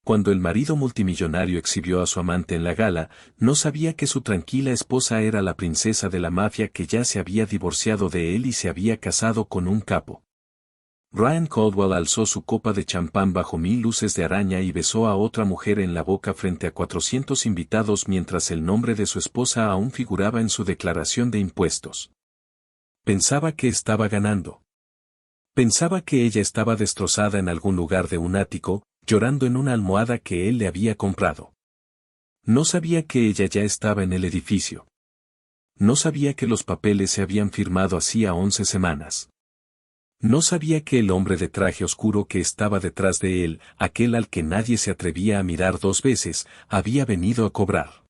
Cuando el marido multimillonario exhibió a su amante en la gala, no sabía que su tranquila esposa era la princesa de la mafia que ya se había divorciado de él y se había casado con un capo. Ryan Caldwell alzó su copa de champán bajo 1000 luces de araña y besó a otra mujer en la boca frente a 400 invitados mientras el nombre de su esposa aún figuraba en su declaración de impuestos. Pensaba que estaba ganando. Pensaba que ella estaba destrozada en algún lugar de un ático, llorando en una almohada que él le había comprado. No sabía que ella ya estaba en el edificio. No sabía que los papeles se habían firmado hacía 11 semanas. No sabía que el hombre de traje oscuro que estaba detrás de él, aquel al que nadie se atrevía a mirar 2 veces, había venido a cobrar.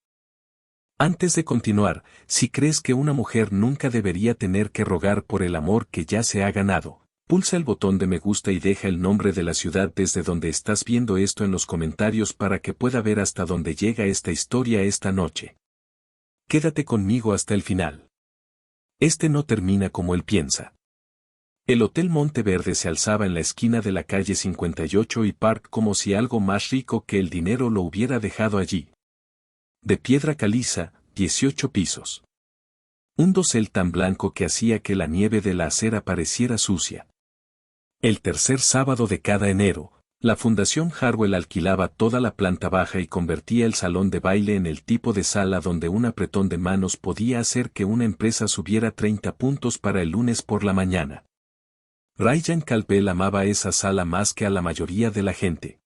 Antes de continuar, si crees que una mujer nunca debería tener que rogar por el amor que ya se ha ganado, pulsa el botón de me gusta y deja el nombre de la ciudad desde donde estás viendo esto en los comentarios para que pueda ver hasta dónde llega esta historia esta noche. Quédate conmigo hasta el final. Este no termina como él piensa. El Hotel Monteverde se alzaba en la esquina de la calle 58 y Park como si algo más rico que el dinero lo hubiera dejado allí. De piedra caliza, 18 pisos. Un dosel tan blanco que hacía que la nieve de la acera pareciera sucia. El tercer sábado de cada enero, la Fundación Harwell alquilaba toda la planta baja y convertía el salón de baile en el tipo de sala donde un apretón de manos podía hacer que una empresa subiera 30 puntos para el lunes por la mañana. Ryan Caldwell amaba esa sala más que a la mayoría de la gente.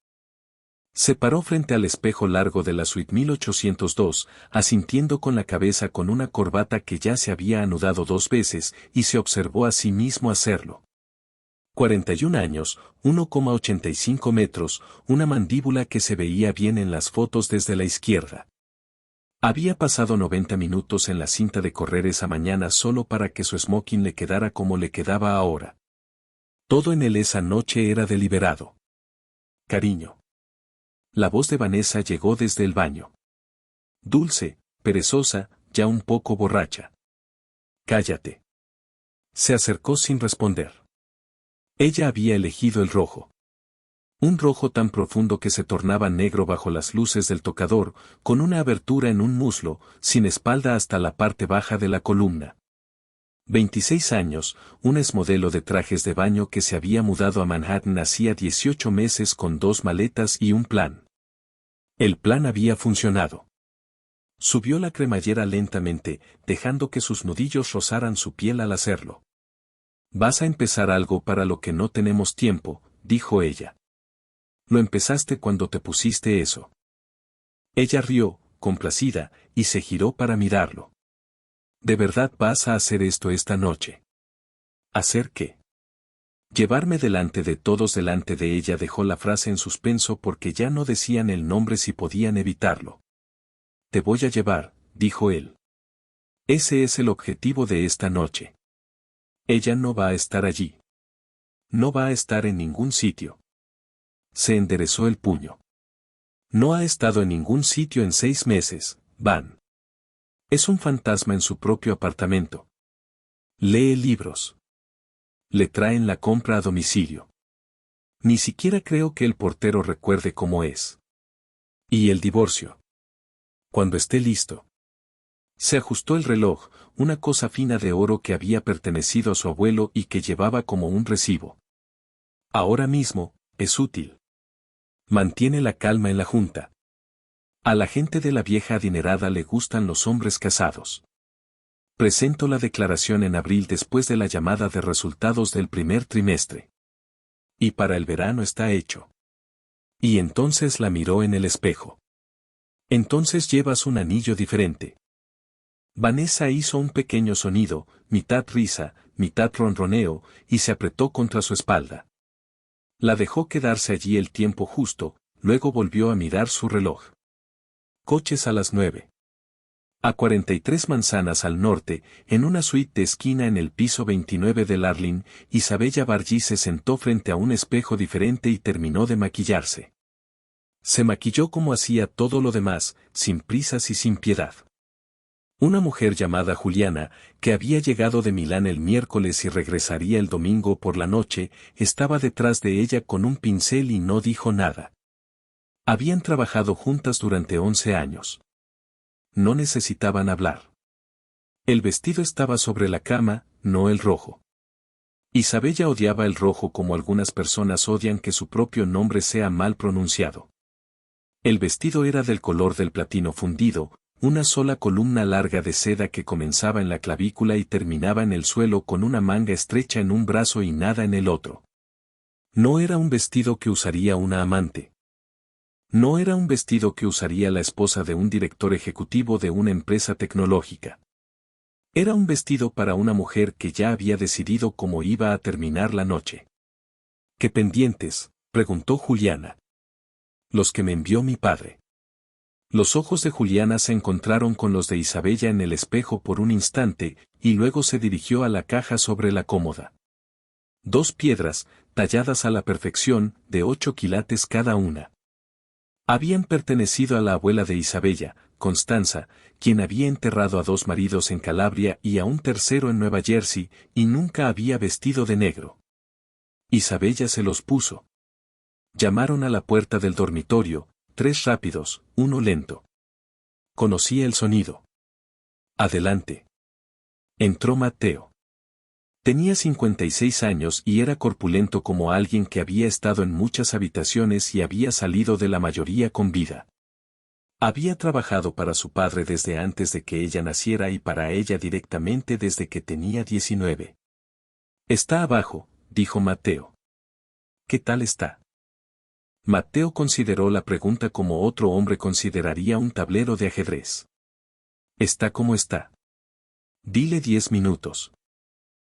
Se paró frente al espejo largo de la suite 1802, asintiendo con la cabeza con una corbata que ya se había anudado 2 veces, y se observó a sí mismo hacerlo. 41 años, 1,85 metros, una mandíbula que se veía bien en las fotos desde la izquierda. Había pasado 90 minutos en la cinta de correr esa mañana solo para que su smoking le quedara como le quedaba ahora. Todo en él esa noche era deliberado. Cariño. La voz de Vanessa llegó desde el baño. Dulce, perezosa, ya un poco borracha. Cállate. Se acercó sin responder. Ella había elegido el rojo. Un rojo tan profundo que se tornaba negro bajo las luces del tocador, con una abertura en un muslo, sin espalda hasta la parte baja de la columna. 26 años, un exmodelo de trajes de baño que se había mudado a Manhattan hacía 18 meses con 2 maletas y un plan. El plan había funcionado. Subió la cremallera lentamente, dejando que sus nudillos rozaran su piel al hacerlo. Vas a empezar algo para lo que no tenemos tiempo, dijo ella. Lo empezaste cuando te pusiste eso. Ella rió, complacida, y se giró para mirarlo. ¿De verdad vas a hacer esto esta noche? ¿Hacer qué? Llevarme delante de todos. Delante de ella dejó la frase en suspenso porque ya no decían el nombre si podían evitarlo. Te voy a llevar, dijo él. Ese es el objetivo de esta noche. Ella no va a estar allí. No va a estar en ningún sitio. Se enderezó el puño. No ha estado en ningún sitio en 6 meses, Van. Es un fantasma en su propio apartamento. Lee libros. Le traen la compra a domicilio. Ni siquiera creo que el portero recuerde cómo es. ¿Y el divorcio? Cuando esté listo. Se ajustó el reloj, una cosa fina de oro que había pertenecido a su abuelo y que llevaba como un recibo. Ahora mismo, es útil. Mantiene la calma en la junta. A la gente de la vieja adinerada le gustan los hombres casados. Presento la declaración en abril después de la llamada de resultados del primer trimestre. Y para el verano está hecho. Y entonces la miró en el espejo. Entonces llevas un anillo diferente. Vanessa hizo un pequeño sonido, mitad risa, mitad ronroneo, y se apretó contra su espalda. La dejó quedarse allí el tiempo justo, luego volvió a mirar su reloj. Coches a las 9. A 43 manzanas al norte, en una suite de esquina en el piso 29 del Arlene, Isabella Bargy se sentó frente a un espejo diferente y terminó de maquillarse. Se maquilló como hacía todo lo demás, sin prisas y sin piedad. Una mujer llamada Juliana, que había llegado de Milán el miércoles y regresaría el domingo por la noche, estaba detrás de ella con un pincel y no dijo nada. Habían trabajado juntas durante 11 años. No necesitaban hablar. El vestido estaba sobre la cama, no el rojo. Isabella odiaba el rojo como algunas personas odian que su propio nombre sea mal pronunciado. El vestido era del color del platino fundido, una sola columna larga de seda que comenzaba en la clavícula y terminaba en el suelo con una manga estrecha en un brazo y nada en el otro. No era un vestido que usaría una amante. No era un vestido que usaría la esposa de un director ejecutivo de una empresa tecnológica. Era un vestido para una mujer que ya había decidido cómo iba a terminar la noche. ¿Qué pendientes?, preguntó Juliana. Los que me envió mi padre. Los ojos de Juliana se encontraron con los de Isabella en el espejo por un instante, y luego se dirigió a la caja sobre la cómoda. 2 piedras, talladas a la perfección, de 8 quilates cada una. Habían pertenecido a la abuela de Isabella, Constanza, quien había enterrado a 2 maridos en Calabria y a un tercero en Nueva Jersey, y nunca había vestido de negro. Isabella se los puso. Llamaron a la puerta del dormitorio, 3 rápidos, 1 lento. Conocía el sonido. Adelante. Entró Mateo. Tenía 56 años y era corpulento como alguien que había estado en muchas habitaciones y había salido de la mayoría con vida. Había trabajado para su padre desde antes de que ella naciera y para ella directamente desde que tenía 19. Está abajo, dijo Mateo. ¿Qué tal está? Mateo consideró la pregunta como otro hombre consideraría un tablero de ajedrez. Está como está. Dile 10 minutos.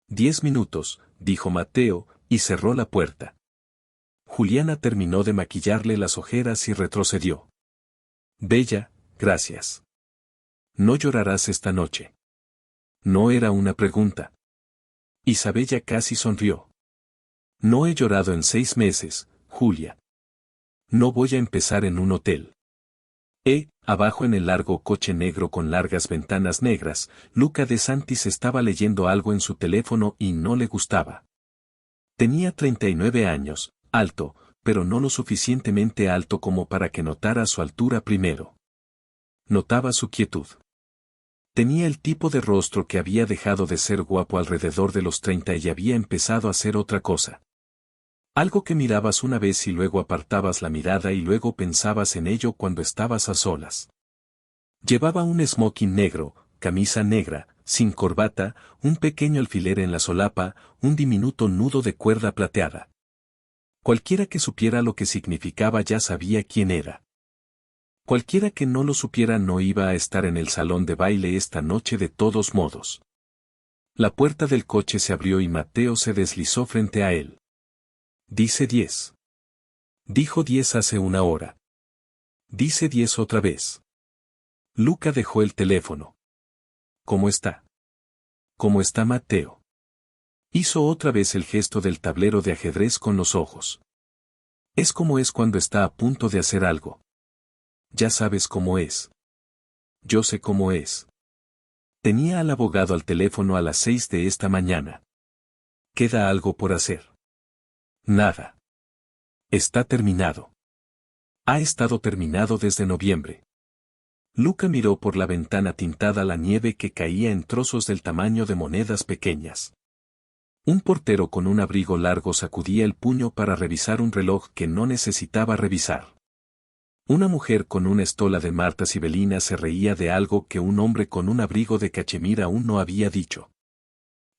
10 minutos, dijo Mateo, y cerró la puerta. Juliana terminó de maquillarle las ojeras y retrocedió. Bella, gracias. No llorarás esta noche. No era una pregunta. Isabella casi sonrió. No he llorado en 6 meses, Julia. No voy a empezar en un hotel. Abajo en el largo coche negro con largas ventanas negras, Luca de Santis estaba leyendo algo en su teléfono y no le gustaba. Tenía 39 años, alto, pero no lo suficientemente alto como para que notara su altura primero. Notaba su quietud. Tenía el tipo de rostro que había dejado de ser guapo alrededor de los 30 y había empezado a ser otra cosa. Algo que mirabas una vez y luego apartabas la mirada y luego pensabas en ello cuando estabas a solas. Llevaba un smoking negro, camisa negra, sin corbata, un pequeño alfiler en la solapa, un diminuto nudo de cuerda plateada. Cualquiera que supiera lo que significaba ya sabía quién era. Cualquiera que no lo supiera no iba a estar en el salón de baile esta noche de todos modos. La puerta del coche se abrió y Mateo se deslizó frente a él. Dice 10. Dijo 10 hace una hora. Dice 10 otra vez. Luca dejó el teléfono. ¿Cómo está? ¿Cómo está Mateo? Hizo otra vez el gesto del tablero de ajedrez con los ojos. Es como es cuando está a punto de hacer algo. Ya sabes cómo es. Yo sé cómo es. Tenía al abogado al teléfono a las 6 de esta mañana. ¿Queda algo por hacer? Nada. Está terminado. Ha estado terminado desde noviembre. Luca miró por la ventana tintada la nieve que caía en trozos del tamaño de monedas pequeñas. Un portero con un abrigo largo sacudía el puño para revisar un reloj que no necesitaba revisar. Una mujer con una estola de Marta Sibelina se reía de algo que un hombre con un abrigo de cachemir aún no había dicho.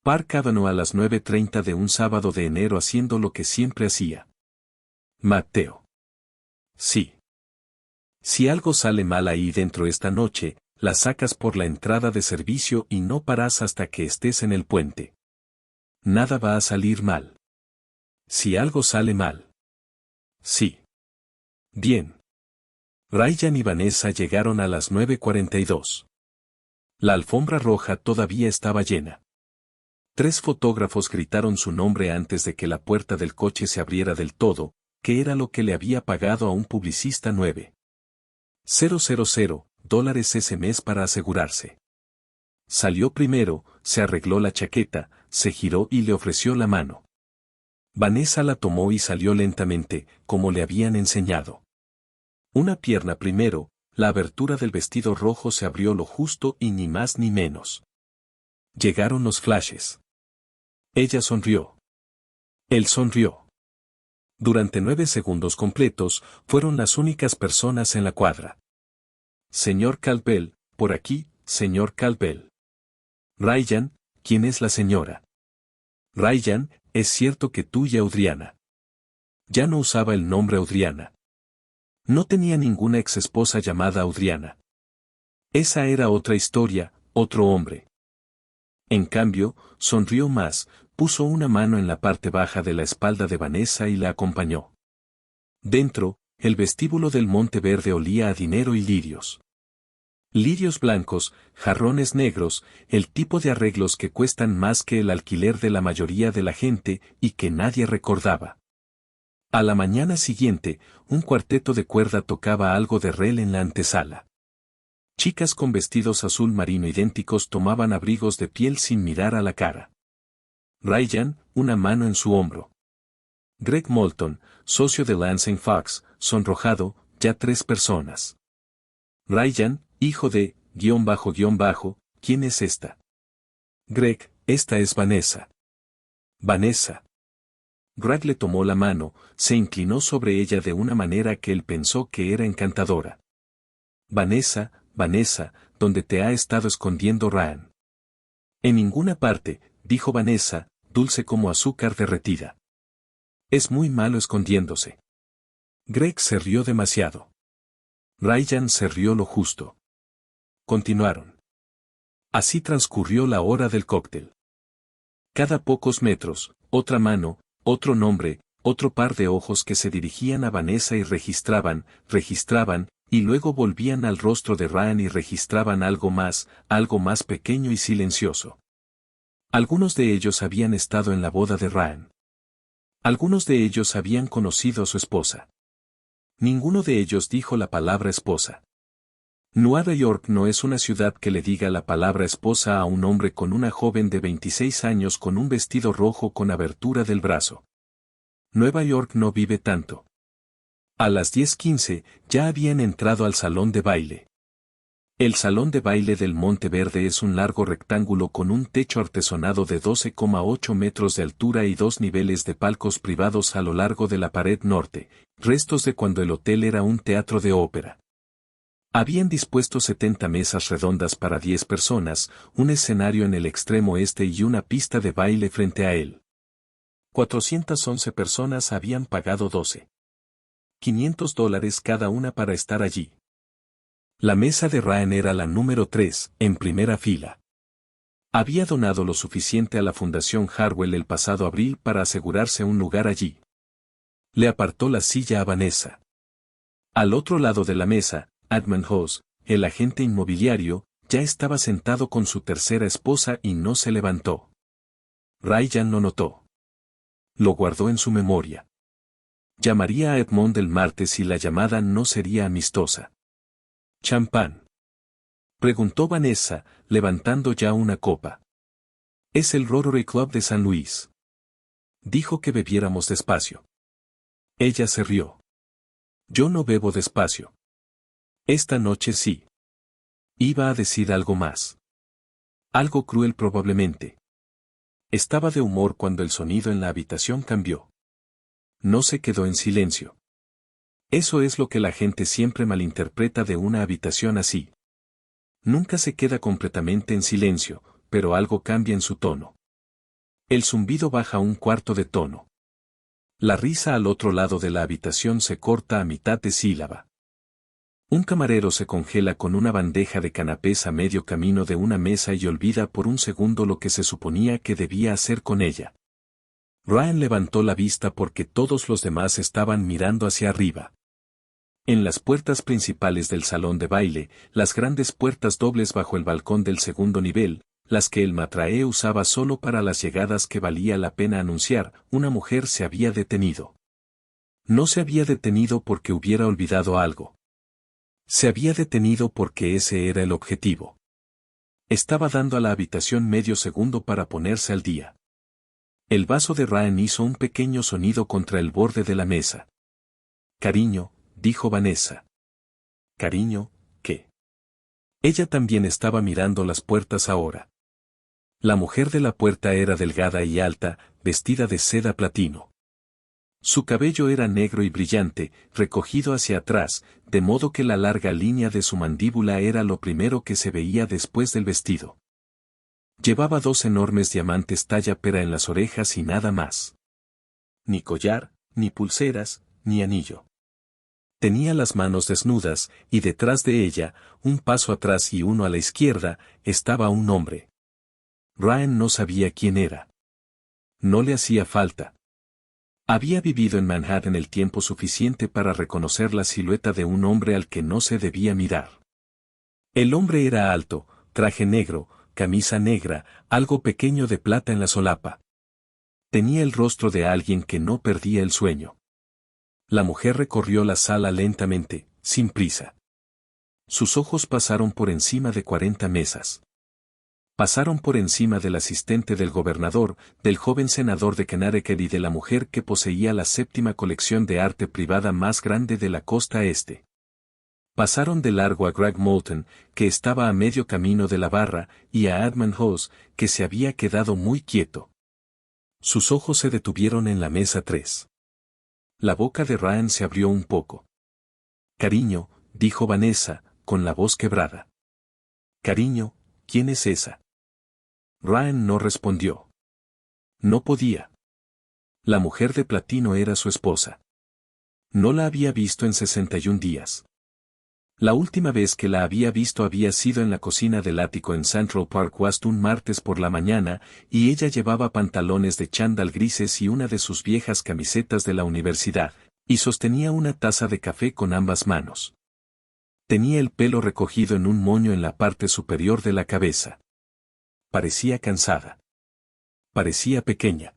Park Avenue a las 9:30 de un sábado de enero haciendo lo que siempre hacía. Mateo. Sí. Si algo sale mal ahí dentro esta noche, la sacas por la entrada de servicio y no paras hasta que estés en el puente. Nada va a salir mal. Si algo sale mal. Sí. Bien. Ryan y Vanessa llegaron a las 9:42. La alfombra roja todavía estaba llena. 3 fotógrafos gritaron su nombre antes de que la puerta del coche se abriera del todo, que era lo que le había pagado a un publicista $9,000 ese mes para asegurarse. Salió primero, se arregló la chaqueta, se giró y le ofreció la mano. Vanessa la tomó y salió lentamente, como le habían enseñado. Una pierna primero, la abertura del vestido rojo se abrió lo justo y ni más ni menos. Llegaron los flashes. Ella sonrió. Él sonrió. Durante 9 segundos completos, fueron las únicas personas en la cuadra. Señor Caldwell, por aquí, señor Caldwell. Ryan, ¿quién es la señora? Ryan, es cierto que tú y Audriana. Ya no usaba el nombre Audriana. No tenía ninguna exesposa llamada Audriana. Esa era otra historia, otro hombre. En cambio, sonrió más, puso una mano en la parte baja de la espalda de Vanessa y la acompañó. Dentro, el vestíbulo del Monte Verde olía a dinero y lirios. Lirios blancos, jarrones negros, el tipo de arreglos que cuestan más que el alquiler de la mayoría de la gente y que nadie recordaba. A la mañana siguiente, un cuarteto de cuerda tocaba algo de rel en la antesala. Chicas con vestidos azul marino idénticos tomaban abrigos de piel sin mirar a la cara. Ryan, una mano en su hombro. Greg Moulton, socio de Lance & Fox, sonrojado, ya 3 personas. Ryan, hijo de, __, ¿quién es esta? Greg, esta es Vanessa. Vanessa. Greg le tomó la mano, se inclinó sobre ella de una manera que él pensó que era encantadora. Vanessa, Vanessa, ¿dónde te ha estado escondiendo Ryan? En ninguna parte, dijo Vanessa, dulce como azúcar derretida. Es muy malo escondiéndose. Greg se rió demasiado. Ryan se rió lo justo. Continuaron. Así transcurrió la hora del cóctel. Cada pocos metros, otra mano, otro nombre, otro par de ojos que se dirigían a Vanessa y registraban, y luego volvían al rostro de Ryan y registraban algo más pequeño y silencioso. Algunos de ellos habían estado en la boda de Ryan. Algunos de ellos habían conocido a su esposa. Ninguno de ellos dijo la palabra esposa. Nueva York no es una ciudad que le diga la palabra esposa a un hombre con una joven de 26 años con un vestido rojo con abertura del brazo. Nueva York no vive tanto. A las 10:15 ya habían entrado al salón de baile. El salón de baile del Monte Verde es un largo rectángulo con un techo artesonado de 12,8 metros de altura y 2 niveles de palcos privados a lo largo de la pared norte, restos de cuando el hotel era un teatro de ópera. Habían dispuesto 70 mesas redondas para 10 personas, un escenario en el extremo este y una pista de baile frente a él. 411 personas habían pagado $500 cada una para estar allí. La mesa de Ryan era la número 3, en primera fila. Había donado lo suficiente a la Fundación Harwell el pasado abril para asegurarse un lugar allí. Le apartó la silla a Vanessa. Al otro lado de la mesa, Edmund House, el agente inmobiliario, ya estaba sentado con su tercera esposa y no se levantó. Ryan lo notó. Lo guardó en su memoria. Llamaría a Edmond el martes y la llamada no sería amistosa. ¿Champán?, preguntó Vanessa, levantando ya una copa. Es el Rotary Club de San Luis. Dijo que bebiéramos despacio. Ella se rió. Yo no bebo despacio. Esta noche sí. Iba a decir algo más. Algo cruel probablemente. Estaba de humor cuando el sonido en la habitación cambió. No se quedó en silencio. Eso es lo que la gente siempre malinterpreta de una habitación así. Nunca se queda completamente en silencio, pero algo cambia en su tono. El zumbido baja un cuarto de tono. La risa al otro lado de la habitación se corta a mitad de sílaba. Un camarero se congela con una bandeja de canapés a medio camino de una mesa y olvida por un segundo lo que se suponía que debía hacer con ella. Ryan levantó la vista porque todos los demás estaban mirando hacia arriba. En las puertas principales del salón de baile, las grandes puertas dobles bajo el balcón del segundo nivel, las que el matraé usaba solo para las llegadas que valía la pena anunciar, una mujer se había detenido. No se había detenido porque hubiera olvidado algo. Se había detenido porque ese era el objetivo. Estaba dando a la habitación medio segundo para ponerse al día. El vaso de Ryan hizo un pequeño sonido contra el borde de la mesa. Cariño, dijo Vanessa. Cariño, ¿qué? Ella también estaba mirando las puertas ahora. La mujer de la puerta era delgada y alta, vestida de seda platino. Su cabello era negro y brillante, recogido hacia atrás, de modo que la larga línea de su mandíbula era lo primero que se veía después del vestido. Llevaba 2 enormes diamantes talla pera en las orejas y nada más. Ni collar, ni pulseras, ni anillo. Tenía las manos desnudas, y detrás de ella, un paso atrás y uno a la izquierda, estaba un hombre. Ryan no sabía quién era. No le hacía falta. Había vivido en Manhattan el tiempo suficiente para reconocer la silueta de un hombre al que no se debía mirar. El hombre era alto, traje negro, camisa negra, algo pequeño de plata en la solapa. Tenía el rostro de alguien que no perdía el sueño. La mujer recorrió la sala lentamente, sin prisa. Sus ojos pasaron por encima de 40 mesas. Pasaron por encima del asistente del gobernador, del joven senador de Connecticut y de la mujer que poseía la 7ª colección de arte privada más grande de la costa este. Pasaron de largo a Greg Moulton, que estaba a medio camino de la barra, y a Edmund Hawes, que se había quedado muy quieto. Sus ojos se detuvieron en la mesa 3. La boca de Ryan se abrió un poco. Cariño, dijo Vanessa, con la voz quebrada. Cariño, ¿quién es esa? Ryan no respondió. No podía. La mujer de platino era su esposa. No la había visto en 61 días. La última vez que la había visto había sido en la cocina del ático en Central Park West un martes por la mañana, y ella llevaba pantalones de chándal grises y una de sus viejas camisetas de la universidad, y sostenía una taza de café con ambas manos. Tenía el pelo recogido en un moño en la parte superior de la cabeza. Parecía cansada. Parecía pequeña.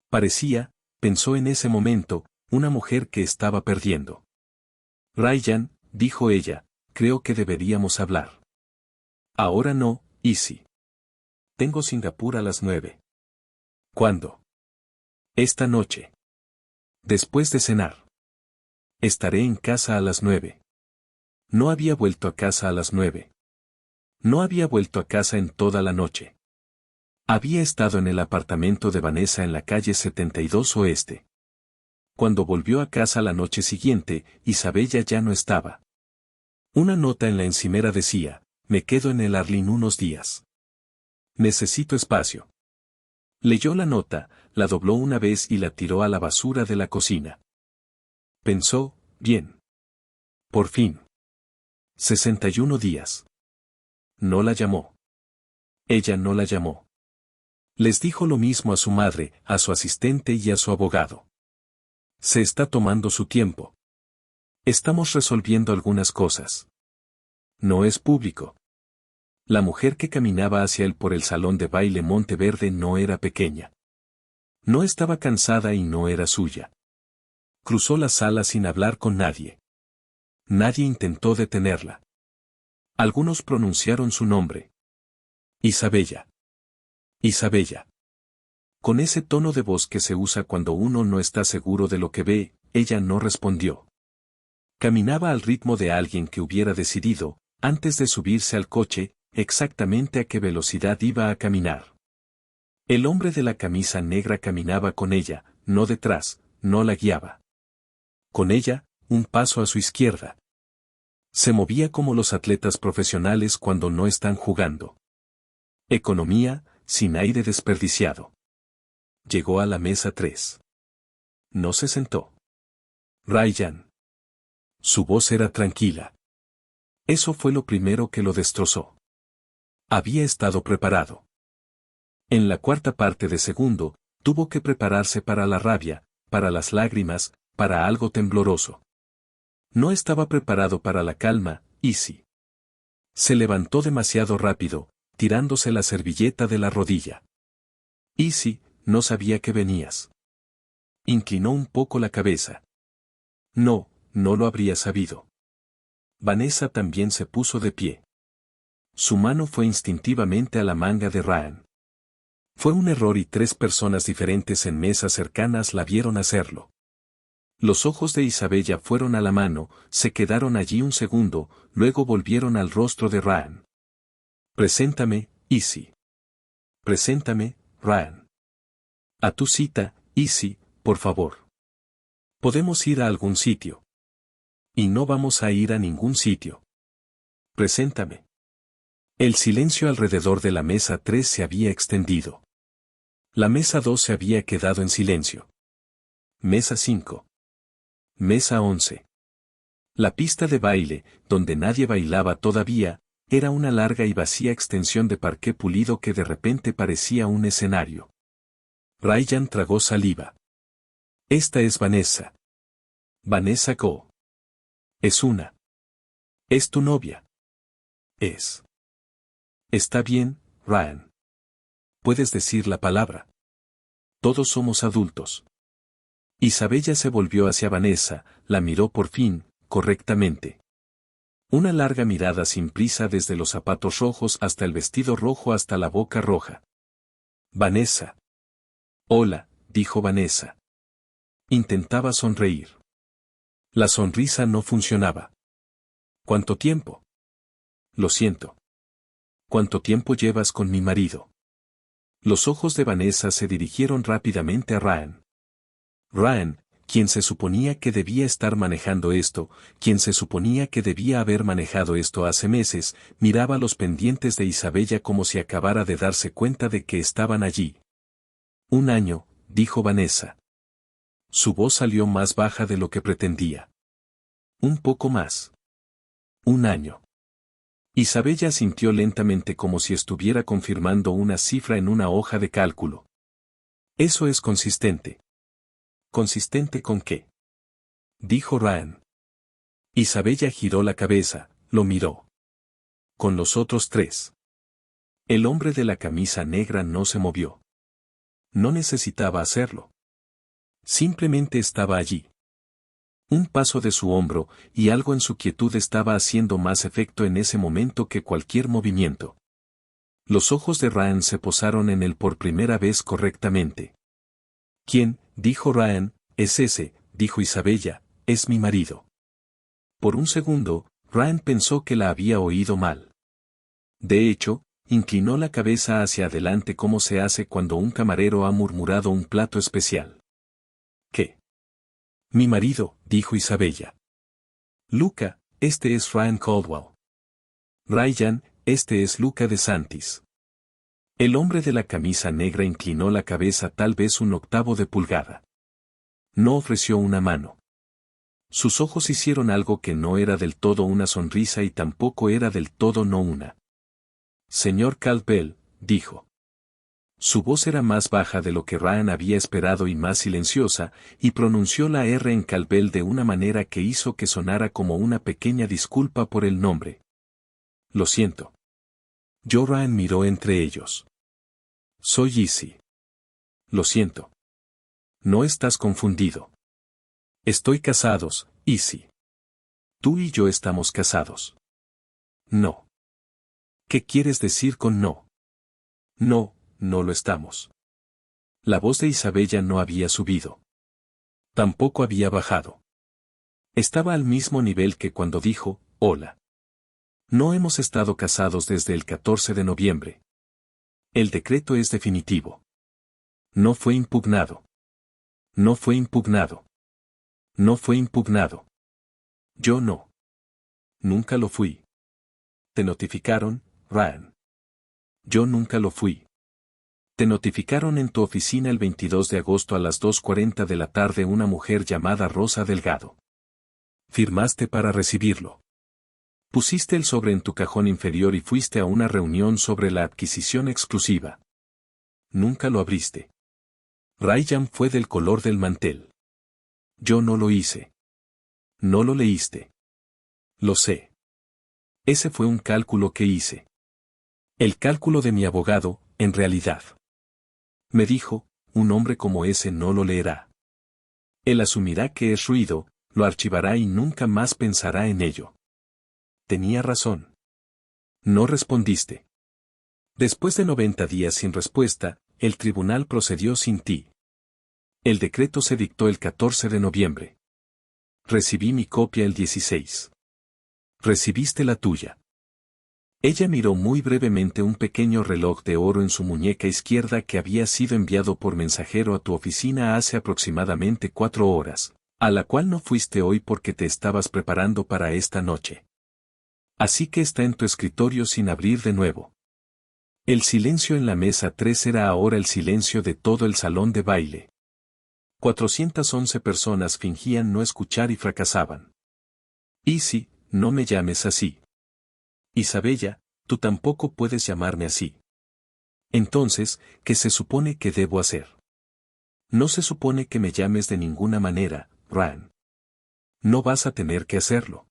Parecía, pensó en ese momento, una mujer que estaba perdiendo. Ryan, dijo ella, creo que deberíamos hablar. Ahora no, Easy. Tengo Singapur a las 9. ¿Cuándo? Esta noche. Después de cenar. Estaré en casa a las 9. No había vuelto a casa a las 9. No había vuelto a casa en toda la noche. Había estado en el apartamento de Vanessa en la calle 72 Oeste. Cuando volvió a casa la noche siguiente, Isabella ya no estaba. Una nota en la encimera decía, me quedo en el Arlene unos días. Necesito espacio. Leyó la nota, la dobló una vez y la tiró a la basura de la cocina. Pensó, bien. Por fin. 61 días. No la llamó. Ella no la llamó. Les dijo lo mismo a su madre, a su asistente y a su abogado. Se está tomando su tiempo. Estamos resolviendo algunas cosas. No es público. La mujer que caminaba hacia él por el salón de baile Monteverde no era pequeña. No estaba cansada y no era suya. Cruzó la sala sin hablar con nadie. Nadie intentó detenerla. Algunos pronunciaron su nombre. Isabella. Isabella. Con ese tono de voz que se usa cuando uno no está seguro de lo que ve, ella no respondió. Caminaba al ritmo de alguien que hubiera decidido, antes de subirse al coche, exactamente a qué velocidad iba a caminar. El hombre de la camisa negra caminaba con ella, no detrás, no la guiaba. Con ella, un paso a su izquierda. Se movía como los atletas profesionales cuando no están jugando. Economía, sin aire desperdiciado. Llegó a la mesa 3. No se sentó. Ryan. Su voz era tranquila. Eso fue lo primero que lo destrozó. Había estado preparado. En la cuarta parte de segundo, tuvo que prepararse para la rabia, para las lágrimas, para algo tembloroso. No estaba preparado para la calma, Easy. Se levantó demasiado rápido, tirándose la servilleta de la rodilla. Easy, no sabía que venías. Inclinó un poco la cabeza. No, no lo habría sabido. Vanessa también se puso de pie. Su mano fue instintivamente a la manga de Ryan. Fue un error y 3 personas diferentes en mesas cercanas la vieron hacerlo. Los ojos de Isabella fueron a la mano, se quedaron allí un segundo, luego volvieron al rostro de Ryan. Preséntame, Isi. Preséntame, Ryan. A tu cita, Isi, por favor. Podemos ir a algún sitio. Y no vamos a ir a ningún sitio. Preséntame. El silencio alrededor de la mesa 3 se había extendido. La mesa 2 se había quedado en silencio. Mesa 5. Mesa 11. La pista de baile, donde nadie bailaba todavía, era una larga y vacía extensión de parqué pulido que de repente parecía un escenario. Ryan tragó saliva. Esta es Vanessa. Vanessa Go. Es una. Es tu novia. Es. Está bien, Ryan. Puedes decir la palabra. Todos somos adultos. Isabella se volvió hacia Vanessa, la miró por fin, correctamente. Una larga mirada sin prisa desde los zapatos rojos hasta el vestido rojo hasta la boca roja. Vanessa. Hola, dijo Vanessa. Intentaba sonreír. La sonrisa no funcionaba. ¿Cuánto tiempo? Lo siento. ¿Cuánto tiempo llevas con mi marido? Los ojos de Vanessa se dirigieron rápidamente a Ryan. Ryan, quien se suponía que debía estar manejando esto, quien se suponía que debía haber manejado esto hace meses, miraba los pendientes de Isabella como si acabara de darse cuenta de que estaban allí. 1 año, dijo Vanessa. Su voz salió más baja de lo que pretendía. Un poco más. 1 año. Isabella sintió lentamente como si estuviera confirmando una cifra en una hoja de cálculo. Eso es consistente. ¿Consistente con qué? Dijo Ryan. Isabella giró la cabeza, lo miró. Con los otros 3. El hombre de la camisa negra no se movió. No necesitaba hacerlo. Simplemente estaba allí. Un paso de su hombro, y algo en su quietud estaba haciendo más efecto en ese momento que cualquier movimiento. Los ojos de Ryan se posaron en él por primera vez correctamente. ¿Quién? Dijo Ryan. Es ese, dijo Isabella, es mi marido. Por un segundo, Ryan pensó que la había oído mal. De hecho, inclinó la cabeza hacia adelante como se hace cuando un camarero ha murmurado un plato especial. ¿Qué? Mi marido, dijo Isabella. Luca, este es Ryan Caldwell. Ryan, este es Luca de Santis. El hombre de la camisa negra inclinó la cabeza tal vez 1/8 de pulgada. No ofreció una mano. Sus ojos hicieron algo que no era del todo una sonrisa y tampoco era del todo no una. Señor Caldwell, dijo. Su voz era más baja de lo que Ryan había esperado y más silenciosa, y pronunció la R en Caldwell de una manera que hizo que sonara como una pequeña disculpa por el nombre. Lo siento. Ryan miró entre ellos. Soy Easy. Lo siento. No estás confundido. Estoy casados, Easy. Tú y yo estamos casados. No. ¿Qué quieres decir con no? No. No lo estamos. La voz de Isabella no había subido. Tampoco había bajado. Estaba al mismo nivel que cuando dijo, hola. No hemos estado casados desde el 14 de noviembre. El decreto es definitivo. No fue impugnado. No fue impugnado. No fue impugnado. Yo no. Nunca lo fui. ¿Te notificaron, Ryan? Yo nunca lo fui. Te notificaron en tu oficina el 22 de agosto a las 2:40 de la tarde una mujer llamada Rosa Delgado. Firmaste para recibirlo. Pusiste el sobre en tu cajón inferior y fuiste a una reunión sobre la adquisición exclusiva. Nunca lo abriste. Ryan fue del color del mantel. Yo no lo hice. No lo leíste. Lo sé. Ese fue un cálculo que hice. El cálculo de mi abogado, en realidad. Me dijo, un hombre como ese no lo leerá. Él asumirá que es ruido, lo archivará y nunca más pensará en ello. Tenía razón. No respondiste. Después de 90 días sin respuesta, el tribunal procedió sin ti. El decreto se dictó el 14 de noviembre. Recibí mi copia el 16. ¿Recibiste la tuya? Ella miró muy brevemente un pequeño reloj de oro en su muñeca izquierda que había sido enviado por mensajero a tu oficina hace aproximadamente 4 horas, a la cual no fuiste hoy porque te estabas preparando para esta noche. Así que está en tu escritorio sin abrir de nuevo. El silencio en la mesa 3 era ahora el silencio de todo el salón de baile. 411 personas fingían no escuchar y fracasaban. Easy, no me llames así. Isabella, tú tampoco puedes llamarme así. Entonces, ¿qué se supone que debo hacer? No se supone que me llames de ninguna manera, Ryan. No vas a tener que hacerlo.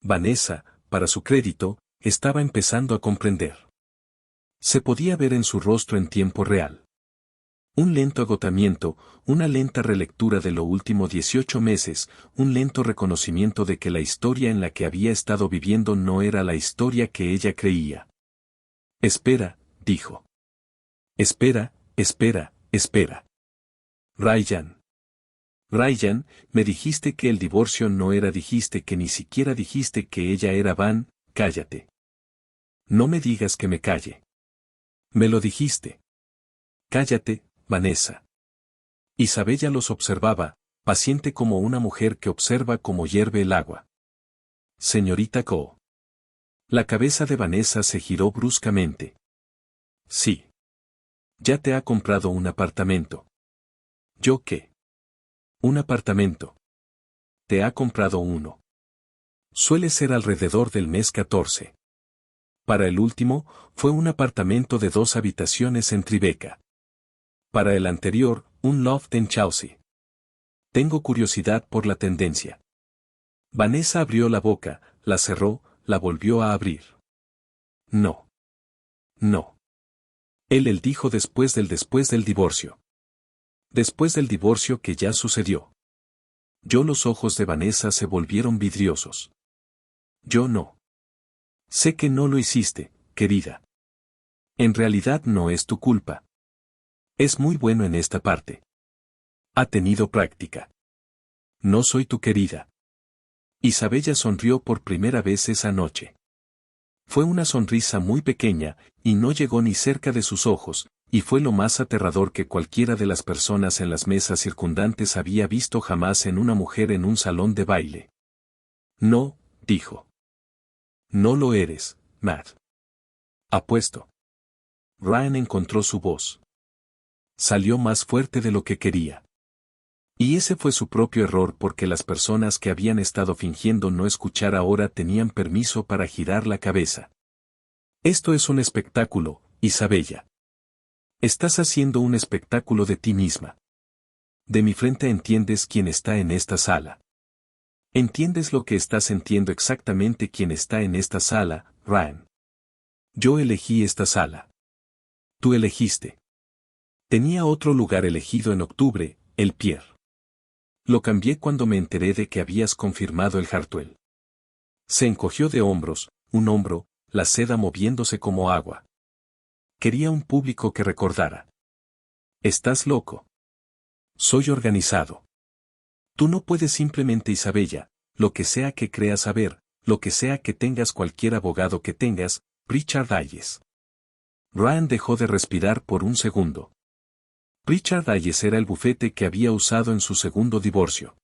Vanessa, para su crédito, estaba empezando a comprender. Se podía ver en su rostro en tiempo real. Un lento agotamiento, una lenta relectura de lo último 18 meses, un lento reconocimiento de que la historia en la que había estado viviendo no era la historia que ella creía. Espera, dijo. Espera, espera, espera. Ryan. Ryan, me dijiste que el divorcio no era, dijiste que ni siquiera dijiste que ella era Van, cállate. No me digas que me calle. Me lo dijiste. Cállate, Vanessa. Isabella los observaba, paciente como una mujer que observa cómo hierve el agua. Señorita Co. La cabeza de Vanessa se giró bruscamente. Sí. Ya te ha comprado un apartamento. ¿Yo qué? Un apartamento. Te ha comprado uno. Suele ser alrededor del mes 14. Para el último, fue un apartamento de 2 habitaciones en Tribeca. Para el anterior, un loft en Chelsea. Tengo curiosidad por la tendencia. Vanessa abrió la boca, la cerró, la volvió a abrir. No. No. Él dijo después del divorcio. Después del divorcio que ya sucedió. Los ojos de Vanessa se volvieron vidriosos. Yo no. Sé que no lo hiciste, querida. En realidad no es tu culpa. Es muy bueno en esta parte. Ha tenido práctica. No soy tu querida. Isabella sonrió por primera vez esa noche. Fue una sonrisa muy pequeña, y no llegó ni cerca de sus ojos, y fue lo más aterrador que cualquiera de las personas en las mesas circundantes había visto jamás en una mujer en un salón de baile. No, dijo. No lo eres, Matt. Apuesto. Ryan encontró su voz. Salió más fuerte de lo que quería. Y ese fue su propio error porque las personas que habían estado fingiendo no escuchar ahora tenían permiso para girar la cabeza. Esto es un espectáculo, Isabella. Estás haciendo un espectáculo de ti misma. De mi frente entiendes quién está en esta sala. Entiendes lo que está sintiendo exactamente quién está en esta sala, Ryan. Yo elegí esta sala. Tú elegiste. Tenía otro lugar elegido en octubre, el Pierre. Lo cambié cuando me enteré de que habías confirmado el Hartwell. Se encogió de hombros, un hombro, la seda moviéndose como agua. Quería un público que recordara. Estás loco. Soy organizado. Tú no puedes simplemente Isabella, lo que sea que creas saber, lo que sea que tengas cualquier abogado que tengas, Richard Hayes. Ryan dejó de respirar por un segundo. Richard Hayes era el bufete que había usado en su segundo divorcio.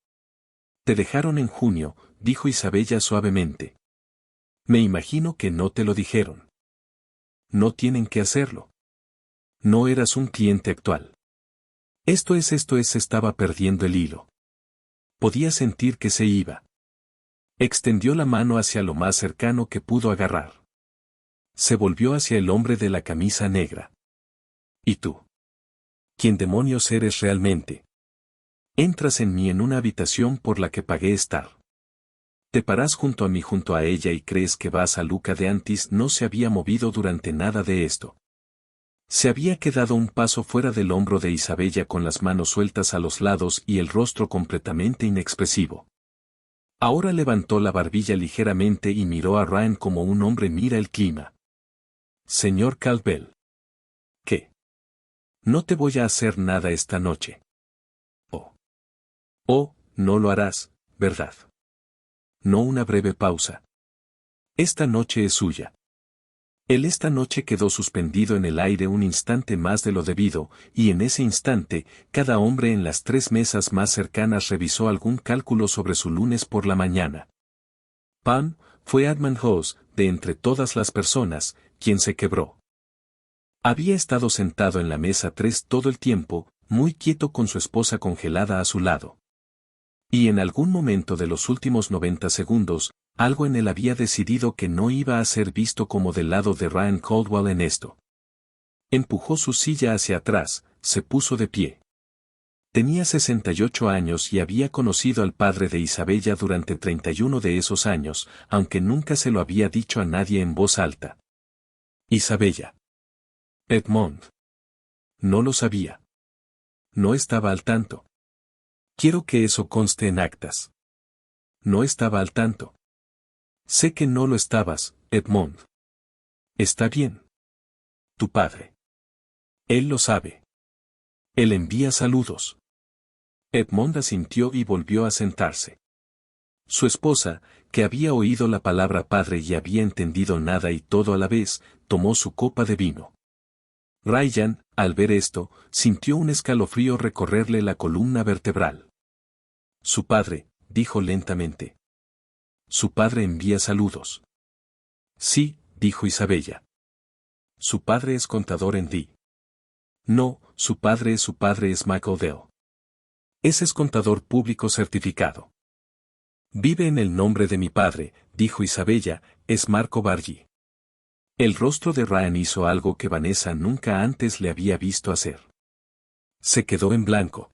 Te dejaron en junio, dijo Isabella suavemente. Me imagino que no te lo dijeron. No tienen que hacerlo. No eras un cliente actual. Esto es, estaba perdiendo el hilo. Podía sentir que se iba. Extendió la mano hacia lo más cercano que pudo agarrar. Se volvió hacia el hombre de la camisa negra. ¿Y tú? ¿Quién demonios eres realmente? Entras en mí en una habitación por la que pagué estar. Te paras junto a mí junto a ella y crees que vas a Luca de Antis no se había movido durante nada de esto. Se había quedado un paso fuera del hombro de Isabella con las manos sueltas a los lados y el rostro completamente inexpresivo. Ahora levantó la barbilla ligeramente y miró a Ryan como un hombre mira el clima. Señor Caldwell. ¿Qué? No te voy a hacer nada esta noche. Oh. Oh, no lo harás, ¿verdad? No una breve pausa. Esta noche es suya. Esta noche quedó suspendido en el aire un instante más de lo debido, y en ese instante, cada hombre en las 3 mesas más cercanas revisó algún cálculo sobre su lunes por la mañana. Pam, fue Edmund House, de entre todas las personas, quien se quebró. Había estado sentado en la mesa 3 todo el tiempo, muy quieto con su esposa congelada a su lado. Y en algún momento de los últimos 90 segundos, algo en él había decidido que no iba a ser visto como del lado de Ryan Caldwell en esto. Empujó su silla hacia atrás, se puso de pie. Tenía 68 años y había conocido al padre de Isabella durante 31 de esos años, aunque nunca se lo había dicho a nadie en voz alta. Isabella. Edmond. No lo sabía. No estaba al tanto. Quiero que eso conste en actas. No estaba al tanto. Sé que no lo estabas, Edmond. Está bien. Tu padre. Él lo sabe. Él envía saludos. Edmond asintió y volvió a sentarse. Su esposa, que había oído la palabra padre y había entendido nada y todo a la vez, tomó su copa de vino. Ryan, al ver esto, sintió un escalofrío recorrerle la columna vertebral. Su padre, dijo lentamente. Su padre envía saludos. Sí, dijo Isabella. Su padre es contador en D. No, su padre es Michael Dell. Ese es contador público certificado. Vive en el nombre de mi padre, dijo Isabella, es Marco Bargi. El rostro de Ryan hizo algo que Vanessa nunca antes le había visto hacer. Se quedó en blanco.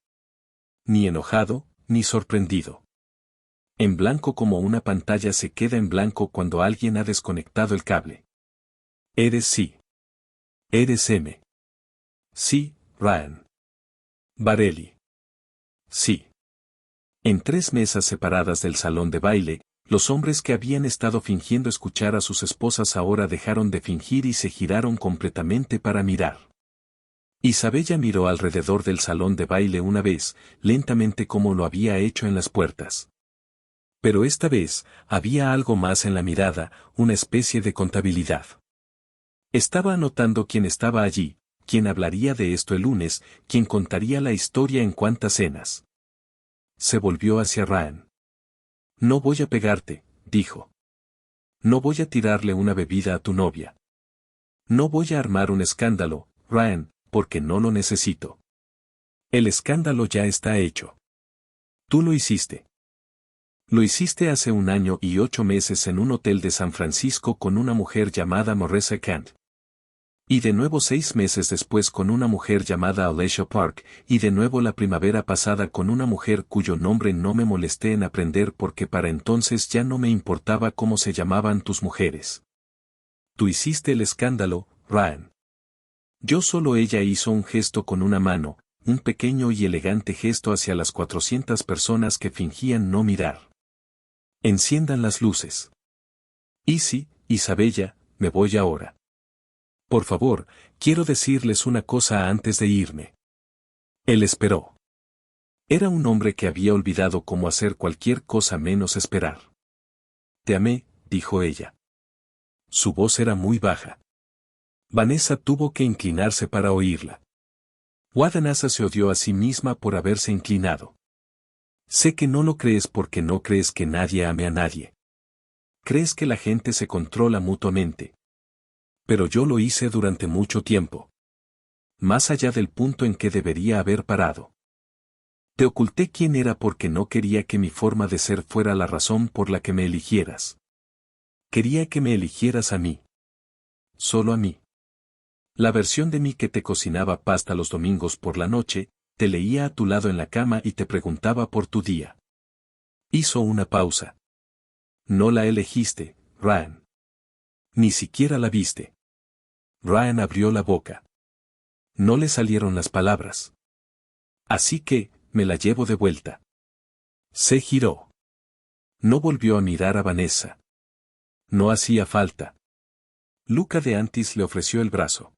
Ni enojado, ni sorprendido. En blanco como una pantalla se queda en blanco cuando alguien ha desconectado el cable. Eres sí. Eres M. Sí, Ryan. Varelli. Sí. En 3 mesas separadas del salón de baile, los hombres que habían estado fingiendo escuchar a sus esposas ahora dejaron de fingir y se giraron completamente para mirar. Isabella miró alrededor del salón de baile una vez, lentamente como lo había hecho en las puertas. Pero esta vez, había algo más en la mirada, una especie de contabilidad. Estaba anotando quién estaba allí, quién hablaría de esto el lunes, quién contaría la historia en cuántas cenas. Se volvió hacia Ryan. No voy a pegarte, dijo. No voy a tirarle una bebida a tu novia. No voy a armar un escándalo, Ryan, porque no lo necesito. El escándalo ya está hecho. Tú lo hiciste. Lo hiciste hace 1 año y 8 meses en un hotel de San Francisco con una mujer llamada Moressa Kent. Y de nuevo 6 meses después con una mujer llamada Alicia Park, y de nuevo la primavera pasada con una mujer cuyo nombre no me molesté en aprender porque para entonces ya no me importaba cómo se llamaban tus mujeres. Tú hiciste el escándalo, Ryan. Yo solo ella hizo un gesto con una mano, un pequeño y elegante gesto hacia las 400 personas que fingían no mirar. Enciendan las luces. Y sí, Isabella, me voy ahora. Por favor, quiero decirles una cosa antes de irme. Él esperó. Era un hombre que había olvidado cómo hacer cualquier cosa menos esperar. Te amé, dijo ella. Su voz era muy baja. Vanessa tuvo que inclinarse para oírla. Vanessa se odió a sí misma por haberse inclinado. Sé que no lo crees porque no crees que nadie ame a nadie. Crees que la gente se controla mutuamente. Pero yo lo hice durante mucho tiempo. Más allá del punto en que debería haber parado. Te oculté quién era porque no quería que mi forma de ser fuera la razón por la que me eligieras. Quería que me eligieras a mí. Solo a mí. La versión de mí que te cocinaba pasta los domingos por la noche, te leía a tu lado en la cama y te preguntaba por tu día. Hizo una pausa. No la elegiste, Ryan. Ni siquiera la viste. Ryan abrió la boca. No le salieron las palabras. Así que, me la llevo de vuelta. Se giró. No volvió a mirar a Vanessa. No hacía falta. Luca de Antis le ofreció el brazo.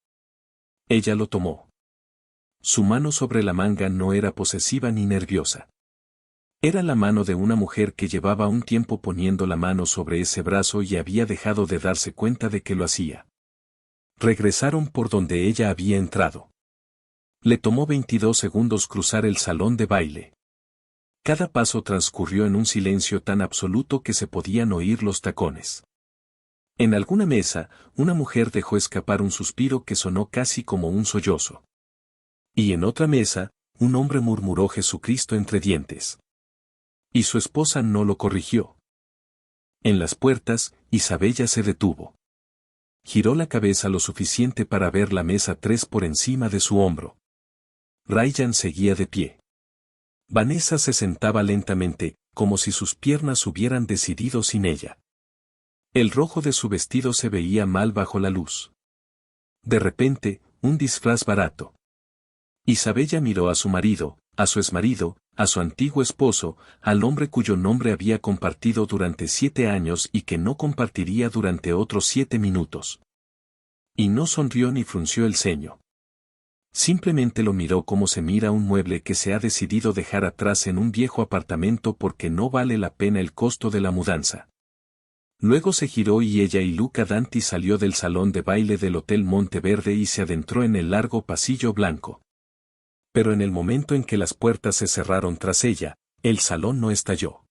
Ella lo tomó. Su mano sobre la manga no era posesiva ni nerviosa. Era la mano de una mujer que llevaba un tiempo poniendo la mano sobre ese brazo y había dejado de darse cuenta de que lo hacía. Regresaron por donde ella había entrado. Le tomó 22 segundos cruzar el salón de baile. Cada paso transcurrió en un silencio tan absoluto que se podían oír los tacones. En alguna mesa, una mujer dejó escapar un suspiro que sonó casi como un sollozo. Y en otra mesa, un hombre murmuró Jesucristo entre dientes. Y su esposa no lo corrigió. En las puertas, Isabella se detuvo. Giró la cabeza lo suficiente para ver la mesa 3 por encima de su hombro. Ryan seguía de pie. Vanessa se sentaba lentamente, como si sus piernas hubieran decidido sin ella. El rojo de su vestido se veía mal bajo la luz. De repente, un disfraz barato. Isabella miró a su marido, a su exmarido, a su antiguo esposo, al hombre cuyo nombre había compartido durante 7 años y que no compartiría durante otros 7 minutos. Y no sonrió ni frunció el ceño. Simplemente lo miró como se mira un mueble que se ha decidido dejar atrás en un viejo apartamento porque no vale la pena el costo de la mudanza. Luego se giró y ella y Luca Danti salió del salón de baile del Hotel Monteverde y se adentró en el largo pasillo blanco. Pero en el momento en que las puertas se cerraron tras ella, el salón no estalló.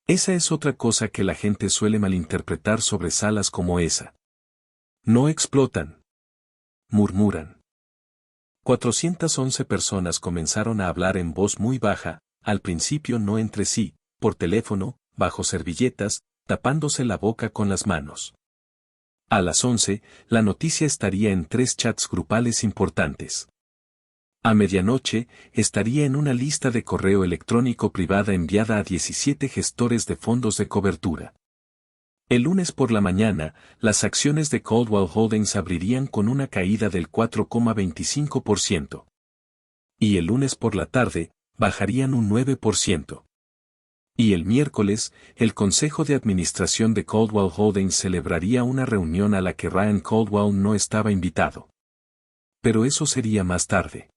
Esa es otra cosa que la gente suele malinterpretar sobre salas como esa. No explotan. Murmuran. 411 personas comenzaron a hablar en voz muy baja, al principio no entre sí, por teléfono, bajo servilletas, tapándose la boca con las manos. A las 11, la noticia estaría en 3 chats grupales importantes. A medianoche, estaría en una lista de correo electrónico privada enviada a 17 gestores de fondos de cobertura. El lunes por la mañana, las acciones de Coldwell Holdings abrirían con una caída del 4,25%. Y el lunes por la tarde, bajarían un 9%. Y el miércoles, el Consejo de Administración de Coldwell Holdings celebraría una reunión a la que Ryan Coldwell no estaba invitado. Pero eso sería más tarde.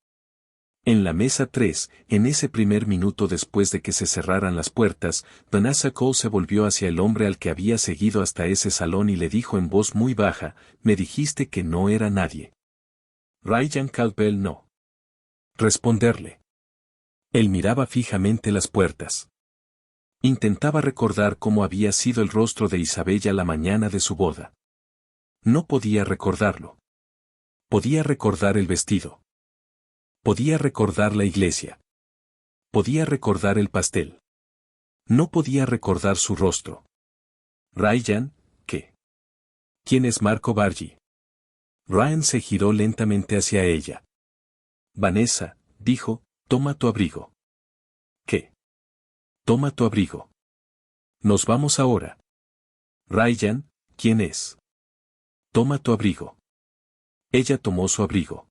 En la mesa 3, en ese primer minuto después de que se cerraran las puertas, Vanessa Cole se volvió hacia el hombre al que había seguido hasta ese salón y le dijo en voz muy baja, «Me dijiste que no era nadie». Ryan Caldwell no. Responderle. Él miraba fijamente las puertas. Intentaba recordar cómo había sido el rostro de Isabella la mañana de su boda. No podía recordarlo. Podía recordar el vestido. Podía recordar la iglesia. Podía recordar el pastel. No podía recordar su rostro. Ryan, ¿qué? ¿Quién es Marco Bargi? Ryan se giró lentamente hacia ella. Vanessa, dijo, toma tu abrigo. ¿Qué? Toma tu abrigo. Nos vamos ahora. Ryan, ¿quién es? Toma tu abrigo. Ella tomó su abrigo.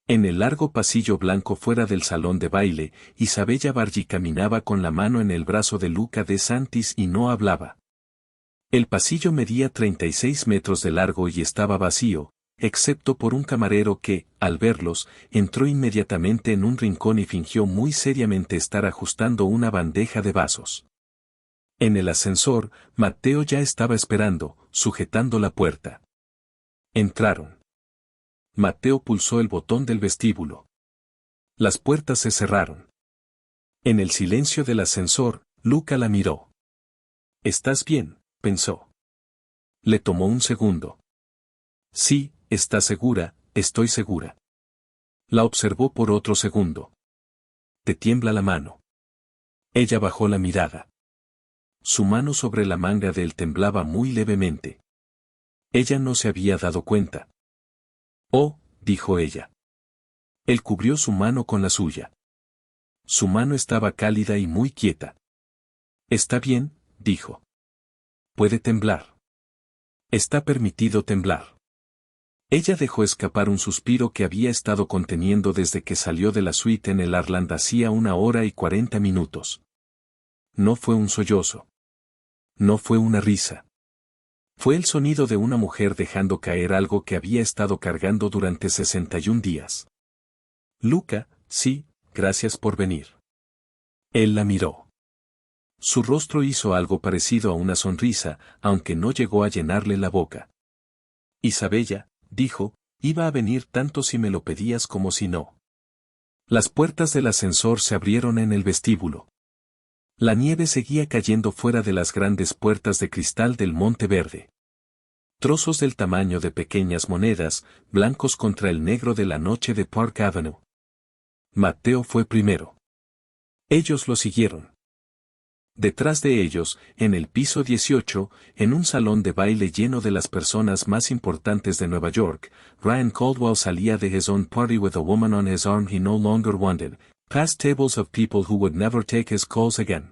En el largo pasillo blanco fuera del salón de baile, Isabella Bargi caminaba con la mano en el brazo de Luca de Santis y no hablaba. El pasillo medía 36 metros de largo y estaba vacío, excepto por un camarero que, al verlos, entró inmediatamente en un rincón y fingió muy seriamente estar ajustando una bandeja de vasos. En el ascensor, Matteo ya estaba esperando, sujetando la puerta. Entraron. Matteo pulsó el botón del vestíbulo. Las puertas se cerraron. En el silencio del ascensor, Luca la miró. «¿Estás bien?», pensó. Le tomó un segundo. «Sí, está segura, estoy segura». La observó por otro segundo. «¿Te tiembla la mano?». Ella bajó la mirada. Su mano sobre la manga de él temblaba muy levemente. Ella no se había dado cuenta. «Oh», dijo ella. Él cubrió su mano con la suya. Su mano estaba cálida y muy quieta. «Está bien», dijo. «Puede temblar. Está permitido temblar». Ella dejó escapar un suspiro que había estado conteniendo desde que salió de la suite en el Arland hacía 1 hora y 40 minutos. No fue un sollozo. No fue una risa. Fue el sonido de una mujer dejando caer algo que había estado cargando durante 61 días. «Luca, sí, gracias por venir». Él la miró. Su rostro hizo algo parecido a una sonrisa, aunque no llegó a llenarle la boca. Isabella, dijo, iba a venir tanto si me lo pedías como si no. Las puertas del ascensor se abrieron en el vestíbulo. La nieve seguía cayendo fuera de las grandes puertas de cristal del Monte Verde. Trozos del tamaño de pequeñas monedas, blancos contra el negro de la noche de Park Avenue. Mateo fue primero. Ellos lo siguieron. Detrás de ellos, en el piso 18, en un salón de baile lleno de las personas más importantes de Nueva York, Ryan Caldwell salía de his own party with a woman on his arm he no longer wanted, past tables of people who would never take his calls again.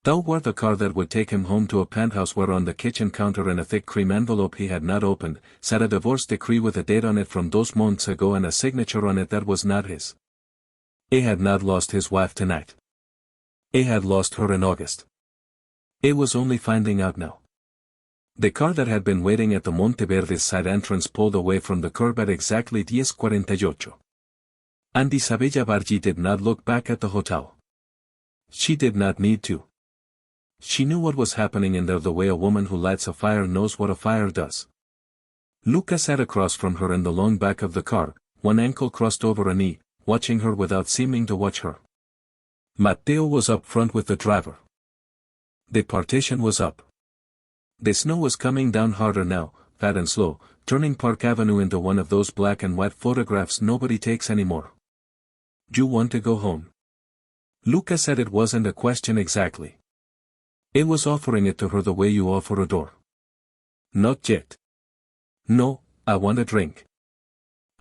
Toward the car that would take him home to a penthouse where on the kitchen counter in a thick cream envelope he had not opened, sat a divorce decree with a date on it from 2 months ago and a signature on it that was not his. He had not lost his wife tonight. He had lost her in August. He was only finding out now. The car that had been waiting at the Monteverde's side entrance pulled away from the curb at exactly 10:48. And Isabella Bargi did not look back at the hotel. She did not need to. She knew what was happening in there the way a woman who lights a fire knows what a fire does. Luca sat across from her in the long back of the car, one ankle crossed over a knee, watching her without seeming to watch her. Mateo was up front with the driver. The partition was up. The snow was coming down harder now, fat and slow, turning Park Avenue into one of those black and white photographs nobody takes anymore. You want to go home? Luca said it wasn't a question exactly. It was offering it to her the way you offer a door. Not yet. No, I want a drink.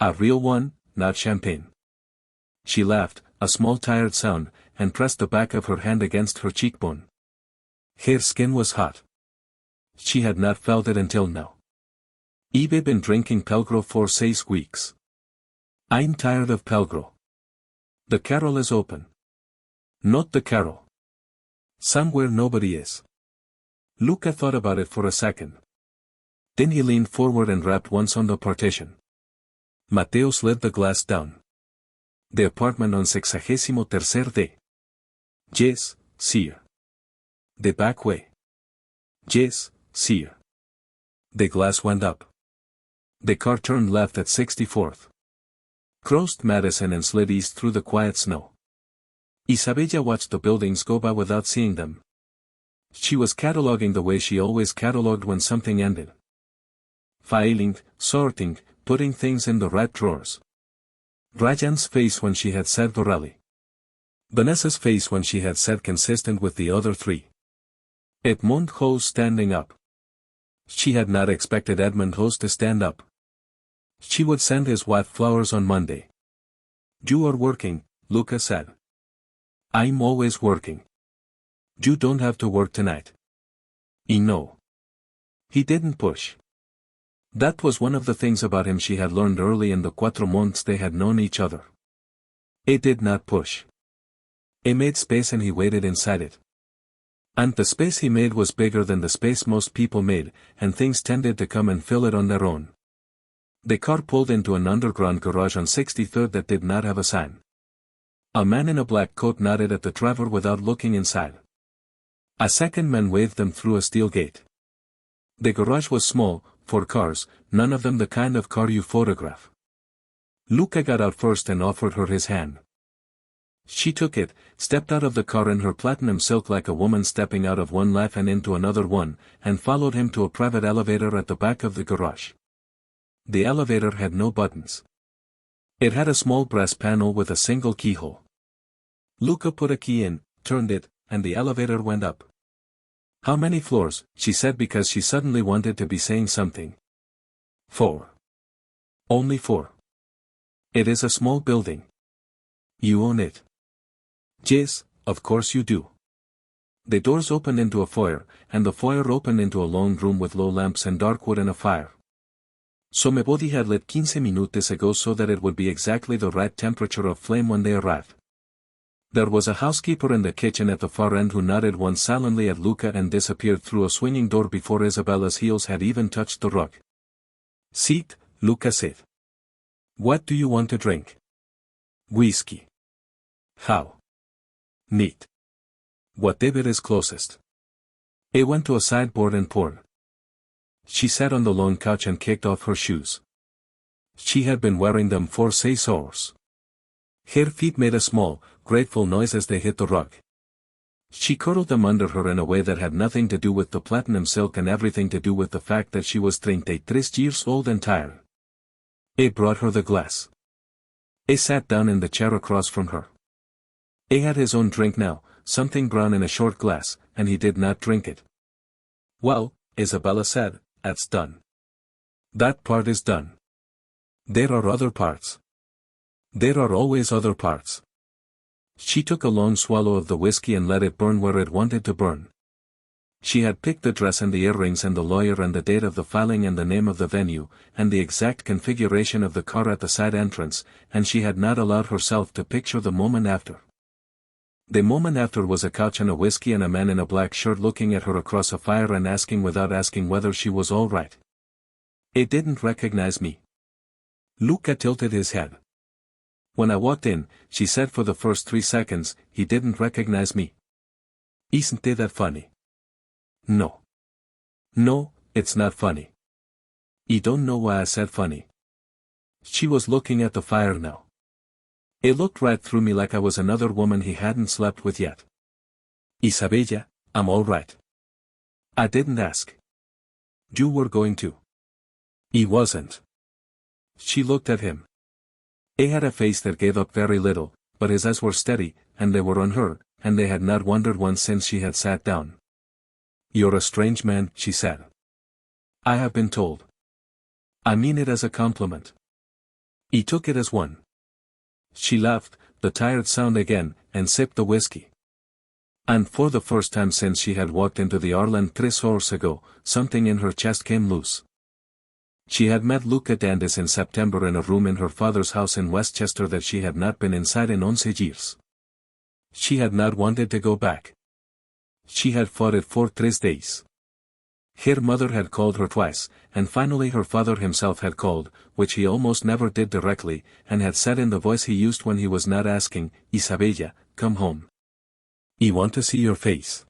A real one, not champagne. She laughed, a small tired sound, and pressed the back of her hand against her cheekbone. Her skin was hot. She had not felt it until now. I've been drinking Pelgro for 6 weeks. I'm tired of Pelgro. The Carol is open. Not the Carol. Somewhere nobody is. Luca thought about it for a second. Then he leaned forward and rapped once on the partition. Mateo slid the glass down. The apartment on 63rd D. Yes, sir. The back way. Yes, sir. The glass went up. The car turned left at 64th. Crossed Madison and slid east through the quiet snow. Isabella watched the buildings go by without seeing them. She was cataloging the way she always cataloged when something ended. Filing, sorting, putting things in the right drawers. Ryan's face when she had said Vorali. Vanessa's face when she had said consistent with the other 3. Edmond Hose standing up. She had not expected Edmond Hose to stand up. She would send his wife flowers on Monday. You are working, Luca said. I'm always working. You don't have to work tonight. No. He didn't push. That was one of the things about him she had learned early in the 4 months they had known each other. He did not push. He made space and he waited inside it. And the space he made was bigger than the space most people made, and things tended to come and fill it on their own. The car pulled into an underground garage on 63rd that did not have a sign. A man in a black coat nodded at the driver without looking inside. A second man waved them through a steel gate. The garage was small, 4 cars, none of them the kind of car you photograph. Luca got out first and offered her his hand. She took it, stepped out of the car in her platinum silk like a woman stepping out of one life and into another one, and followed him to a private elevator at the back of the garage. The elevator had no buttons. It had a small brass panel with a single keyhole. Luca put a key in, turned it, and the elevator went up. How many floors, she said because she suddenly wanted to be saying something. 4. Only 4. It is a small building. You own it. Yes, of course you do. The doors opened into a foyer, and the foyer opened into a long room with low lamps and dark wood and a fire. So my body had lit 15 minutes ago so that it would be exactly the right temperature of flame when they arrived. There was a housekeeper in the kitchen at the far end who nodded once silently at Luca and disappeared through a swinging door before Isabella's heels had even touched the rug. Sit, Luca said. What do you want to drink? Whiskey. How? Neat. Whatever is closest. I went to a sideboard and poured. She sat on the lone couch and kicked off her shoes. She had been wearing them for 6 hours. Her feet made a small, grateful noise as they hit the rug. She curled them under her in a way that had nothing to do with the platinum silk and everything to do with the fact that she was 33 years old and tired. I brought her the glass. I sat down in the chair across from her. I had his own drink now, something brown in a short glass, and he did not drink it. Well, Isabella said, that's done. That part is done. There are other parts. There are always other parts. She took a long swallow of the whiskey and let it burn where it wanted to burn. She had picked the dress and the earrings and the lawyer and the date of the filing and the name of the venue, and the exact configuration of the car at the side entrance, and she had not allowed herself to picture the moment after. The moment after was a couch and a whiskey and a man in a black shirt looking at her across a fire and asking without asking whether she was all right. He didn't recognize me. Luca tilted his head. When I walked in, she said for the first 3 seconds, he didn't recognize me. Isn't that funny? No. No, it's not funny. You don't know why I said funny. She was looking at the fire now. It looked right through me like I was another woman he hadn't slept with yet. Isabella, I'm all right. I didn't ask. You were going to. He wasn't. She looked at him. He had a face that gave up very little, but his eyes were steady, and they were on her, and they had not wandered once since she had sat down. You're a strange man, she said. I have been told. I mean it as a compliment. He took it as one. She laughed, the tired sound again, and sipped the whiskey. And for the first time since she had walked into the Ireland 3 hours ago, something in her chest came loose. She had met Luca Dandis in September in a room in her father's house in Westchester that she had not been inside in 11 years. She had not wanted to go back. She had fought it for 3 days. Her mother had called her twice, and finally her father himself had called, which he almost never did directly, and had said in the voice he used when he was not asking, Isabella, come home. I want to see your face.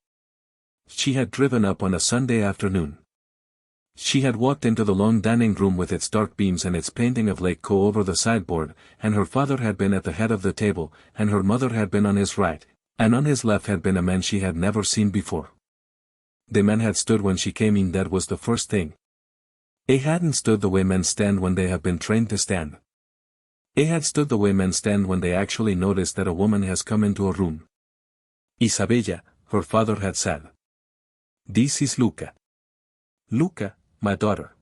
She had driven up on a Sunday afternoon. She had walked into the long dining room with its dark beams and its painting of Lake Co over the sideboard, and her father had been at the head of the table, and her mother had been on his right, and on his left had been a man she had never seen before. The man had stood when she came in, that was the first thing. He hadn't stood the way men stand when they have been trained to stand. He had stood the way men stand when they actually notice that a woman has come into a room. Isabella, her father had said. This is Luca. Luca, my daughter.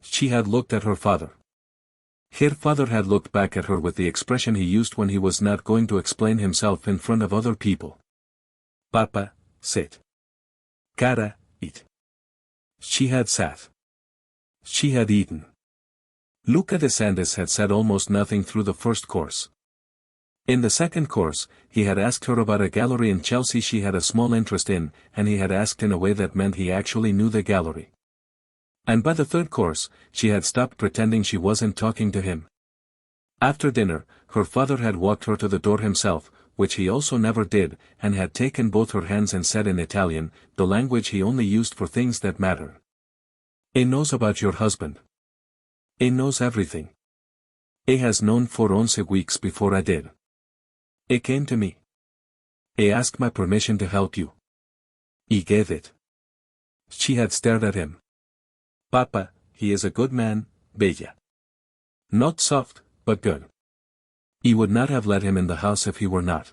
She had looked at her father. Her father had looked back at her with the expression he used when he was not going to explain himself in front of other people. Papa, sit. Cara, eat. She had sat. She had eaten. Luca de Sandis had said almost nothing through the first course. In the second course, he had asked her about a gallery in Chelsea she had a small interest in, and he had asked in a way that meant he actually knew the gallery. And by the third course, she had stopped pretending she wasn't talking to him. After dinner, her father had walked her to the door himself, which he also never did, and had taken both her hands and said in Italian, the language he only used for things that matter. He knows about your husband. He knows everything. He has known for 11 weeks before I did. He came to me. He asked my permission to help you. He gave it. She had stared at him. Papa, he is a good man, Bella. Not soft, but good. He would not have let him in the house if he were not.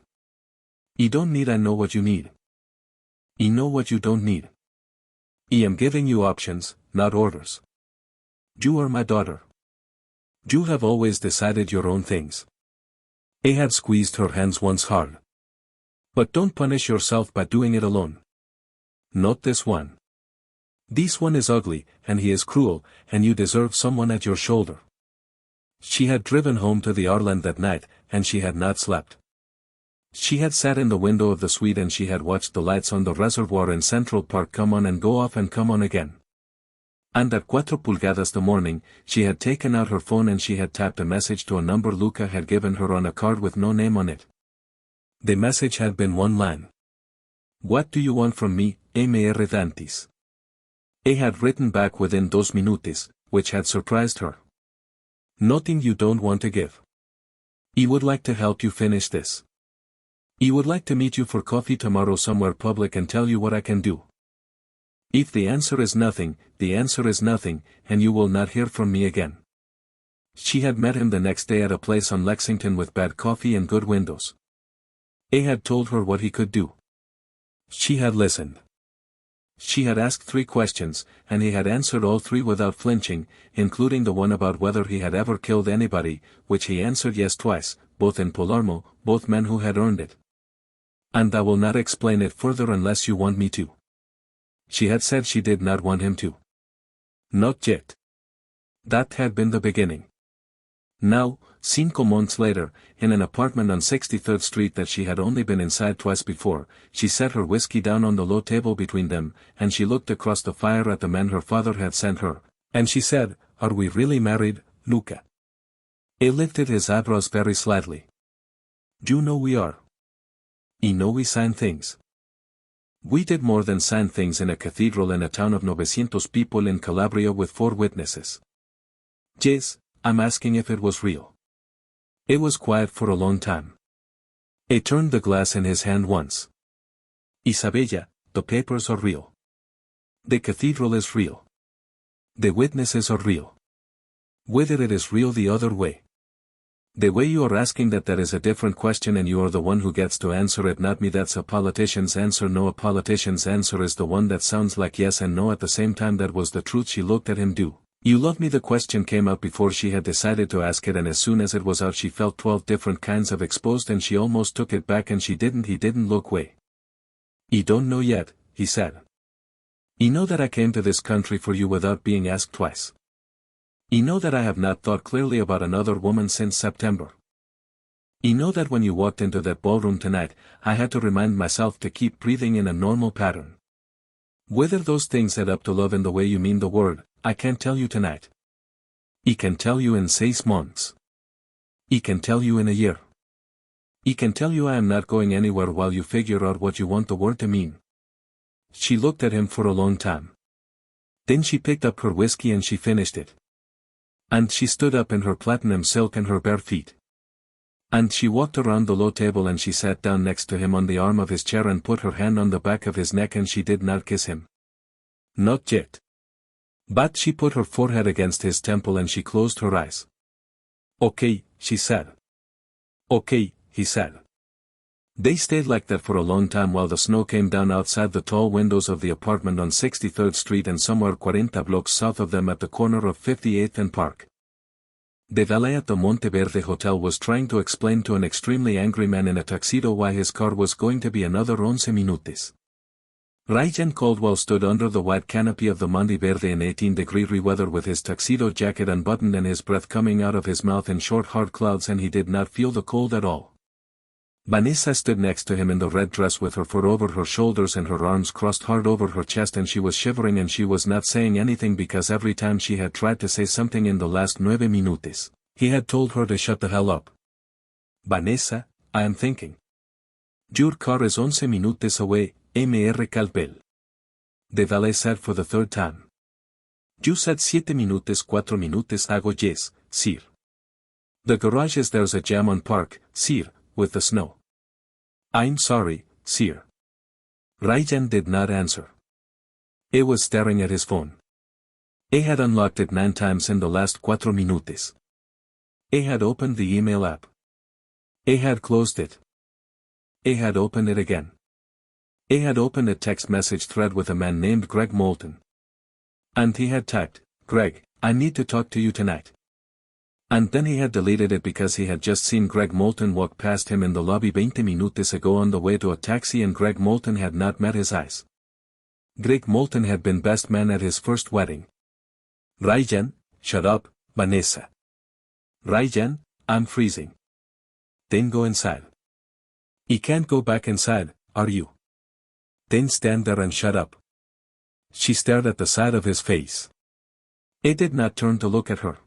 You don't need. I know what you need. You know what you don't need. I am giving you options, not orders. You are my daughter. You have always decided your own things. He had squeezed her hands once hard. But don't punish yourself by doing it alone. Not this one. This one is ugly, and he is cruel, and you deserve someone at your shoulder. She had driven home to the Ireland that night, and she had not slept. She had sat in the window of the suite and she had watched the lights on the reservoir in Central Park come on and go off and come on again. And at 4 pulgadas the morning, she had taken out her phone and she had typed a message to a number Luca had given her on a card with no name on it. The message had been one line. What do you want from me, Mr. Dantes? He had written back within 2 minutes, which had surprised her. Nothing you don't want to give. I would like to help you finish this. I would like to meet you for coffee tomorrow somewhere public and tell you what I can do. If the answer is nothing, the answer is nothing, and you will not hear from me again. She had met him the next day at a place on Lexington with bad coffee and good windows. He had told her what he could do. She had listened. She had asked 3 questions, and he had answered all 3 without flinching, including the one about whether he had ever killed anybody, which he answered yes twice, both in Palermo, both men who had earned it. And I will not explain it further unless you want me to. She had said she did not want him to. Not yet. That had been the beginning. Now, 5 months later, in an apartment on 63rd Street that she had only been inside twice before, she set her whiskey down on the low table between them, and she looked across the fire at the man her father had sent her, and she said, "Are we really married, Luca?" He lifted his eyebrows very slightly. "You know we are. I know we sign things." We did more than sign things in a cathedral in a town of 900 people in Calabria with 4 witnesses. Yes, I'm asking if it was real. It was quiet for a long time. He turned the glass in his hand once. Isabella, the papers are real. The cathedral is real. The witnesses are real. Whether it is real the other way. The way you are asking that is a different question and you are the one who gets to answer it, not me. That's a politician's answer. No, a politician's answer is the one that sounds like yes and no at the same time. That was the truth. She looked at him. Do you love me? The question came out before she had decided to ask it, and as soon as it was out she felt 12 different kinds of exposed and she almost took it back, and she didn't. He didn't look away. "I don't know yet," he said. "I know that I came to this country for you without being asked twice. I know that I have not thought clearly about another woman since September. I know that when you walked into that ballroom tonight, I had to remind myself to keep breathing in a normal pattern. Whether those things add up to love in the way you mean the word, I can't tell you tonight. I can tell you in 6 months. I can tell you in a year. I can tell you I am not going anywhere while you figure out what you want the word to mean." She looked at him for a long time. Then she picked up her whiskey and she finished it. And she stood up in her platinum silk and her bare feet. And she walked around the low table and she sat down next to him on the arm of his chair and put her hand on the back of his neck, and she did not kiss him. Not yet. But she put her forehead against his temple and she closed her eyes. "Okay," she said. "Okay," he said. They stayed like that for a long time while the snow came down outside the tall windows of the apartment on 63rd Street and somewhere 40 blocks south of them at the corner of 58th and Park. The valet at the Monteverde Hotel was trying to explain to an extremely angry man in a tuxedo why his car was going to be another 11 minutes. Ryan Caldwell stood under the white canopy of the Monteverde in 18-degree weather with his tuxedo jacket unbuttoned and his breath coming out of his mouth in short hard clouds, and he did not feel the cold at all. Vanessa stood next to him in the red dress with her fur over her shoulders and her arms crossed hard over her chest, and she was shivering and she was not saying anything because every time she had tried to say something in the last 9 minutes, he had told her to shut the hell up. "Vanessa, I am thinking. Your car is 11 minutes away, Mr. Caldwell." The valet said for the 3rd time. "You said 7 minutes 4 minutes ago. Yes, sir. The garage is there's a jam on Park, sir, with the snow." "I'm sorry, sir." Ryan did not answer. He was staring at his phone. He had unlocked it 9 times in the last 4 minutes. He had opened the email app. He had closed it. He had opened it again. He had opened a text message thread with a man named Greg Moulton. And he had typed, "Greg, I need to talk to you tonight." And then he had deleted it because he had just seen Greg Moulton walk past him in the lobby 20 minutes ago on the way to a taxi, and Greg Moulton had not met his eyes. Greg Moulton had been best man at his first wedding. "Ryan, shut up, Vanessa." "Ryan, I'm freezing." "Then go inside." "You can't go back inside, are you?" "Then stand there and shut up." She stared at the side of his face. He did not turn to look at her.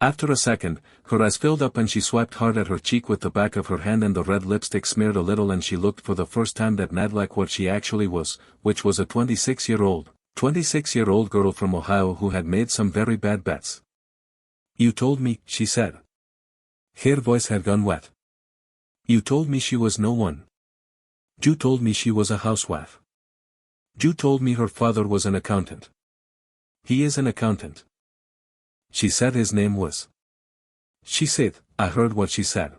After a second, her eyes filled up and she swiped hard at her cheek with the back of her hand and the red lipstick smeared a little and she looked for the first time that night like what she actually was, which was a 26-year-old girl from Ohio who had made some very bad bets. You told me, she said. Her voice had gone wet. You told me she was no one. You told me she was a housewife. You told me her father was an accountant. He is an accountant. She said his name was. She said, I heard what she said.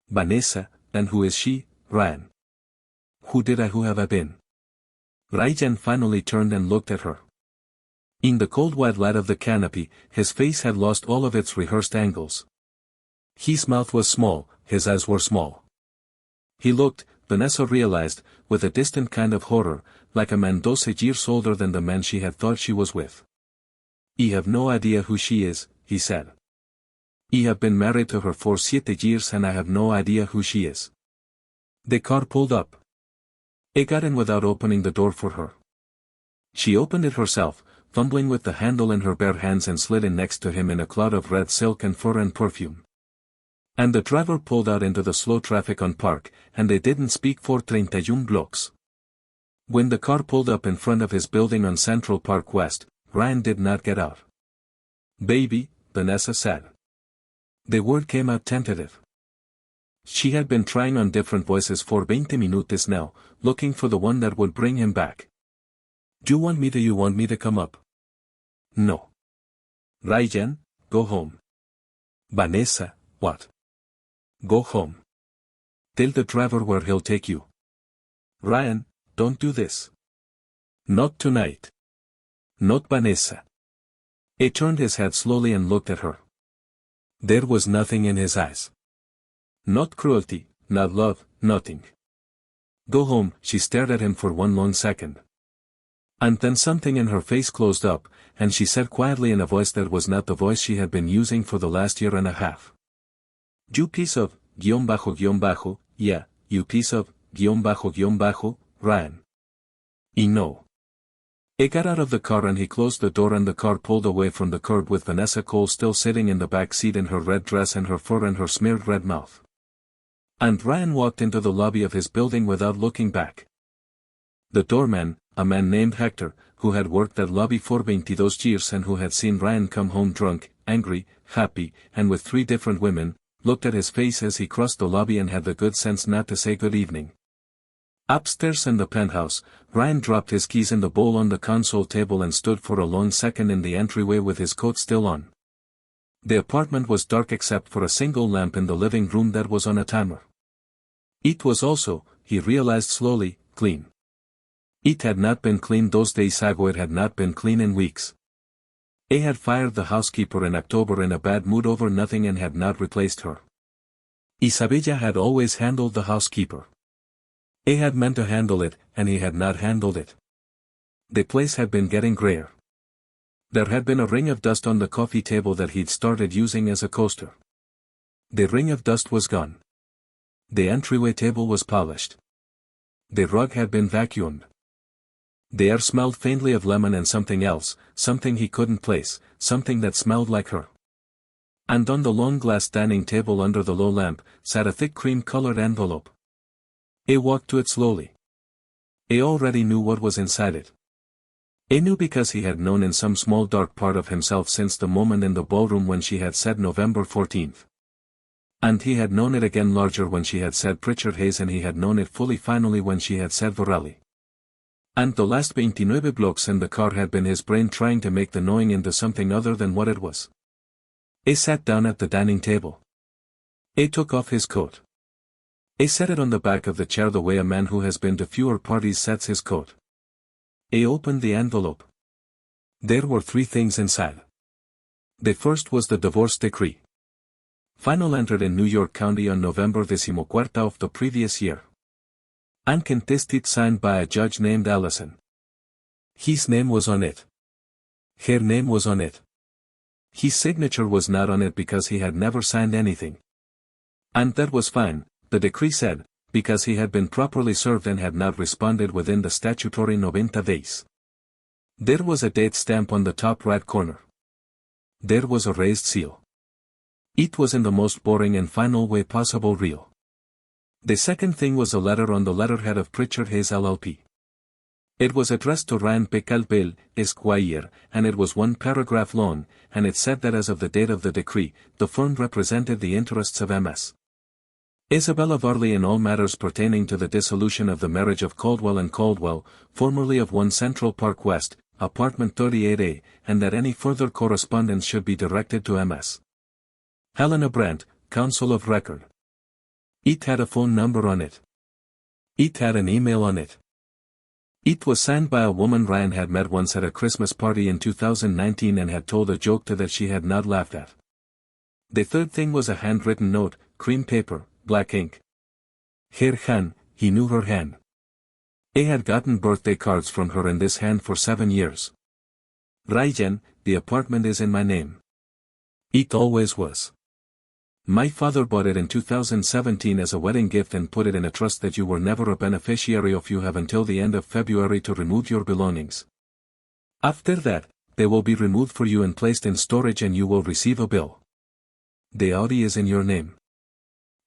Vanessa, and who is she, Ryan? Who have I been? Ryan finally turned and looked at her. In the cold white light of the canopy, his face had lost all of its rehearsed angles. His mouth was small, his eyes were small. He looked, Vanessa realized, with a distant kind of horror, like a man 12 years older than the man she had thought she was with. I have no idea who she is, he said. I have been married to her for 7 years and I have no idea who she is. The car pulled up. I got in without opening the door for her. She opened it herself, fumbling with the handle in her bare hands and slid in next to him in a cloud of red silk and fur and perfume. And the driver pulled out into the slow traffic on Park, and they didn't speak for 31 blocks. When the car pulled up in front of his building on Central Park West, Ryan did not get out. Baby, Vanessa said. The word came out tentative. She had been trying on different voices for 20 minutes now, looking for the one that would bring him back. You want me to come up? No. Ryan, go home. Vanessa, what? Go home. Tell the driver where he'll take you. Ryan, don't do this. Not tonight. Not Vanessa. He turned his head slowly and looked at her. There was nothing in his eyes. Not cruelty, not love, nothing. Go home, she stared at him for one long second. And then something in her face closed up, and she said quietly in a voice that was not the voice she had been using for the last year and a half. You piece of, yeah, you piece of, Ryan. I know. He got out of the car and he closed the door and the car pulled away from the curb with Vanessa Cole still sitting in the back seat in her red dress and her fur and her smeared red mouth. And Ryan walked into the lobby of his building without looking back. The doorman, a man named Hector, who had worked that lobby for 22 years and who had seen Ryan come home drunk, angry, happy, and with 3 different women, looked at his face as he crossed the lobby and had the good sense not to say good evening. Upstairs in the penthouse, Ryan dropped his keys in the bowl on the console table and stood for a long second in the entryway with his coat still on. The apartment was dark except for a single lamp in the living room that was on a timer. It was also, he realized slowly, clean. It had not been clean those days ago, it had not been clean in weeks. He had fired the housekeeper in October in a bad mood over nothing and had not replaced her. Isabella had always handled the housekeeper. He had meant to handle it, and he had not handled it. The place had been getting grayer. There had been a ring of dust on the coffee table that he'd started using as a coaster. The ring of dust was gone. The entryway table was polished. The rug had been vacuumed. The air smelled faintly of lemon and something else, something he couldn't place, something that smelled like her. And on the long glass dining table under the low lamp, sat a thick cream-colored envelope. He walked to it slowly. He already knew what was inside it. He knew because he had known in some small dark part of himself since the moment in the ballroom when she had said November 14th. And he had known it again larger when she had said Pritchard Hayes and he had known it fully finally when she had said Vorelli. And the last 29 blocks in the car had been his brain trying to make the knowing into something other than what it was. He sat down at the dining table. He took off his coat. He set it on the back of the chair the way a man who has been to fewer parties sets his coat. He opened the envelope. There were 3 things inside. The first was the divorce decree. Final entered in New York County on November 14 of the previous year. Uncontested signed by a judge named Allison. His name was on it. Her name was on it. His signature was not on it because he had never signed anything. And that was fine, the decree said, because he had been properly served and had not responded within the statutory 90 days. There was a date stamp on the top right corner. There was a raised seal. It was in the most boring and final way possible real. The second thing was a letter on the letterhead of Pritchard Hayes LLP. It was addressed to Ryan Pecalpel, Esquire, and it was one paragraph long, and it said that as of the date of the decree, the firm represented the interests of Ms. Isabella Varley in all matters pertaining to the dissolution of the marriage of Caldwell and Caldwell, formerly of 1 Central Park West, apartment 38A, and that any further correspondence should be directed to Ms. Helena Brandt, counsel of record. It had a phone number on it. It had an email on it. It was signed by a woman Ryan had met once at a Christmas party in 2019 and had told a joke to that she had not laughed at. The third thing was a handwritten note, cream paper, black ink. Her hand, he knew her hand. He had gotten birthday cards from her in this hand for 7 years. Ryan, the apartment is in my name. It always was. My father bought it in 2017 as a wedding gift and put it in a trust that you were never a beneficiary of. You have until the end of February to remove your belongings. After that, they will be removed for you and placed in storage and you will receive a bill. The Audi is in your name.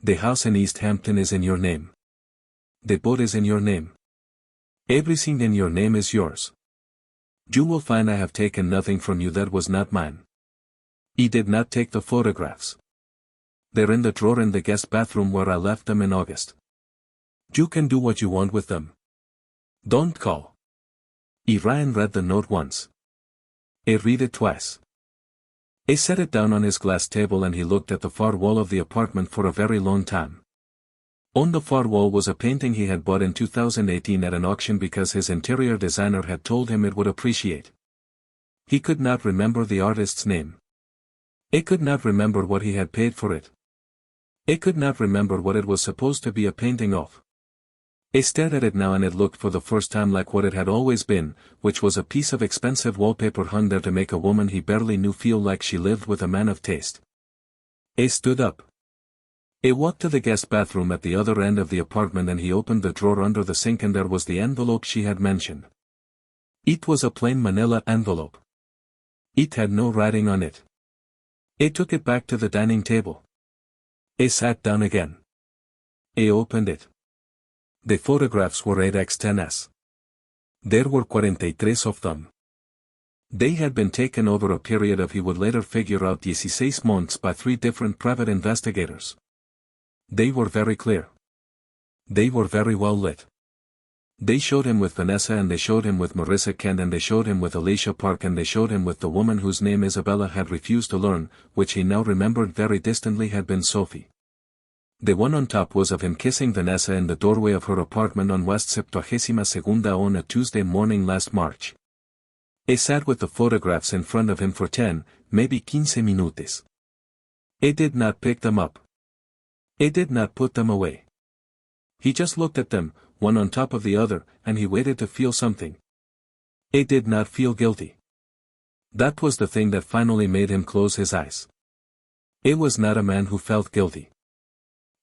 The house in East Hampton is in your name. The boat is in your name. Everything in your name is yours. You will find I have taken nothing from you that was not mine. He did not take the photographs. They're in the drawer in the guest bathroom where I left them in August. You can do what you want with them. Don't call. Ryan read the note once. He read it twice. He set it down on his glass table and he looked at the far wall of the apartment for a very long time. On the far wall was a painting he had bought in 2018 at an auction because his interior designer had told him it would appreciate. He could not remember the artist's name. He could not remember what he had paid for it. He could not remember what it was supposed to be a painting of. He stared at it now and it looked for the first time like what it had always been, which was a piece of expensive wallpaper hung there to make a woman he barely knew feel like she lived with a man of taste. He stood up. He walked to the guest bathroom at the other end of the apartment and he opened the drawer under the sink and there was the envelope she had mentioned. It was a plain manila envelope. It had no writing on it. He took it back to the dining table. He sat down again. He opened it. The photographs were 8x10s. There were 43 of them. They had been taken over a period of he would later figure out 16 months by 3 different private investigators. They were very clear. They were very well lit. They showed him with Vanessa and they showed him with Marissa Kent and they showed him with Alicia Park and they showed him with the woman whose name Isabella had refused to learn, which he now remembered very distantly had been Sophie. The one on top was of him kissing Vanessa in the doorway of her apartment on West 72nd on a Tuesday morning last March. He sat with the photographs in front of him for 10, maybe 15 minutes. He did not pick them up. He did not put them away. He just looked at them, one on top of the other, and he waited to feel something. He did not feel guilty. That was the thing that finally made him close his eyes. He was not a man who felt guilty.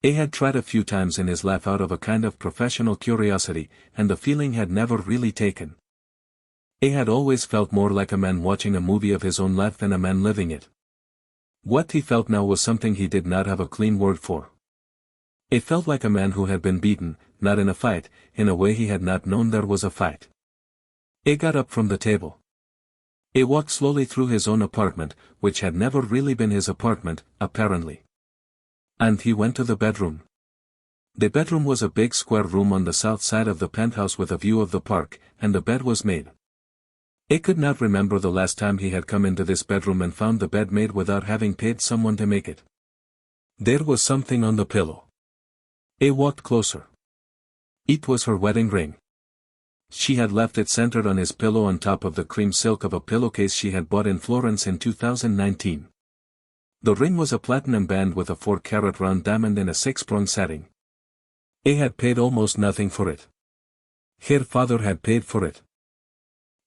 He had tried a few times in his life out of a kind of professional curiosity, and the feeling had never really taken. He had always felt more like a man watching a movie of his own life than a man living it. What he felt now was something he did not have a clean word for. He felt like a man who had been beaten, not in a fight, in a way he had not known there was a fight. He got up from the table. He walked slowly through his own apartment, which had never really been his apartment, apparently. And he went to the bedroom. The bedroom was a big square room on the south side of the penthouse with a view of the park, and the bed was made. He could not remember the last time he had come into this bedroom and found the bed made without having paid someone to make it. There was something on the pillow. He walked closer. It was her wedding ring. She had left it centered on his pillow on top of the cream silk of a pillowcase she had bought in Florence in 2019. The ring was a platinum band with a 4-carat round diamond in a 6-prong setting. He had paid almost nothing for it. Her father had paid for it.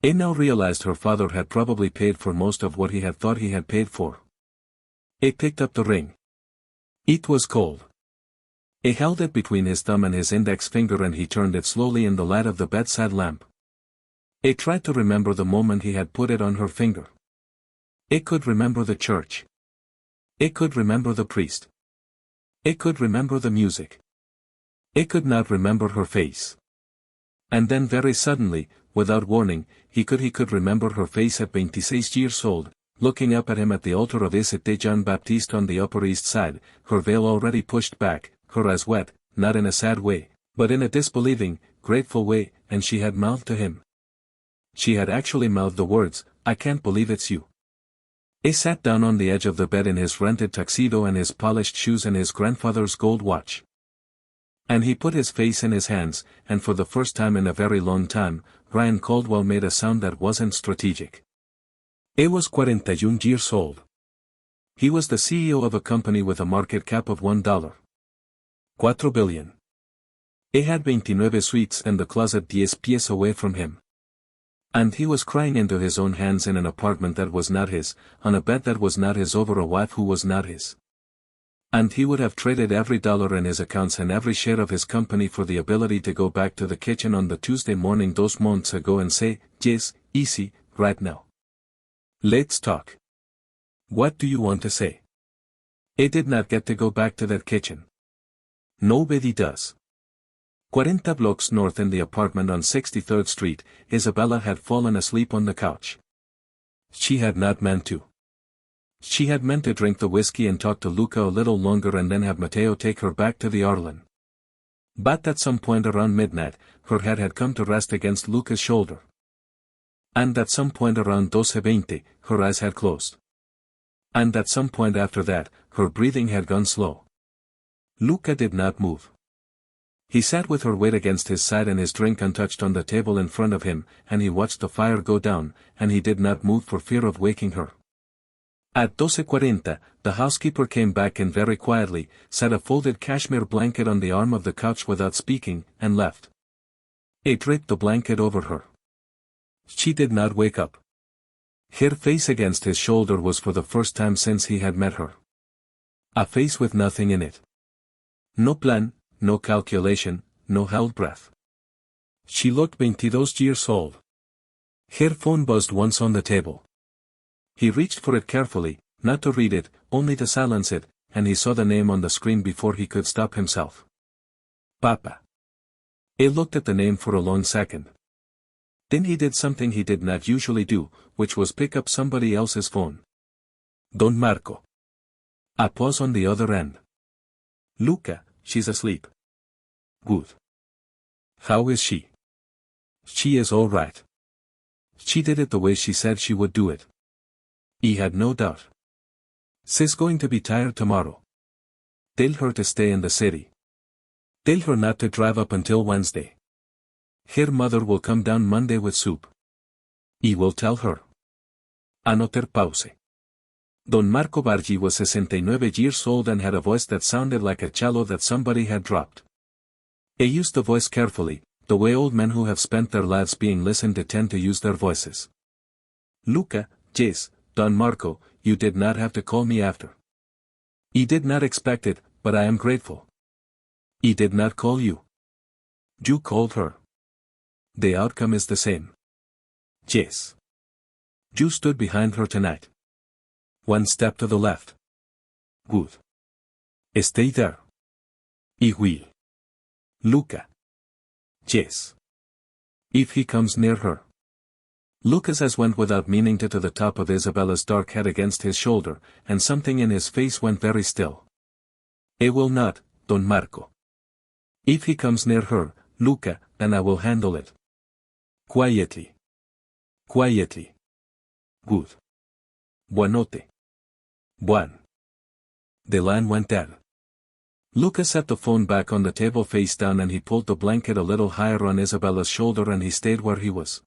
He now realized her father had probably paid for most of what he had thought he had paid for. He picked up the ring. It was cold. He held it between his thumb and his index finger and he turned it slowly in the light of the bedside lamp. He tried to remember the moment he had put it on her finger. He could remember the church. It could remember the priest. It could remember the music. It could not remember her face. And then very suddenly, without warning, he could remember her face at 26 years old, looking up at him at the altar of St. John Baptiste on the Upper East Side, her veil already pushed back, her eyes wet, not in a sad way, but in a disbelieving, grateful way, and she had mouthed to him. She had actually mouthed the words, "I can't believe it's you." He sat down on the edge of the bed in his rented tuxedo and his polished shoes and his grandfather's gold watch. And he put his face in his hands, and for the first time in a very long time, Ryan Caldwell made a sound that wasn't strategic. He was 41 years old. He was the CEO of a company with a market cap of $1.4 billion. He had 29 suites and the closet 10 pies away from him. And he was crying into his own hands in an apartment that was not his, on a bed that was not his over a wife who was not his. And he would have traded every dollar in his accounts and every share of his company for the ability to go back to the kitchen on the Tuesday morning 2 months ago and say, "Yes, easy, right now. Let's talk. What do you want to say?" He did not get to go back to that kitchen. Nobody does. 40 blocks north in the apartment on 63rd Street, Isabella had fallen asleep on the couch. She had not meant to. She had meant to drink the whiskey and talk to Luca a little longer and then have Matteo take her back to the Arlen. But at some point around midnight, her head had come to rest against Luca's shoulder. And at some point around 12:20, her eyes had closed. And at some point after that, her breathing had gone slow. Luca did not move. He sat with her weight against his side and his drink untouched on the table in front of him, and he watched the fire go down, and he did not move for fear of waking her. At 12:40, the housekeeper came back in very quietly, set a folded cashmere blanket on the arm of the couch without speaking, and left. He draped the blanket over her. She did not wake up. Her face against his shoulder was for the first time since he had met her. A face with nothing in it. No plan, no calculation, no held breath. She looked 22 years old. Her phone buzzed once on the table. He reached for it carefully, not to read it, only to silence it, and he saw the name on the screen before he could stop himself. Papa. He looked at the name for a long second. Then he did something he did not usually do, which was pick up somebody else's phone. Don Marco. A pause on the other end. Luca, she's asleep. Good. How is she? She is all right. She did it the way she said she would do it. He had no doubt. She's going to be tired tomorrow. Tell her to stay in the city. Tell her not to drive up until Wednesday. Her mother will come down Monday with soup. He will tell her. Anoter pause. Don Marco Bargi was 69 years old and had a voice that sounded like a cello that somebody had dropped. He used the voice carefully, the way old men who have spent their lives being listened to tend to use their voices. Luca, yes, Don Marco, you did not have to call me after. He did not expect it, but I am grateful. He did not call you. You called her. The outcome is the same. Yes. You stood behind her tonight. One step to the left. Good. Stay there. I will. Luca. Yes. If he comes near her. Luca's eyes went without meaning to the top of Isabella's dark head against his shoulder, and something in his face went very still. He will not, Don Marco. If he comes near her, Luca, then I will handle it. Quietly. Quietly. Good. Buenote. Buen. The line went dead. Luca set the phone back on the table face down and he pulled the blanket a little higher on Isabella's shoulder and he stayed where he was.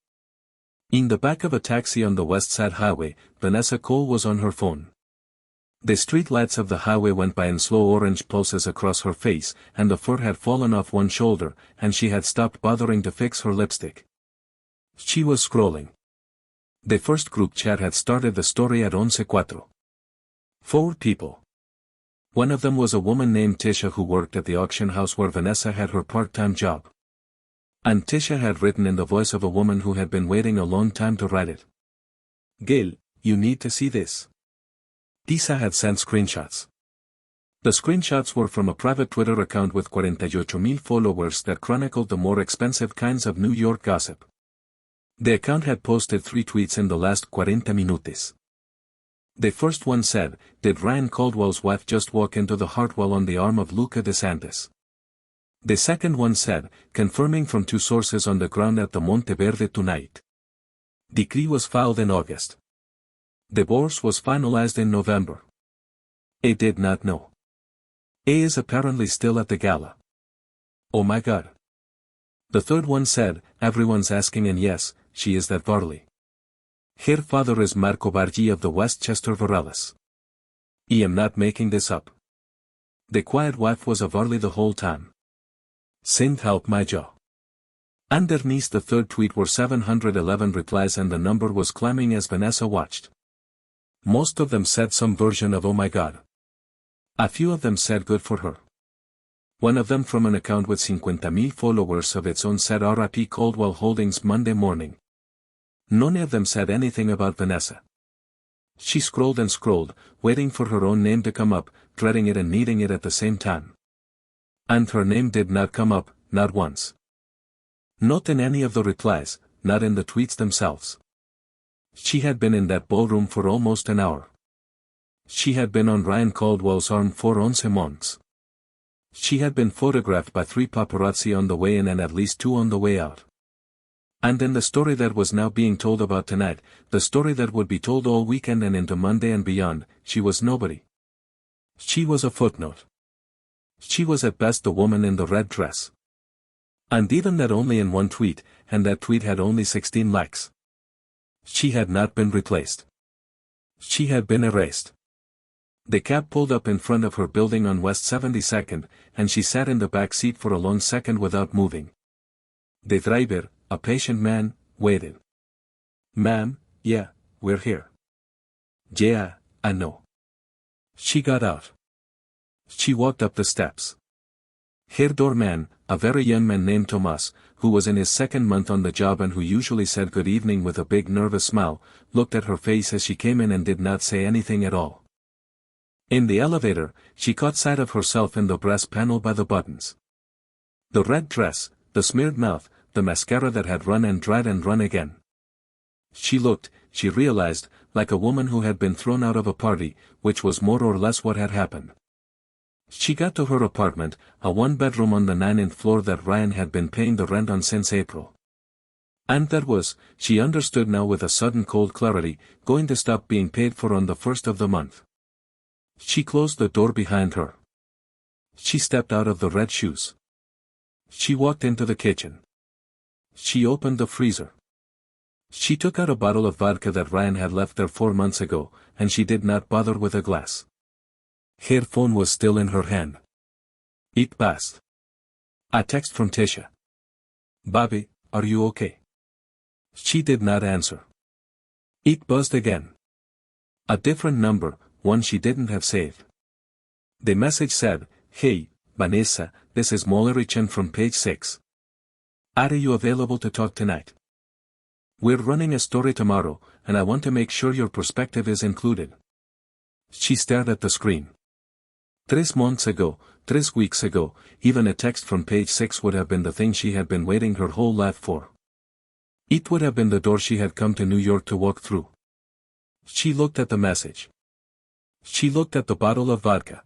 In the back of a taxi on the West Side Highway, Vanessa Cole was on her phone. The street lights of the highway went by in slow orange pulses across her face, and the fur had fallen off one shoulder, and she had stopped bothering to fix her lipstick. She was scrolling. The first group chat had started the story at 11:04. 4 people. One of them was a woman named Tisha who worked at the auction house where Vanessa had her part-time job. And Tisha had written in the voice of a woman who had been waiting a long time to write it. Gail, you need to see this. Tisa had sent screenshots. The screenshots were from a private Twitter account with 48,000 followers that chronicled the more expensive kinds of New York gossip. The account had posted 3 tweets in the last 40 minutos. The first one said, "Did Ryan Caldwell's wife just walk into the Hartwell on the arm of Luca DeSantis?" The second one said, confirming from 2 sources on the ground at the Monteverde tonight. Decree was filed in August. Divorce was finalized in November. A did not know. A is apparently still at the gala. Oh my God. The third one said, everyone's asking, and yes, she is that Varley. Her father is Marco Bargi of the Westchester Varales. I am not making this up. The quiet wife was a Varley the whole time. Saint help my jaw. Underneath the third tweet were 711 replies and the number was climbing as Vanessa watched. Most of them said some version of oh my God. A few of them said good for her. One of them from an account with 50,000 followers of its own said RIP Caldwell Holdings Monday morning. None of them said anything about Vanessa. She scrolled and scrolled, waiting for her own name to come up, dreading it and needing it at the same time. And her name did not come up, not once. Not in any of the replies, not in the tweets themselves. She had been in that ballroom for almost an hour. She had been on Ryan Caldwell's arm for 11 months. She had been photographed by 3 paparazzi on the way in and at least 2 on the way out. And in the story that was now being told about tonight, the story that would be told all weekend and into Monday and beyond, she was nobody. She was a footnote. She was at best the woman in the red dress. And even that only in 1 tweet, and that tweet had only 16 likes. She had not been replaced. She had been erased. The cab pulled up in front of her building on West 72nd, and she sat in the back seat for a long second without moving. The driver, a patient man, waited. "Ma'am, yeah, we're here." "Yeah, I know." She got out. She walked up the steps. Her doorman, a very young man named Tomas, who was in his 2nd month on the job and who usually said good evening with a big nervous smile, looked at her face as she came in and did not say anything at all. In the elevator, she caught sight of herself in the brass panel by the buttons. The red dress, the smeared mouth, the mascara that had run and dried and run again. She looked, she realized, like a woman who had been thrown out of a party, which was more or less what had happened. She got to her apartment, a 1-bedroom on the 9th floor that Ryan had been paying the rent on since April. And that was, she understood now with a sudden cold clarity, going to stop being paid for on the 1st of the month. She closed the door behind her. She stepped out of the red shoes. She walked into the kitchen. She opened the freezer. She took out a bottle of vodka that Ryan had left there 4 months ago, and she did not bother with a glass. Her phone was still in her hand. It buzzed. A text from Tisha. "Bobby, are you okay?" She did not answer. It buzzed again. A different number, one she didn't have saved. The message said, "Hey, Vanessa, this is Mollerichan from page 6. Are you available to talk tonight? We're running a story tomorrow, and I want to make sure your perspective is included." She stared at the screen. 3 months ago, 3 weeks ago, even a text from page 6 would have been the thing she had been waiting her whole life for. It would have been the door she had come to New York to walk through. She looked at the message. She looked at the bottle of vodka.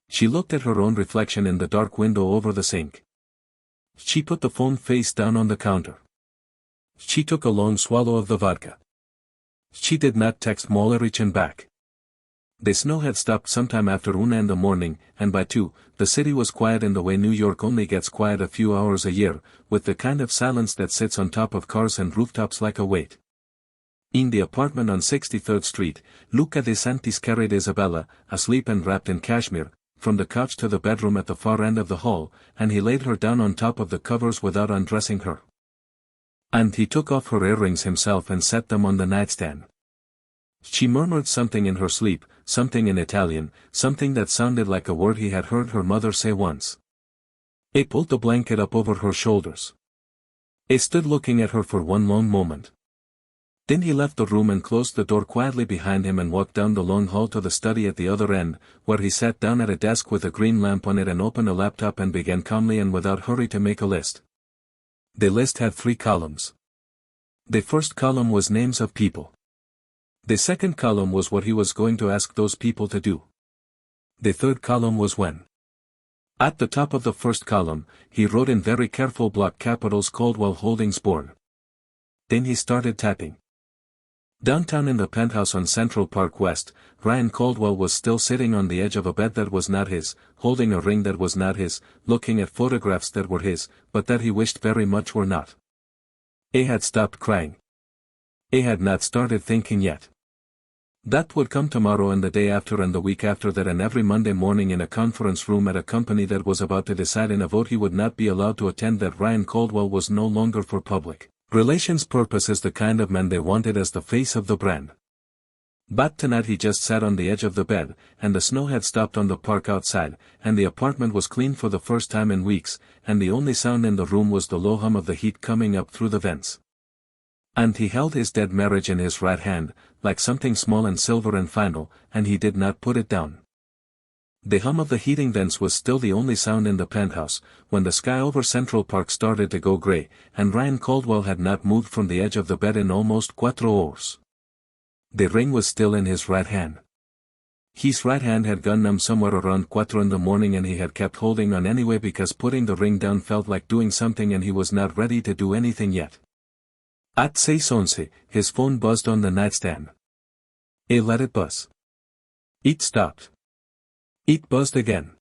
She looked at her own reflection in the dark window over the sink. She put the phone face down on the counter. She took a long swallow of the vodka. She did not text Mollerichan back. The snow had stopped sometime after 1 in the morning, and by 2, the city was quiet in the way New York only gets quiet a few hours a year, with the kind of silence that sits on top of cars and rooftops like a weight. In the apartment on 63rd Street, Luca DeSantis carried Isabella, asleep and wrapped in cashmere, from the couch to the bedroom at the far end of the hall, and he laid her down on top of the covers without undressing her. And he took off her earrings himself and set them on the nightstand. She murmured something in her sleep, something in Italian, something that sounded like a word he had heard her mother say once. He pulled the blanket up over her shoulders. He stood looking at her for one long moment. Then he left the room and closed the door quietly behind him and walked down the long hall to the study at the other end, where he sat down at a desk with a green lamp on it and opened a laptop and began calmly and without hurry to make a list. The list had 3 columns. The first column was names of people. The second column was what he was going to ask those people to do. The third column was when. At the top of the first column, he wrote in very careful block capitals Caldwell Holdings Board. Then he started typing. Downtown in the penthouse on Central Park West, Ryan Caldwell was still sitting on the edge of a bed that was not his, holding a ring that was not his, looking at photographs that were his, but that he wished very much were not. A had stopped crying. A had not started thinking yet. That would come tomorrow and the day after and the week after that and every Monday morning in a conference room at a company that was about to decide in a vote he would not be allowed to attend that Ryan Caldwell was no longer for public relations purposes the kind of man they wanted as the face of the brand. But tonight he just sat on the edge of the bed, and the snow had stopped on the park outside, and the apartment was clean for the first time in weeks, and the only sound in the room was the low hum of the heat coming up through the vents. And he held his dead marriage in his right hand, like something small and silver and final, and he did not put it down. The hum of the heating vents was still the only sound in the penthouse, when the sky over Central Park started to go gray, and Ryan Caldwell had not moved from the edge of the bed in almost 4 hours. The ring was still in his right hand. His right hand had gone numb somewhere around 4 in the morning and he had kept holding on anyway because putting the ring down felt like doing something and he was not ready to do anything yet. At 6:11, his phone buzzed on the nightstand. He let it buzz. It stopped. It buzzed again.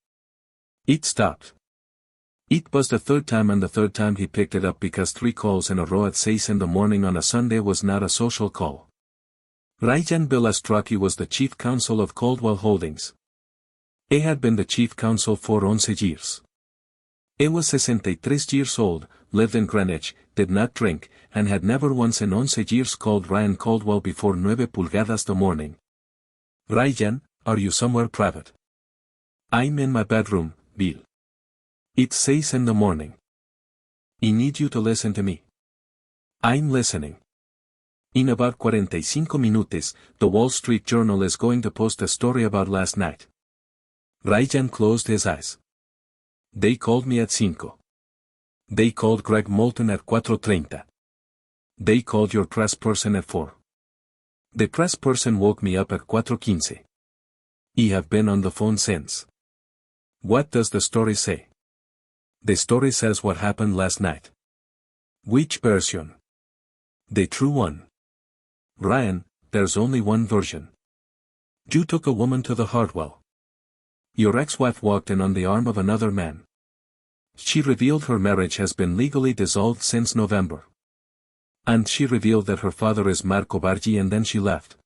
It stopped. It buzzed a third time and the third time he picked it up because 3 calls in a row at 6 in the morning on a Sunday was not a social call. Ryan Bill Astraki was the chief counsel of Caldwell Holdings. He had been the chief counsel for 11 years. He was 63 years old, lived in Greenwich, did not drink, and had never once in 11 years called Ryan Caldwell before 9 pulgadas the morning. Ryan, are you somewhere private? I'm in my bedroom, Bill. It's 6 in the morning. I need you to listen to me. I'm listening. In about 45 minutes, the Wall Street Journal is going to post a story about last night. Ryan closed his eyes. They called me at 5. They called Greg Moulton at 4:30. They called your press person at 4. The press person woke me up at 4:15. I have been on the phone since. What does the story say? The story says what happened last night. Which version? The true one. Ryan, there's only one version. You took a woman to the Hartwell. Your ex-wife walked in on the arm of another man. She revealed her marriage has been legally dissolved since November. And she revealed that her father is Marco Bargi and then she left.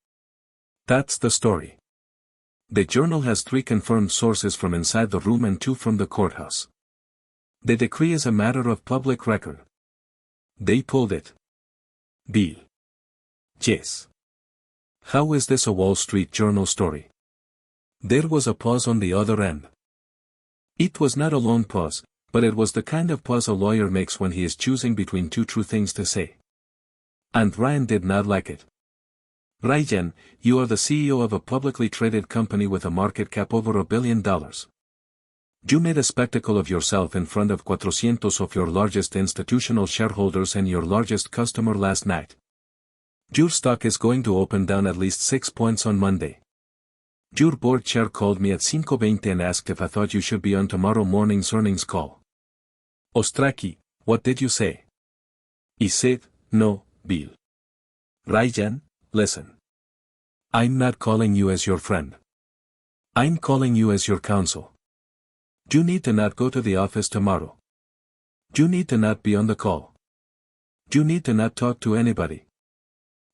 That's the story. The journal has 3 confirmed sources from inside the room and 2 from the courthouse. The decree is a matter of public record. They pulled it. Bill. Yes. How is this a Wall Street Journal story? There was a pause on the other end. It was not a long pause, but it was the kind of pause a lawyer makes when he is choosing between 2 true things to say. And Ryan did not like it. Ryan, you are the CEO of a publicly traded company with a market cap over $1 billion. You made a spectacle of yourself in front of 400 of your largest institutional shareholders and your largest customer last night. Your stock is going to open down at least 6 points on Monday. Your board chair called me at 5:20 and asked if I thought you should be on tomorrow morning's earnings call. Ostraki, what did you say? I said, no, Bill. Ryan, listen. I'm not calling you as your friend. I'm calling you as your counsel. You need to not go to the office tomorrow. You need to not be on the call. You need to not talk to anybody.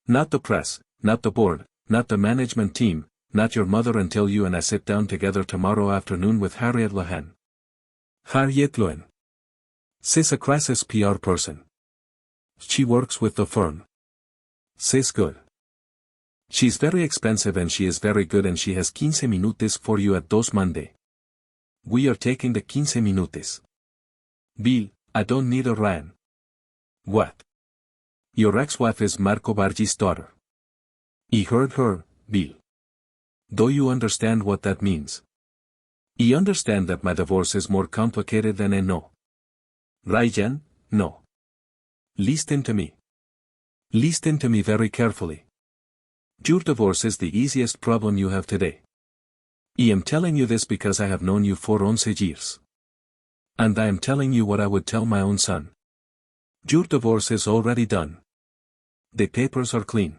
Not the press, not the board, not the management team, not your mother until you and I sit down together tomorrow afternoon with Harriet Lohan. Harriet Lohan. She's a crisis PR person. She works with the firm. She's good. She's very expensive and she is very good and she has 15 minutos for you at 2 Monday. We are taking the 15 minutos. Bill, I don't need a Ryan. What? Your ex-wife is Marco Bargi's daughter. I heard her, Bill. Do you understand what that means? I understand that my divorce is more complicated than I know. Ryan, no. Listen to me. Listen to me very carefully. Your divorce is the easiest problem you have today. I am telling you this because I have known you for 11 years. And I am telling you what I would tell my own son. Your divorce is already done. The papers are clean.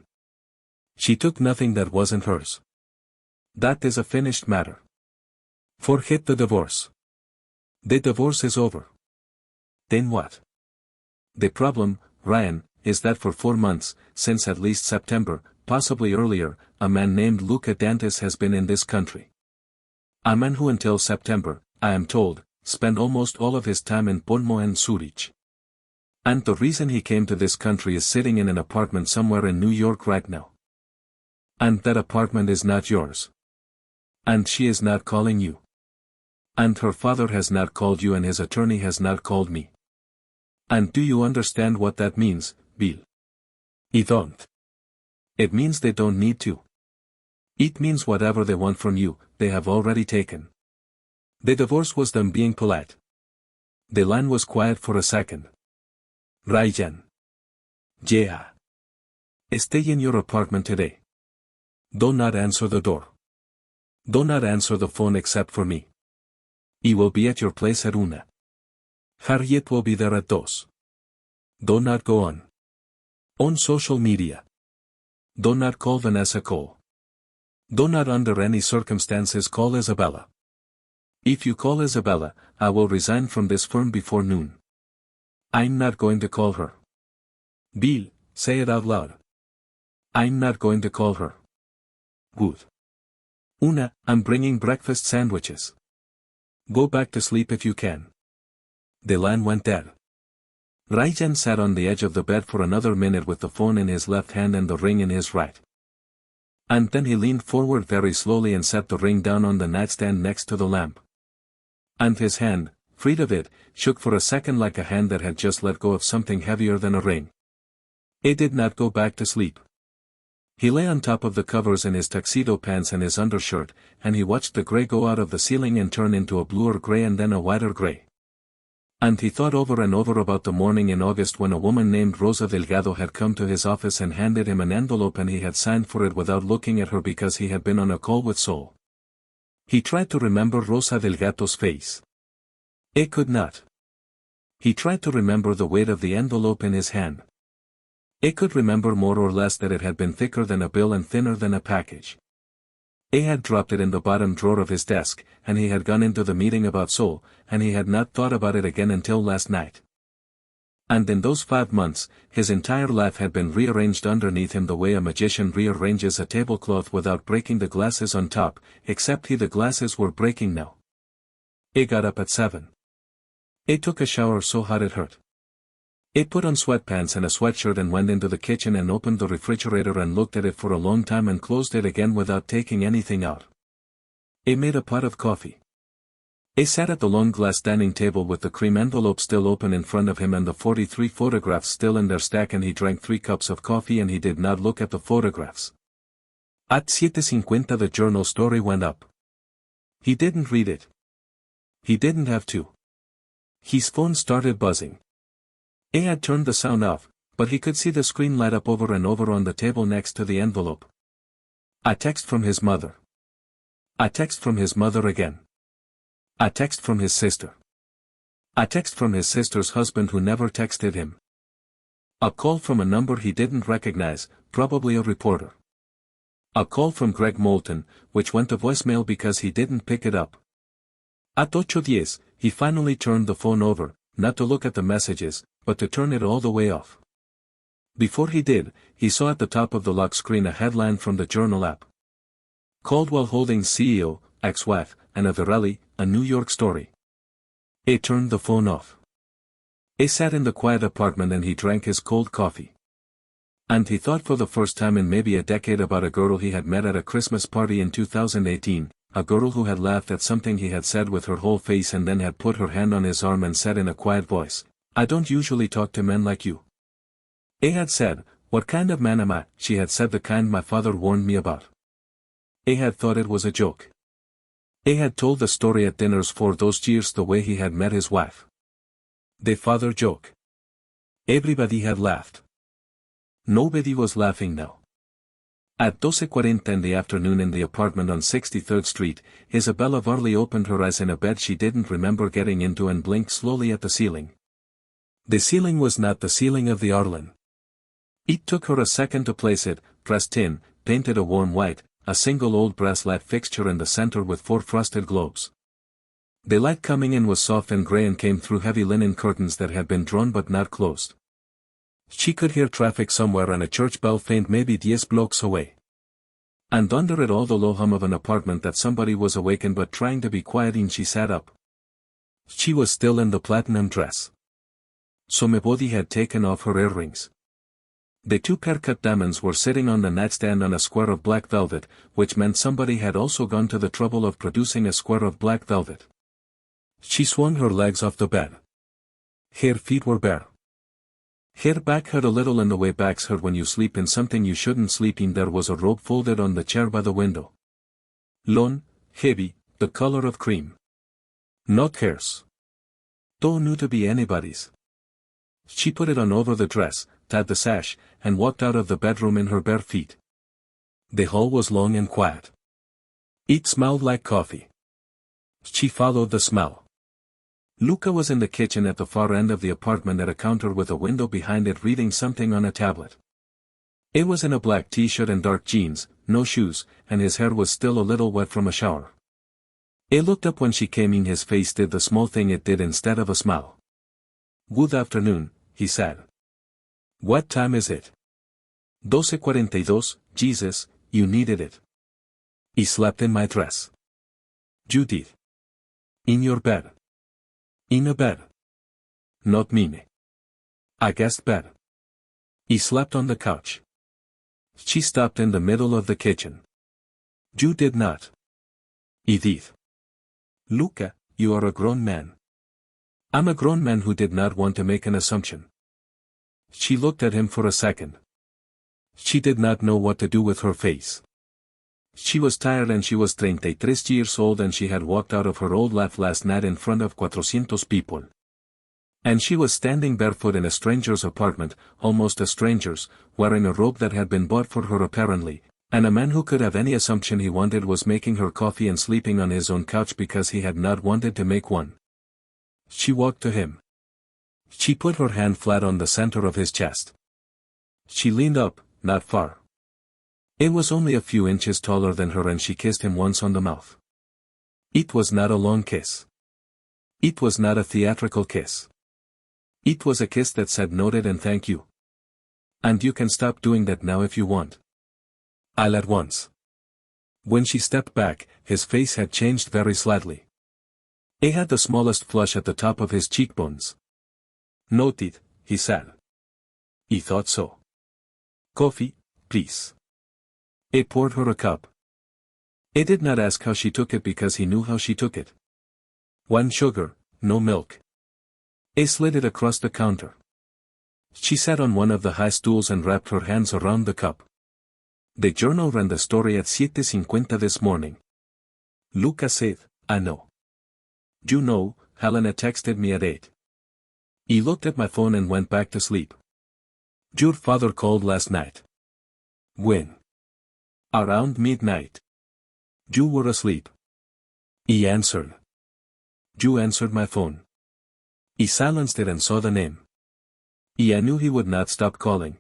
She took nothing that wasn't hers. That is a finished matter. Forget the divorce. The divorce is over. Then what? The problem, Ryan, is that for 4 months, since at least September, possibly earlier, a man named Luca Dantes has been in this country. A man who until September, I am told, spent almost all of his time in Polmo and Zurich. And the reason he came to this country is sitting in an apartment somewhere in New York right now. And that apartment is not yours. And she is not calling you. And her father has not called you and his attorney has not called me. And do you understand what that means, Bill? I don't. It means they don't need to. It means whatever they want from you, they have already taken. The divorce was them being polite. The line was quiet for a second. Ryan. Yeah. Stay in your apartment today. Do not answer the door. Do not answer the phone except for me. I will be at your place at 1. Harriet will be there at 2. Do not go on social media. Do not call Vanessa Cole. Do not under any circumstances call Isabella. If you call Isabella, I will resign from this firm before noon. I'm not going to call her. Bill, say it out loud. I'm not going to call her. Good. 1. I'm bringing breakfast sandwiches. Go back to sleep if you can. The line went dead. Ryan sat on the edge of the bed for another minute with the phone in his left hand and the ring in his right. And then he leaned forward very slowly and set the ring down on the nightstand next to the lamp. And his hand, freed of it, shook for a second like a hand that had just let go of something heavier than a ring. It did not go back to sleep. He lay on top of the covers in his tuxedo pants and his undershirt, and he watched the gray go out of the ceiling and turn into a bluer gray and then a whiter gray. And he thought over and over about the morning in August when a woman named Rosa Delgado had come to his office and handed him an envelope and he had signed for it without looking at her because he had been on a call with Sol. He tried to remember Rosa Delgado's face. It could not. He tried to remember the weight of the envelope in his hand. It could remember more or less that it had been thicker than a bill and thinner than a package. He had dropped it in the bottom drawer of his desk, and he had gone into the meeting about Sol, and he had not thought about it again until last night. And in those 5 months, his entire life had been rearranged underneath him the way a magician rearranges a tablecloth without breaking the glasses on top, except the glasses were breaking now. He got up at 7. He took a shower so hot it hurt. He put on sweatpants and a sweatshirt and went into the kitchen and opened the refrigerator and looked at it for a long time and closed it again without taking anything out. He made a pot of coffee. He sat at the long glass dining table with the cream envelope still open in front of him and the 43 photographs still in their stack, and he drank 3 cups of coffee and he did not look at the photographs. At 7:50 the journal story went up. He didn't read it. He didn't have to. His phone started buzzing. He had turned the sound off, but he could see the screen light up over and over on the table next to the envelope. A text from his mother. A text from his mother again. A text from his sister. A text from his sister's husband who never texted him. A call from a number he didn't recognize, probably a reporter. A call from Greg Moulton, which went to voicemail because he didn't pick it up. At 8:10, he finally turned the phone over, not to look at the messages, but to turn it all the way off. Before he did, he saw at the top of the lock screen a headline from the journal app. Caldwell Holdings CEO, ex-wife, and Averelli, a New York story. He turned the phone off. He sat in the quiet apartment and he drank his cold coffee. And he thought for the first time in maybe a decade about a girl he had met at a Christmas party in 2018, a girl who had laughed at something he had said with her whole face and then had put her hand on his arm and said in a quiet voice, "I don't usually talk to men like you." I had said, "What kind of man am I?" She had said, "The kind my father warned me about." I had thought it was a joke. I had told the story at dinners for those years the way he had met his wife. The father joke. Everybody had laughed. Nobody was laughing now. At 12:40 in the afternoon in the apartment on 63rd Street, Isabella Varley opened her eyes in a bed she didn't remember getting into and blinked slowly at the ceiling. The ceiling was not the ceiling of the Arlen. It took her a second to place it, dressed in, painted a warm white, a single old brass light fixture in the center with 4 frosted globes. The light coming in was soft and gray and came through heavy linen curtains that had been drawn but not closed. She could hear traffic somewhere and a church bell faint maybe 10 blocks away. And under it all the low hum of an apartment that somebody was awakened but trying to be quiet in. She sat up. She was still in the platinum dress. So my body had taken off her earrings. The 2 pear-cut diamonds were sitting on the nightstand on a square of black velvet, which meant somebody had also gone to the trouble of producing a square of black velvet. She swung her legs off the bed. Her feet were bare. Her back hurt a little in the way backs hurt when you sleep in something you shouldn't sleep in. There was a robe folded on the chair by the window. Long, heavy, the color of cream. Not hers. Though new to be anybody's. She put it on over the dress, tied the sash, and walked out of the bedroom in her bare feet. The hall was long and quiet. It smelled like coffee. She followed the smell. Luca was in the kitchen at the far end of the apartment at a counter with a window behind it reading something on a tablet. It was in a black t-shirt and dark jeans, no shoes, and his hair was still a little wet from a shower. He looked up when she came in. His face did the small thing it did instead of a smile. "Good afternoon," he said. "What time is it?" 12:42, Jesus, you needed it. I slept in my dress. You did. In your bed. In a bed. Not mine. A guest bed. I slept on the couch. She stopped in the middle of the kitchen. You did not. I did. Luca, you are a grown man. I'm a grown man who did not want to make an assumption. She looked at him for a second. She did not know what to do with her face. She was tired and she was 33 years old and she had walked out of her old life last night in front of 400 people. And she was standing barefoot in a stranger's apartment, almost a stranger's, wearing a robe that had been bought for her apparently, and a man who could have any assumption he wanted was making her coffee and sleeping on his own couch because he had not wanted to make one. She walked to him. She put her hand flat on the center of his chest. She leaned up, not far. It was only a few inches taller than her and she kissed him once on the mouth. It was not a long kiss. It was not a theatrical kiss. It was a kiss that said noted and thank you. And you can stop doing that now if you want. I'll at once. When she stepped back, his face had changed very slightly. He had the smallest flush at the top of his cheekbones. Noted, he said. I thought so. Coffee, please. He poured her a cup. He did not ask how she took it because he knew how she took it. 1 sugar, no milk. He slid it across the counter. She sat on one of the high stools and wrapped her hands around the cup. The journal ran the story at 7:50 this morning. Luca said, I know. You know, Helena texted me at 8. He looked at my phone and went back to sleep. Your father called last night. When? Around midnight. You were asleep. He answered. You answered my phone. He silenced it and saw the name. I knew he would not stop calling.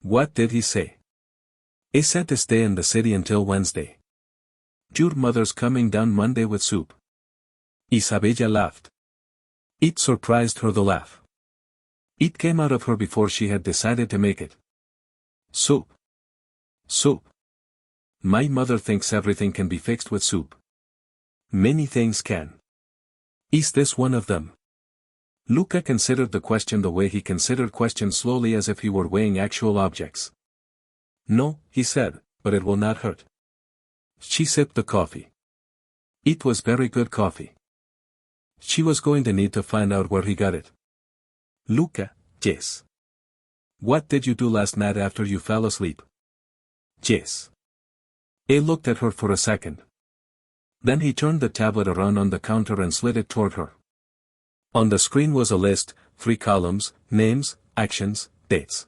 What did he say? He said to stay in the city until Wednesday. Your mother's coming down Monday with soup. Isabella laughed. It surprised her, the laugh. It came out of her before she had decided to make it. Soup. Soup. My mother thinks everything can be fixed with soup. Many things can. Is this one of them? Luca considered the question the way he considered questions, slowly, as if he were weighing actual objects. No, he said, but it will not hurt. She sipped the coffee. It was very good coffee. She was going to need to find out where he got it. Luca, yes. What did you do last night after you fell asleep? Yes. He looked at her for a second. Then he turned the tablet around on the counter and slid it toward her. On the screen was a list, 3 columns, names, actions, dates.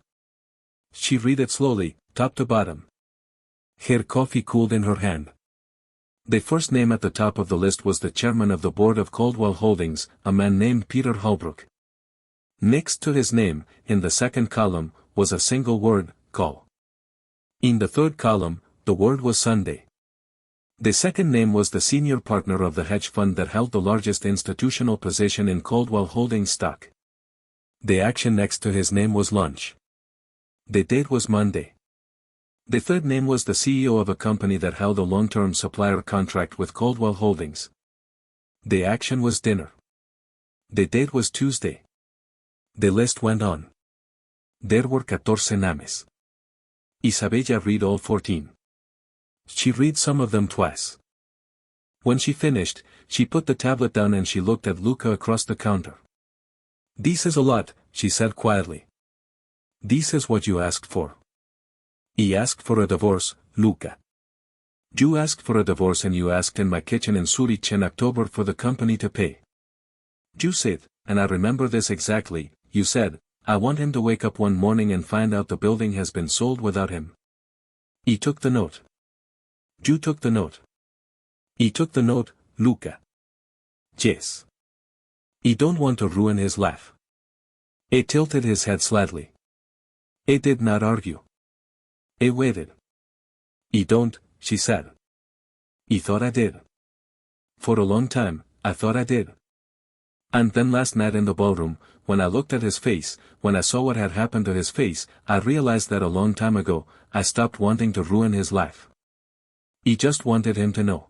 She read it slowly, top to bottom. Her coffee cooled in her hand. The first name at the top of the list was the chairman of the board of Caldwell Holdings, a man named Peter Holbrook. Next to his name, in the second column, was a single word, call. In the third column, the word was Sunday. The second name was the senior partner of the hedge fund that held the largest institutional position in Caldwell Holdings stock. The action next to his name was lunch. The date was Monday. The third name was the CEO of a company that held a long-term supplier contract with Caldwell Holdings. The action was dinner. The date was Tuesday. The list went on. There were 14 names. Isabella read all 14. She read some of them twice. When she finished, she put the tablet down and she looked at Luca across the counter. This is a lot, she said quietly. This is what you asked for. He asked for a divorce, Luca. You asked for a divorce and you asked in my kitchen in Zurich in October for the company to pay. You said, and I remember this exactly, you said, I want him to wake up one morning and find out the building has been sold without him. He took the note. You took the note. He took the note, Luca. Yes. He don't want to ruin his life. He tilted his head slightly. He did not argue. He waited. He don't, she said. He thought I did. For a long time, I thought I did. And then last night in the ballroom, when I looked at his face, when I saw what had happened to his face, I realized that a long time ago, I stopped wanting to ruin his life. He just wanted him to know.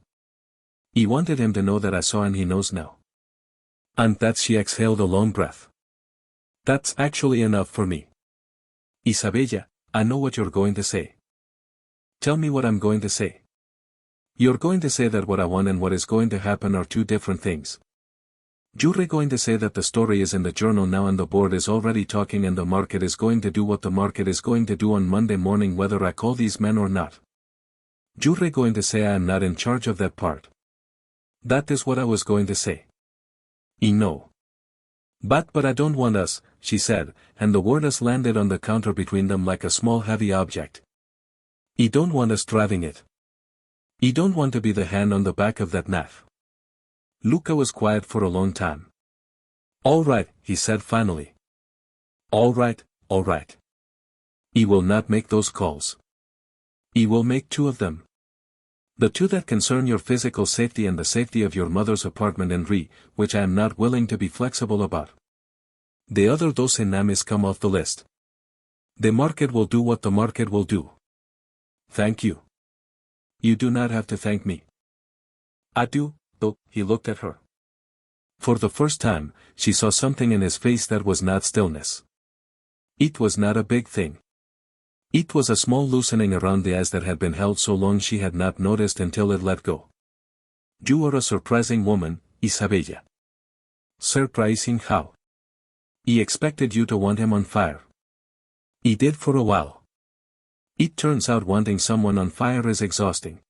He wanted him to know that I saw and he knows now. And that she exhaled a long breath. That's actually enough for me. Isabella, I know what you're going to say. Tell me what I'm going to say. You're going to say that what I want and what is going to happen are two different things. You're going to say that the story is in the journal now and the board is already talking and the market is going to do what the market is going to do on Monday morning whether I call these men or not. You're going to say I am not in charge of that part. That is what I was going to say. I know. But I don't want us, she said, and the word us landed on the counter between them like a small heavy object. I don't want us driving it. I don't want to be the hand on the back of that knife. Luca was quiet for a long time. All right, he said finally. All right, all right. I will not make those calls. I will make 2 of them. The 2 that concern your physical safety and the safety of your mother's apartment in Ri, which I am not willing to be flexible about. The other 12 names come off the list. The market will do what the market will do. Thank you. You do not have to thank me. I do, though, he looked at her. For the first time, she saw something in his face that was not stillness. It was not a big thing. It was a small loosening around the eyes that had been held so long she had not noticed until it let go. You are a surprising woman, Isabella. Surprising how? He expected you to want him on fire. He did for a while. It turns out wanting someone on fire is exhausting.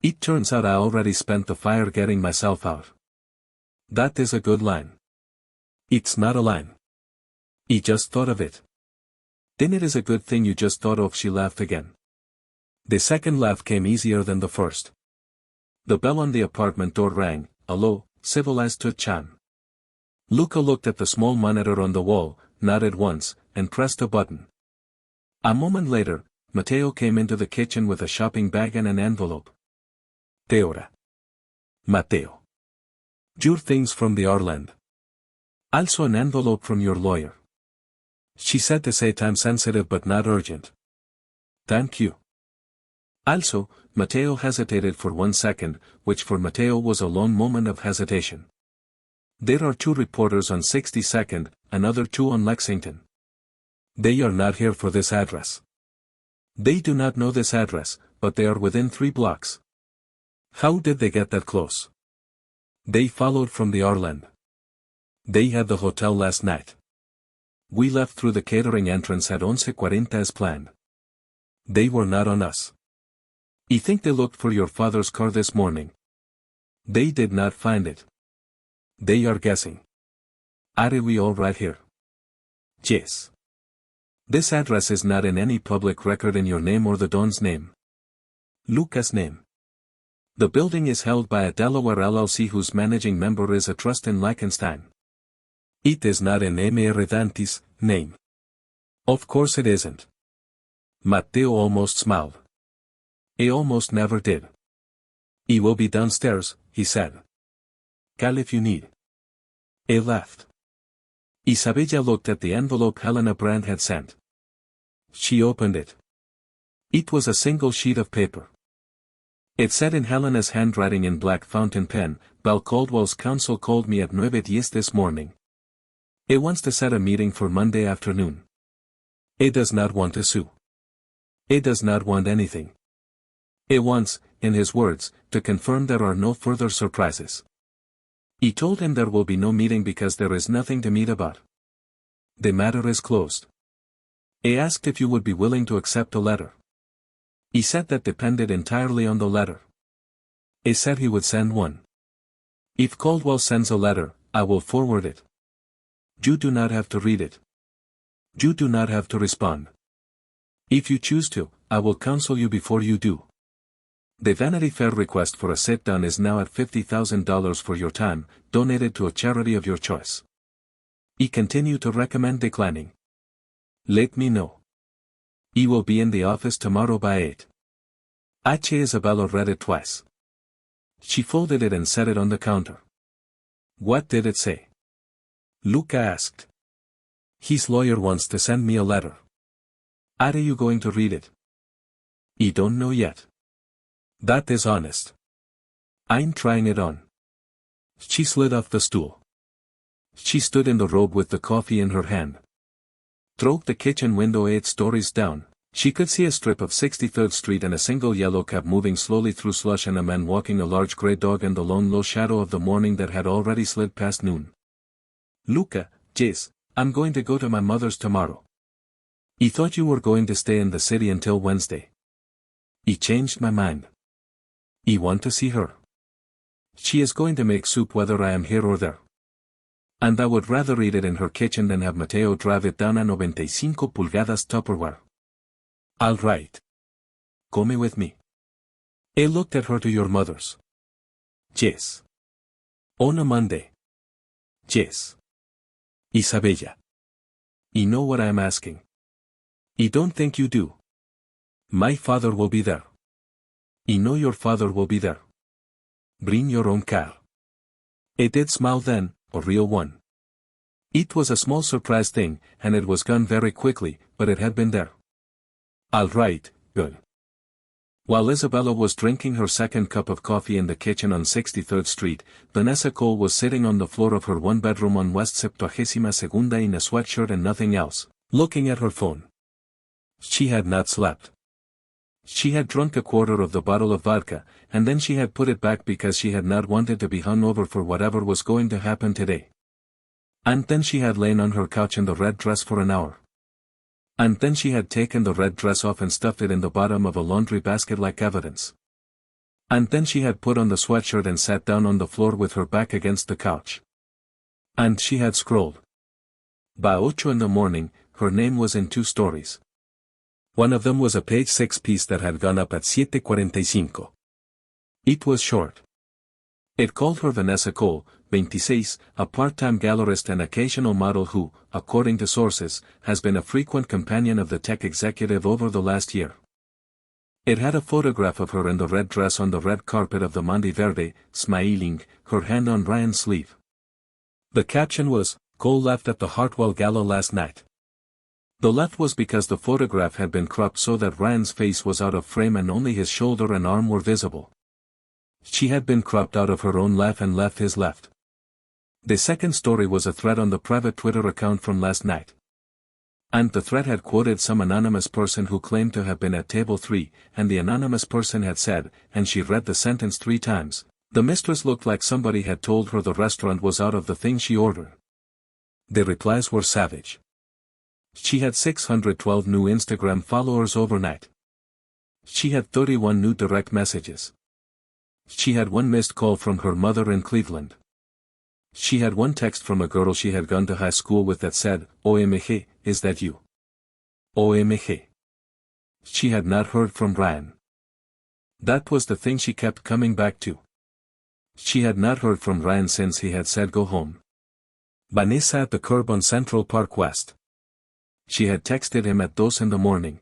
It turns out I already spent the fire getting myself out. That is a good line. It's not a line. He just thought of it. Then it is a good thing you just thought of. She laughed again. The second laugh came easier than the first. The bell on the apartment door rang, a low, civilized toot-chan. Luca looked at the small monitor on the wall, nodded once, and pressed a button. A moment later, Matteo came into the kitchen with a shopping bag and an envelope. Teora. Matteo. Your things from the Ireland. Also an envelope from your lawyer. She said to say time sensitive but not urgent. Thank you. Also, Matteo hesitated for 1 second, which for Matteo was a long moment of hesitation. There are 2 reporters on 62nd, another 2 on Lexington. They are not here for this address. They do not know this address, but they are within 3 blocks. How did they get that close? They followed from the Ireland. They had the hotel last night. We left through the catering entrance at 11:40 as planned. They were not on us. I think they looked for your father's car this morning. They did not find it. They are guessing. Are we all right here? Yes. This address is not in any public record in your name or the Don's name. Luca's name. The building is held by a Delaware LLC whose managing member is a trust in Liechtenstein. It is not in Mr. Dante's name. Of course it isn't. Matteo almost smiled. He almost never did. He will be downstairs, he said. Call if you need. He left. Isabella looked at the envelope Helena Brand had sent. She opened it. It was a single sheet of paper. It said in Helena's handwriting in black fountain pen, Belle Caldwell's counsel called me at 9:10 this morning. He wants to set a meeting for Monday afternoon. He does not want to sue. He does not want anything. He wants, in his words, to confirm there are no further surprises. He told him there will be no meeting because there is nothing to meet about. The matter is closed. He asked if you would be willing to accept a letter. He said that depended entirely on the letter. He said he would send one. If Caldwell sends a letter, I will forward it. You do not have to read it. You do not have to respond. If you choose to, I will counsel you before you do. The Vanity Fair request for a sit-down is now at $50,000 for your time, donated to a charity of your choice. He continued to recommend declining. Let me know. He will be in the office tomorrow by 8. Isabella read it twice. She folded it and set it on the counter. What did it say? Luca asked. His lawyer wants to send me a letter. Are you going to read it? I don't know yet. That is honest. I'm trying it on. She slid off the stool. She stood in the robe with the coffee in her hand. Through the kitchen window 8 stories down, she could see a strip of 63rd Street and a single yellow cab moving slowly through slush and a man walking a large gray dog in the lone low shadow of the morning that had already slid past noon. Luca, Jace, I'm going to go to my mother's tomorrow. I thought you were going to stay in the city until Wednesday. I changed my mind. I want to see her. She is going to make soup whether I am here or there. And I would rather eat it in her kitchen than have Mateo drive it down a 95 pulgadas Tupperware. All right. Come with me. He looked at her. To your mother's. Yes. On a Monday. Yes. Isabella. I know what I am asking. I don't think you do. My father will be there. I know your father will be there. Bring your own car. He did smile then, a real one. It was a small surprise thing, and it was gone very quickly, but it had been there. All right, good. While Isabella was drinking her second cup of coffee in the kitchen on 63rd Street, Vanessa Cole was sitting on the floor of her one-bedroom on West 72nd in a sweatshirt and nothing else, looking at her phone. She had not slept. She had drunk a quarter of the bottle of vodka, and then she had put it back because she had not wanted to be hungover for whatever was going to happen today. And then she had lain on her couch in the red dress for an hour. And then she had taken the red dress off and stuffed it in the bottom of a laundry basket like evidence. And then she had put on the sweatshirt and sat down on the floor with her back against the couch. And she had scrolled. By 8 in the morning, her name was in 2 stories. One of them was a page 6 piece that had gone up at 7:45. It was short. It called her Vanessa Cole, 26, a part-time gallerist and occasional model who, according to sources, has been a frequent companion of the tech executive over the last year. It had a photograph of her in the red dress on the red carpet of the Monte Verde, smiling, her hand on Ryan's sleeve. The caption was, Cole left at the Hartwell Gala last night. The left was because the photograph had been cropped so that Ryan's face was out of frame and only his shoulder and arm were visible. She had been cropped out of her own laugh and left his left. The second story was a thread on the private Twitter account from last night. And the thread had quoted some anonymous person who claimed to have been at table 3, and the anonymous person had said, and she read the sentence 3 times, the mistress looked like somebody had told her the restaurant was out of the thing she ordered. The replies were savage. She had 612 new Instagram followers overnight. She had 31 new direct messages. She had one missed call from her mother in Cleveland. She had one text from a girl she had gone to high school with that said, "OMG, is that you? OMG." She had not heard from Ryan. That was the thing she kept coming back to. She had not heard from Ryan since he had said go home. Vanessa at the curb on Central Park West. She had texted him at 2 in the morning.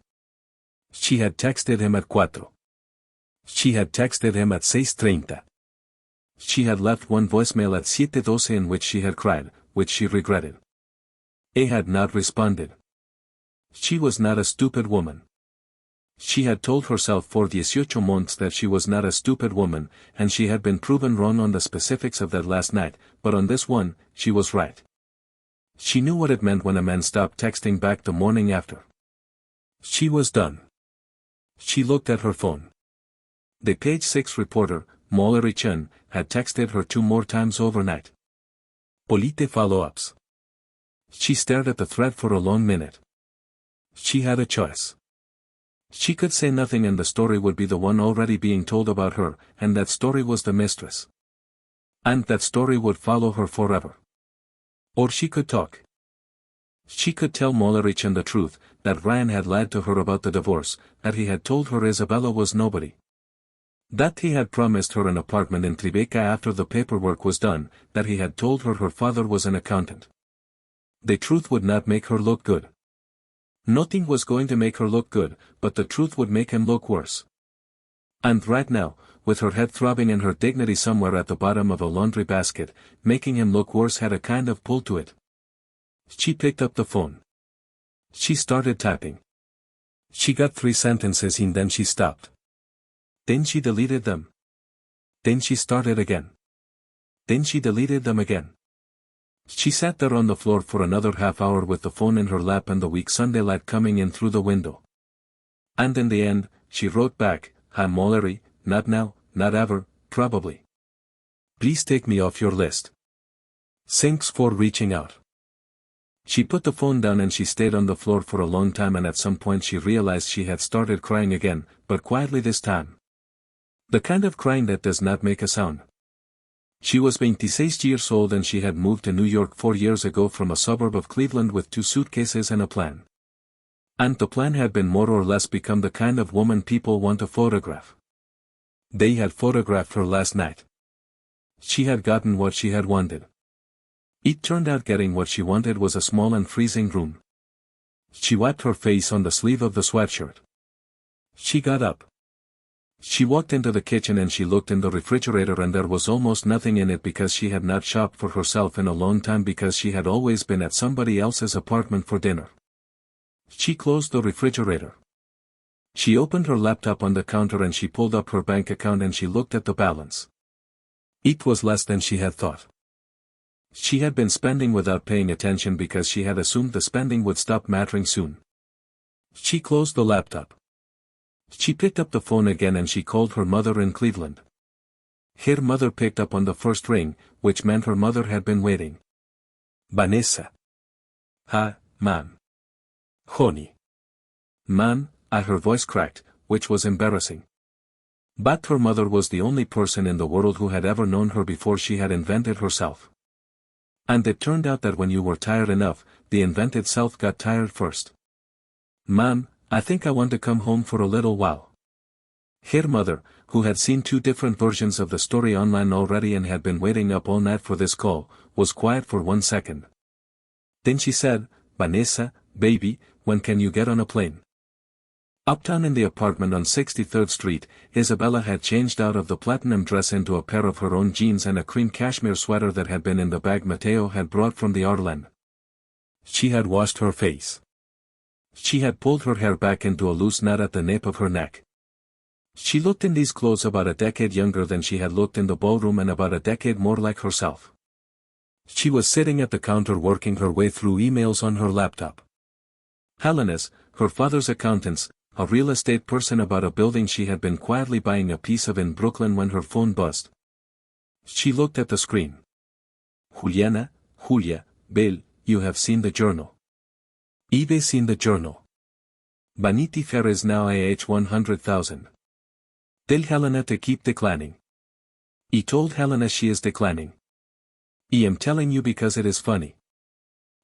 She had texted him at 4. She had texted him at 6:30. She had left one voicemail at 7:12 in which she had cried, which she regretted. He had not responded. She was not a stupid woman. She had told herself for 18 months that she was not a stupid woman, and she had been proven wrong on the specifics of that last night, but on this one, she was right. She knew what it meant when a man stopped texting back the morning after. She was done. She looked at her phone. The Page 6 reporter, Mallory Chen, had texted her 2 more times overnight. Polite follow-ups. She stared at the thread for a long minute. She had a choice. She could say nothing and the story would be the one already being told about her, and that story was the mistress. And that story would follow her forever. Or she could talk. She could tell Mallory Chen the truth, that Ryan had lied to her about the divorce, that he had told her Isabella was nobody. That he had promised her an apartment in Tribeca after the paperwork was done, that he had told her her father was an accountant. The truth would not make her look good. Nothing was going to make her look good, but the truth would make him look worse. And right now, with her head throbbing and her dignity somewhere at the bottom of a laundry basket, making him look worse had a kind of pull to it. She picked up the phone. She started typing. She got 3 sentences in, then she stopped. Then she deleted them. Then she started again. Then she deleted them again. She sat there on the floor for another half hour with the phone in her lap and the weak Sunday light coming in through the window. And in the end, she wrote back, "Hi Mallory, not now, not ever, probably. Please take me off your list. Thanks for reaching out." She put the phone down and she stayed on the floor for a long time, and at some point she realized she had started crying again, but quietly this time. The kind of crying that does not make a sound. She was 26 years old and she had moved to New York 4 years ago from a suburb of Cleveland with 2 suitcases and a plan. And the plan had been more or less become the kind of woman people want to photograph. They had photographed her last night. She had gotten what she had wanted. It turned out getting what she wanted was a small and freezing room. She wiped her face on the sleeve of the sweatshirt. She got up. She walked into the kitchen and she looked in the refrigerator and there was almost nothing in it because she had not shopped for herself in a long time because she had always been at somebody else's apartment for dinner. She closed the refrigerator. She opened her laptop on the counter and she pulled up her bank account and she looked at the balance. It was less than she had thought. She had been spending without paying attention because she had assumed the spending would stop mattering soon. She closed the laptop. She picked up the phone again and she called her mother in Cleveland. Her mother picked up on the first ring, which meant her mother had been waiting. "Vanessa." "Hi, Mom." "Honey." "Mom," her voice cracked, which was embarrassing. But her mother was the only person in the world who had ever known her before she had invented herself. And it turned out that when you were tired enough, the invented self got tired first. "Mom, I think I want to come home for a little while." Her mother, who had seen 2 different versions of the story online already and had been waiting up all night for this call, was quiet for 1 second. Then she said, "Vanessa, baby, when can you get on a plane?" Uptown in the apartment on 63rd Street, Isabella had changed out of the platinum dress into a pair of her own jeans and a cream cashmere sweater that had been in the bag Mateo had brought from the Arlen. She had washed her face. She had pulled her hair back into a loose knot at the nape of her neck. She looked in these clothes about a decade younger than she had looked in the ballroom and about a decade more like herself. She was sitting at the counter working her way through emails on her laptop. Helenas, her father's accountants, a real estate person about a building she had been quietly buying a piece of in Brooklyn when her phone buzzed. She looked at the screen. "Julia, Bill, you have seen the journal. Ives in the journal. Vanity Fair is now AH 100,000. Tell Helena to keep declining. I told Helena she is declining. I am telling you because it is funny.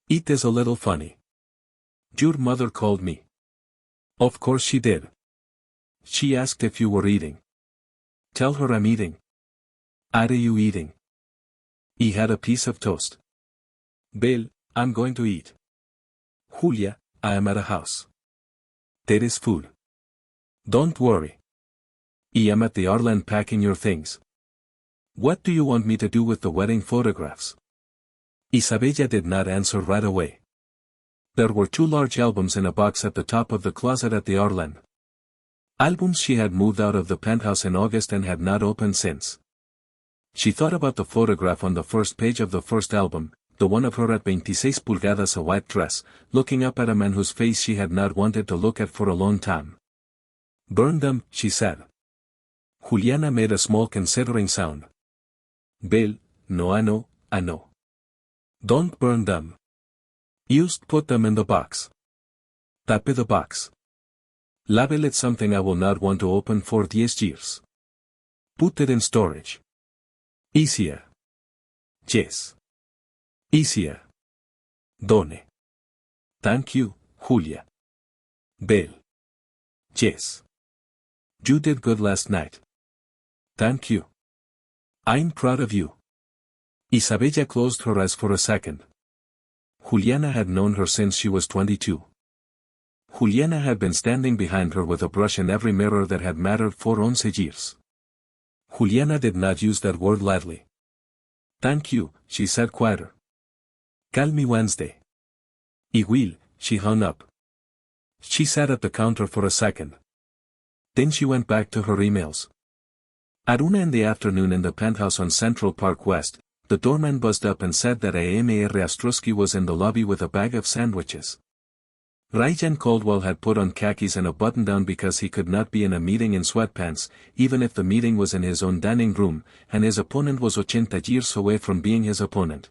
It is a little funny. Your mother called me. Of course she did. She asked if you were eating. Tell her I'm eating. Are you eating? I had a piece of toast. Bill, I'm going to eat. Julia, I am at a house. There is food. Don't worry. I am at the Arland packing your things. What do you want me to do with the wedding photographs? Isabella did not answer right away. There were 2 large albums in a box at the top of the closet at the Arland. Albums she had moved out of the penthouse in August and had not opened since. She thought about the photograph on the first page of the first album, the one of her at 26 pulgadas, a white dress, looking up at a man whose face she had not wanted to look at for a long time. Burn them, she said. Juliana made a small considering sound. Bill, no I know. Don't burn them. Just put them in the box. Tape the box. Label it something I will not want to open for 10 years. Put it in storage. Easier. Yes. Easier. Done. Thank you, Julia. Bill. Yes. You did good last night. Thank you. I'm proud of you. Isabella closed her eyes for a second. Juliana had known her since she was 22. Juliana had been standing behind her with a brush in every mirror that had mattered for 11 years. Juliana did not use that word lightly. Thank you, she said quieter. Call me Wednesday. I will, she hung up. She sat at the counter for a second. Then she went back to her emails. At 1 in the afternoon in the penthouse on Central Park West, the doorman buzzed up and said that Amr Ostrowski was in the lobby with a bag of sandwiches. Ryan Caldwell had put on khakis and a button-down because he could not be in a meeting in sweatpants, even if the meeting was in his own dining room, and his opponent was 80 years away from being his opponent.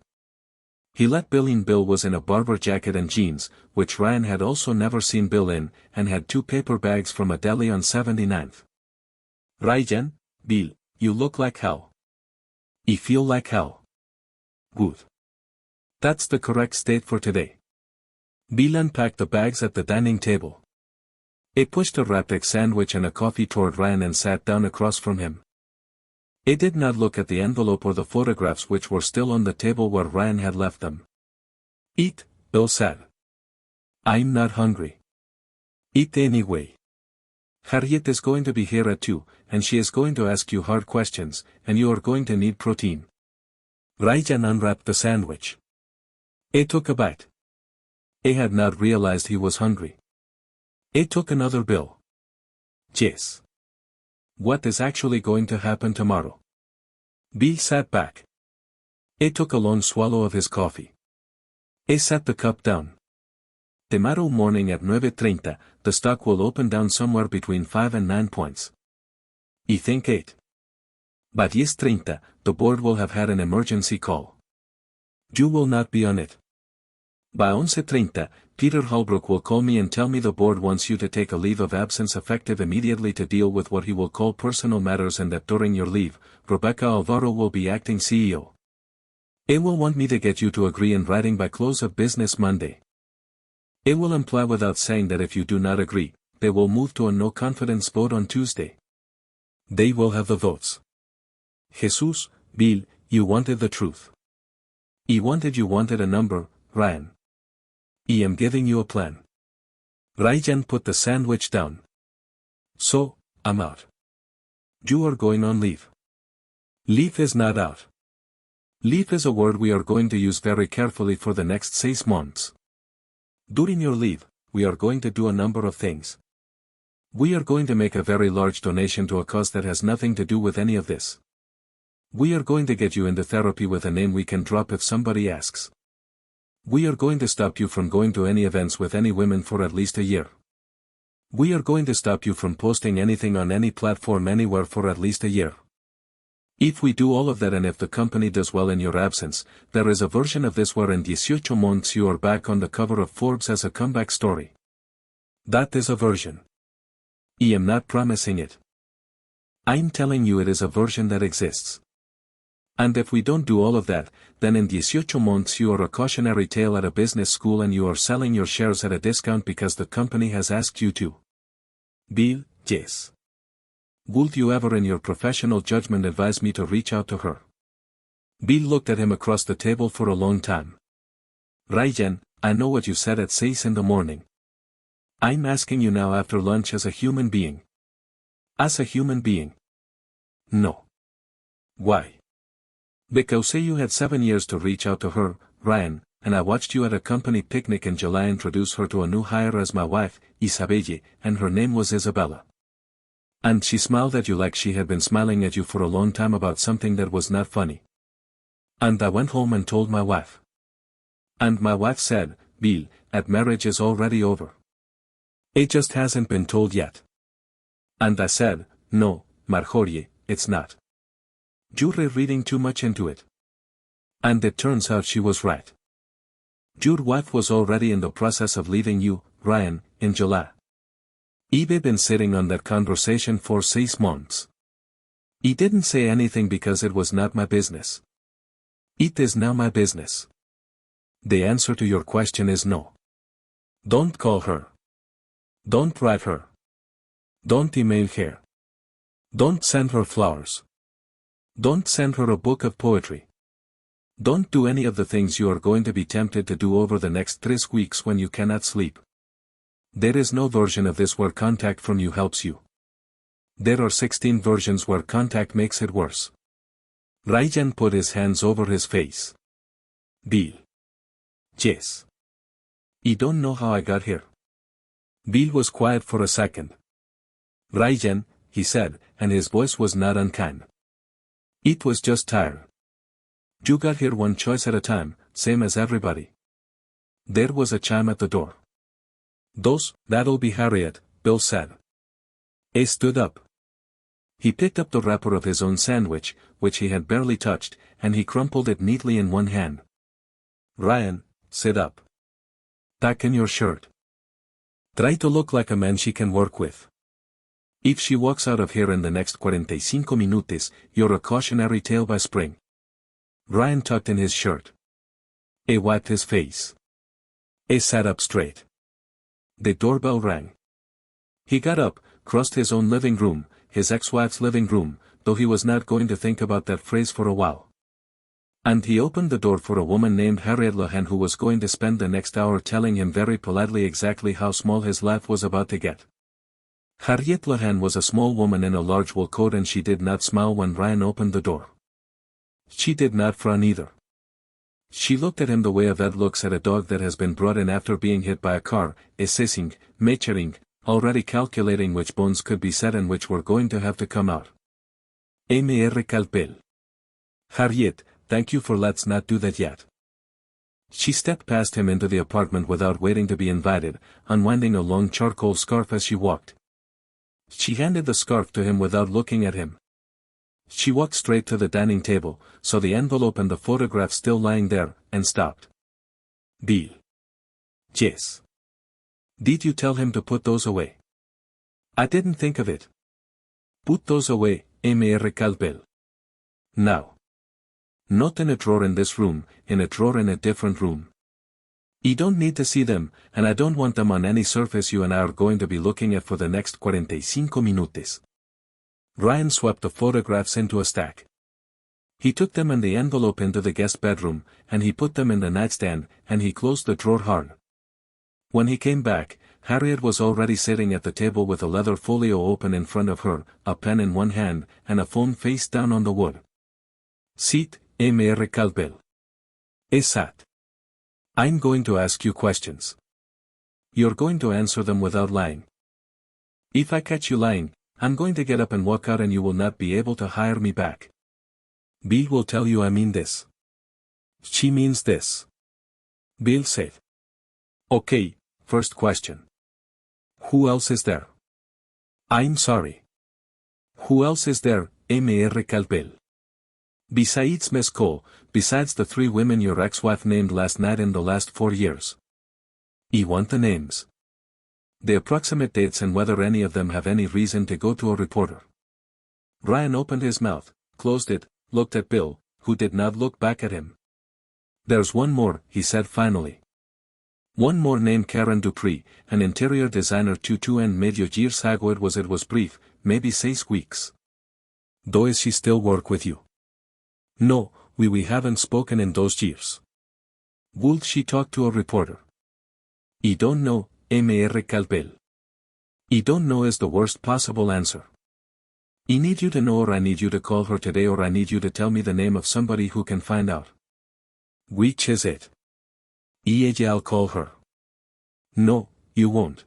He let Bill in. Bill was in a barber jacket and jeans, which Ryan had also never seen Bill in, and had 2 paper bags from a deli on 79th. Ryan, Bill, you look like hell. I feel like hell. Good. That's the correct state for today. Bill unpacked the bags at the dining table. He pushed a wrapped egg sandwich and a coffee toward Ryan and sat down across from him. He did not look at the envelope or the photographs which were still on the table where Ryan had left them. Eat, Bill said. I'm not hungry. Eat anyway. Harriet is going to be here at 2, and she is going to ask you hard questions, and you are going to need protein. Ryan unwrapped the sandwich. He took a bite. He had not realized he was hungry. He took another Bill. Yes. What is actually going to happen tomorrow? Bill sat back. He took a long swallow of his coffee. He set the cup down. Tomorrow morning at 9:30, the stock will open down somewhere between 5 and 9 points. I think 8. By 10:30, the board will have had an emergency call. You will not be on it. By 11:30, Peter Holbrook will call me and tell me the board wants you to take a leave of absence effective immediately to deal with what he will call personal matters, and that during your leave, Rebecca Alvaro will be acting CEO. He will want me to get you to agree in writing by close of business Monday. It will imply without saying that if you do not agree, they will move to a no-confidence vote on Tuesday. They will have the votes. Jesus, Bill, you wanted the truth. You wanted a number, Ryan. I am giving you a plan. Ryan put the sandwich down. So, I'm out. You are going on leave. Leave is not out. Leave is a word we are going to use very carefully for the next 6 months. During your leave, we are going to do a number of things. We are going to make a very large donation to a cause that has nothing to do with any of this. We are going to get you into therapy with a name we can drop if somebody asks. We are going to stop you from going to any events with any women for at least a year. We are going to stop you from posting anything on any platform anywhere for at least a year. If we do all of that and if the company does well in your absence, there is a version of this where in 18 months you are back on the cover of Forbes as a comeback story. That is a version. I am not promising it. I'm telling you it is a version that exists. And if we don't do all of that, then in 18 months you are a cautionary tale at a business school and you are selling your shares at a discount because the company has asked you to. Bill, yes. Would you ever in your professional judgment advise me to reach out to her? Bill looked at him across the table for a long time. Ryan, I know what you said at 6 in the morning. I'm asking you now after lunch as a human being. As a human being. No. Why? Because say you had 7 years to reach out to her, Ryan, and I watched you at a company picnic in July introduce her to a new hire as my wife, Isabelle, and her name was Isabella. And she smiled at you like she had been smiling at you for a long time about something that was not funny. And I went home and told my wife. And my wife said, Bill, that marriage is already over. It just hasn't been told yet. And I said, no, Marjorie, it's not. You're reading too much into it. And it turns out she was right. Your wife was already in the process of leaving you, Ryan, in July. I've been sitting on that conversation for 6 months. I didn't say anything because it was not my business. It is now my business. The answer to your question is no. Don't call her. Don't write her. Don't email her. Don't send her flowers. Don't send her a book of poetry. Don't do any of the things you are going to be tempted to do over the next 3 weeks when you cannot sleep. There is no version of this where contact from you helps you. There are 16 versions where contact makes it worse. Ryan put his hands over his face. Bill. Yes. I don't know how I got here. Bill was quiet for a second. Ryan, he said, and his voice was not unkind. It was just tired. You got here one choice at a time, same as everybody. There was a chime at the door. Dos, that'll be Harriet, Bill said. He stood up. He picked up the wrapper of his own sandwich, which he had barely touched, and he crumpled it neatly in one hand. Ryan, sit up. Tuck in your shirt. Try to look like a man she can work with. If she walks out of here in the next 45 minutes, you're a cautionary tale by spring. Ryan tucked in his shirt. He wiped his face. He sat up straight. The doorbell rang. He got up, crossed his own living room, his ex-wife's living room, though he was not going to think about that phrase for a while. And he opened the door for a woman named Harriet Lohan who was going to spend the next hour telling him very politely exactly how small his life was about to get. Harriet Lohan was a small woman in a large wool coat and she did not smile when Ryan opened the door. She did not frown either. She looked at him the way a vet looks at a dog that has been brought in after being hit by a car, assessing, measuring, already calculating which bones could be set and which were going to have to come out. Mr. Calpel. Harriet, thank you for let's not do that yet. She stepped past him into the apartment without waiting to be invited, unwinding a long charcoal scarf as she walked. She handed the scarf to him without looking at him. She walked straight to the dining table, saw the envelope and the photograph still lying there, and stopped. Bill. Yes. Did you tell him to put those away? I didn't think of it. Put those away, Mr. Calpel. Now. Not in a drawer in this room, in a drawer in a different room. You don't need to see them, and I don't want them on any surface you and I are going to be looking at for the next 45 minutes. Ryan swept the photographs into a stack. He took them and the envelope into the guest bedroom, and he put them in the nightstand, and he closed the drawer hard. When he came back, Harriet was already sitting at the table with a leather folio open in front of her, a pen in one hand, and a phone face down on the wood. Sit, Mr. Calpel. He sat. I'm going to ask you questions. You're going to answer them without lying. If I catch you lying, I'm going to get up and walk out and you will not be able to hire me back. Bill will tell you I mean this. She means this. Bill said. Okay, first question. Who else is there? I'm sorry. Who else is there, Mr. Calpel? Besides Miss Cole, besides the 3 women your ex-wife named last night in the last 4 years. You want the names. The approximate dates and whether any of them have any reason to go to a reporter. Ryan opened his mouth, closed it, looked at Bill, who did not look back at him. There's one more, he said finally. One more named Karen Dupree, an interior designer tutu and medio years ago it was brief, maybe 6 weeks. Does she still work with you? No, we haven't spoken in those years. Would she talk to a reporter? I don't know, Mr. Bill. I don't know is the worst possible answer. I need you to know or I need you to call her today or I need you to tell me the name of somebody who can find out. Which is it? I'll call her. No, you won't.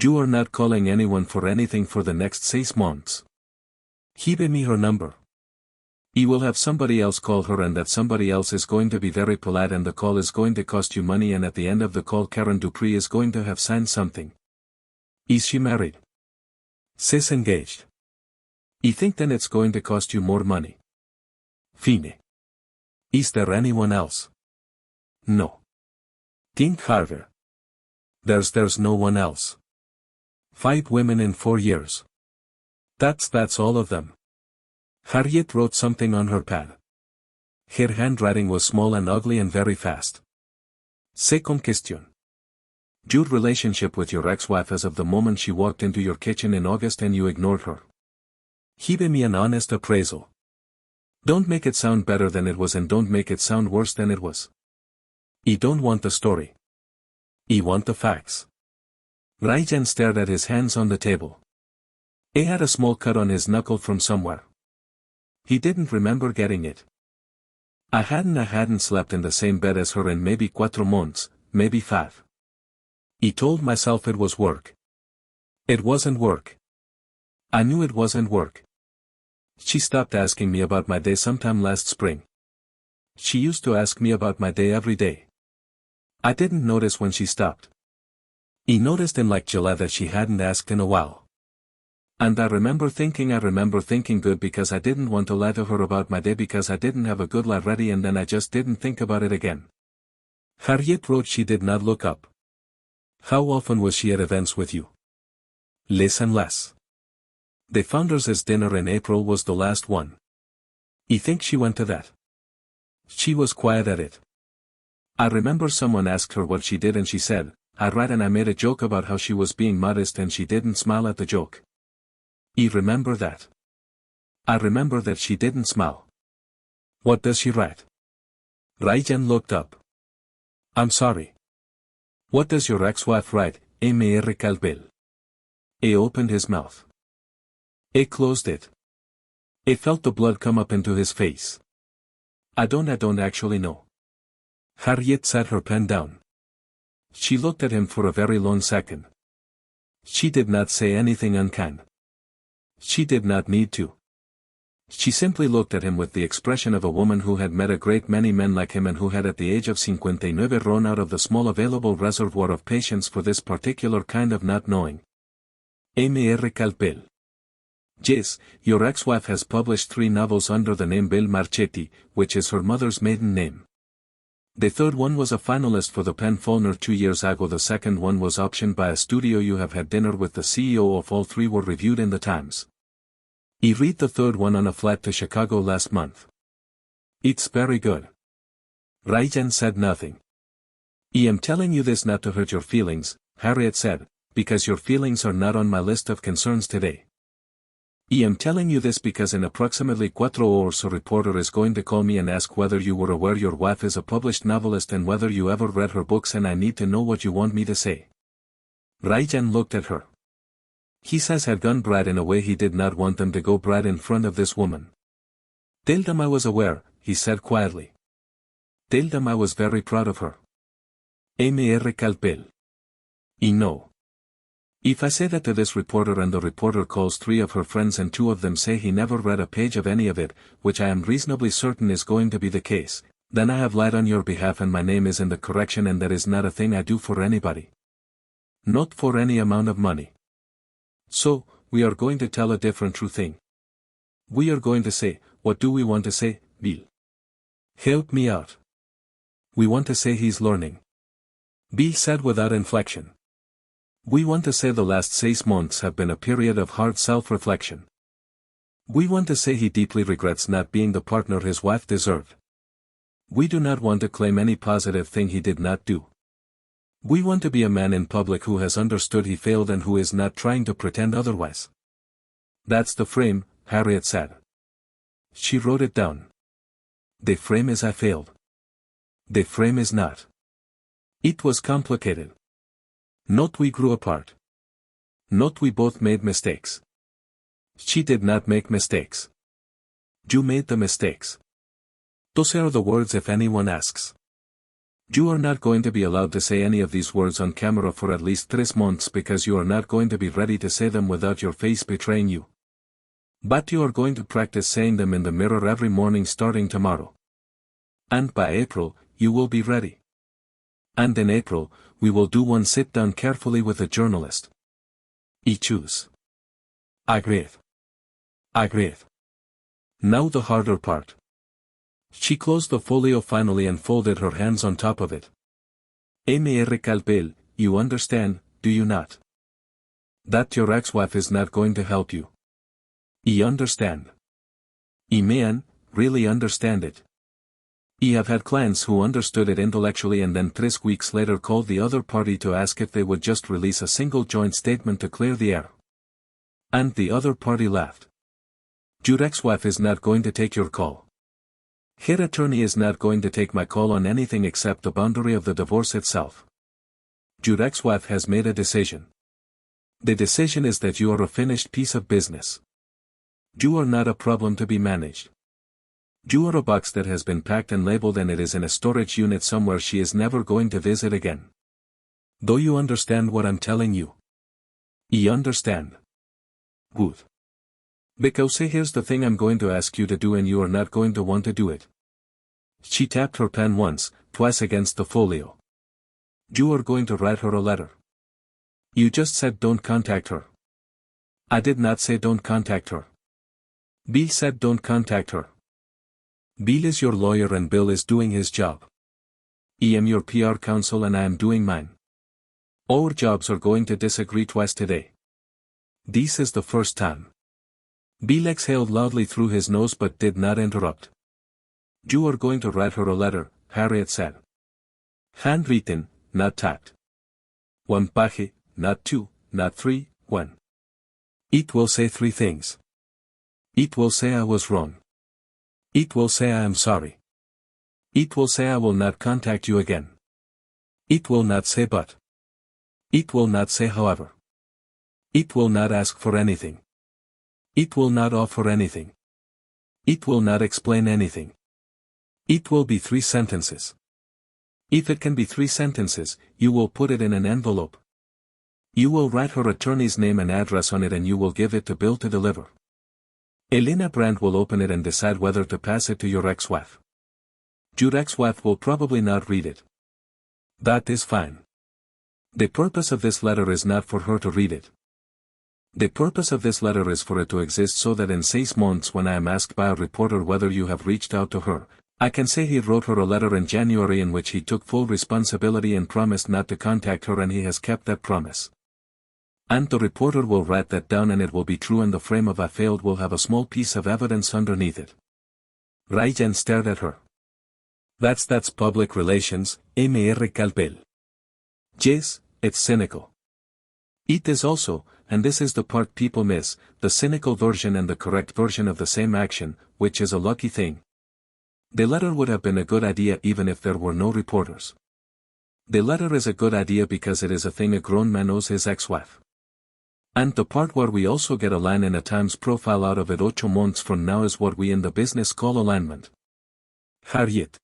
You are not calling anyone for anything for the next 6 months. Give me her number. I will have somebody else call her and that somebody else is going to be very polite and the call is going to cost you money and at the end of the call Karen Dupree is going to have signed something. Is she married? She's engaged. I think then it's going to cost you more money. Fine. Is there anyone else? No. Think harder. There's no one else. 5 women in 4 years. That's all of them. Harriet wrote something on her pad. Her handwriting was small and ugly and very fast. Second question. Your relationship with your ex-wife as of the moment she walked into your kitchen in August and you ignored her. Give me an honest appraisal. Don't make it sound better than it was and don't make it sound worse than it was. I don't want the story. I want the facts. Ryan stared at his hands on the table. He had a small cut on his knuckle from somewhere. He didn't remember getting it. I hadn't slept in the same bed as her in maybe 4 months, maybe 5. I told myself it was work. It wasn't work. I knew it wasn't work. She stopped asking me about my day sometime last spring. She used to ask me about my day every day. I didn't notice when she stopped. I noticed in like July that she hadn't asked in a while. And I remember thinking good because I didn't want to lie to her about my day because I didn't have a good lie ready and then I just didn't think about it again. Harriet wrote she did not look up. How often was she at events with you? Less and less. The Founders' Dinner in April was the last one. I think she went to that. She was quiet at it. I remember someone asked her what she did and she said, I write and I made a joke about how she was being modest and she didn't smile at the joke. I remember that. I remember that she didn't smile. What does she write? Ryan looked up. I'm sorry. What does your ex-wife write, Mr. Bill? He opened his mouth. He closed it. He felt the blood come up into his face. I don't actually know. Harriet set her pen down. She looked at him for a very long second. She did not say anything unkind. She did not need to. She simply looked at him with the expression of a woman who had met a great many men like him and who had at the age of 59 run out of the small available reservoir of patience for this particular kind of not knowing. Mr. Bill. Yes, your ex-wife has published 3 novels under the name Bill Marchetti, which is her mother's maiden name. The third one was a finalist for the Penn Follner 2 years ago. The second one was optioned by a studio. You have had dinner with the CEO of all 3 were reviewed in the Times. I read the third one on a flight to Chicago last month. It's very good. Ryan said nothing. I am telling you this not to hurt your feelings, Harriet said, because your feelings are not on my list of concerns today. I am telling you this because in approximately 4 hours a reporter is going to call me and ask whether you were aware your wife is a published novelist and whether you ever read her books and I need to know what you want me to say. Ryan looked at her. His eyes had gone bright in a way he did not want them to go bright in front of this woman. Tell them I was aware, he said quietly. Tell them I was very proud of her. Mr. Bill. I know. If I say that to this reporter and the reporter calls 3 of her friends and 2 of them say he never read a page of any of it, which I am reasonably certain is going to be the case, then I have lied on your behalf and my name is in the correction and that is not a thing I do for anybody. Not for any amount of money. So, we are going to tell a different true thing. We are going to say, what do we want to say, Bill? Help me out. We want to say he's learning. Bill said without inflection. We want to say the last 6 months have been a period of hard self-reflection. We want to say he deeply regrets not being the partner his wife deserved. We do not want to claim any positive thing he did not do. We want to be a man in public who has understood he failed and who is not trying to pretend otherwise. That's the frame, Harriet said. She wrote it down. The frame is I failed. The frame is not. It was complicated. Not we grew apart. Not we both made mistakes. She did not make mistakes. You made the mistakes. Those are the words if anyone asks. You are not going to be allowed to say any of these words on camera for at least 3 months because you are not going to be ready to say them without your face betraying you. But you are going to practice saying them in the mirror every morning starting tomorrow. And by April, you will be ready. And in April, we will do one sit down carefully with a journalist. Y choose. Agreed. Agreed. Now the harder part. She closed the folio finally and folded her hands on top of it. Mr. you understand, do you not? That your ex-wife is not going to help you. I understand. I man, really understand it. I have had clients who understood it intellectually and then 3 weeks later called the other party to ask if they would just release a single joint statement to clear the air. And the other party laughed. Your ex-wife is not going to take your call. Her attorney is not going to take my call on anything except the boundary of the divorce itself. Your ex-wife has made a decision. The decision is that you are a finished piece of business. You are not a problem to be managed. You are a box that has been packed and labeled and it is in a storage unit somewhere she is never going to visit again. Though you understand what I'm telling you? I understand. Good. Because here's the thing I'm going to ask you to do and you are not going to want to do it. She tapped her pen once, twice against the folio. You are going to write her a letter. You just said don't contact her. I did not say don't contact her. Bill said don't contact her. Bill is your lawyer and Bill is doing his job. I am your PR counsel and I am doing mine. Our jobs are going to disagree twice today. This is the first time. Bill exhaled loudly through his nose but did not interrupt. You are going to write her a letter, Harriet said. Handwritten, not typed. 1 page, not 2, not 3, 1. It will say 3 things. It will say I was wrong. It will say I am sorry. It will say I will not contact you again. It will not say but. It will not say however. It will not ask for anything. It will not offer anything. It will not explain anything. It will be 3 sentences. If it can be 3 sentences, you will put it in an envelope. You will write her attorney's name and address on it and you will give it to Bill to deliver. Elena Brandt will open it and decide whether to pass it to your ex-wife. Your ex-wife will probably not read it. That is fine. The purpose of this letter is not for her to read it. The purpose of this letter is for it to exist so that in 6 months when I am asked by a reporter whether you have reached out to her, I can say he wrote her a letter in January in which he took full responsibility and promised not to contact her and he has kept that promise. And the reporter will write that down and it will be true and the frame of I failed will have a small piece of evidence underneath it. Ryan stared at her. That's public relations, Mr. Yes, it's cynical. It is also, and this is the part people miss, the cynical version and the correct version of the same action, which is a lucky thing. The letter would have been a good idea even if there were no reporters. The letter is a good idea because it is a thing a grown man owes his ex-wife. And the part where we also get a line in a Times profile out of it 8 months from now is what we in the business call alignment. Harriet.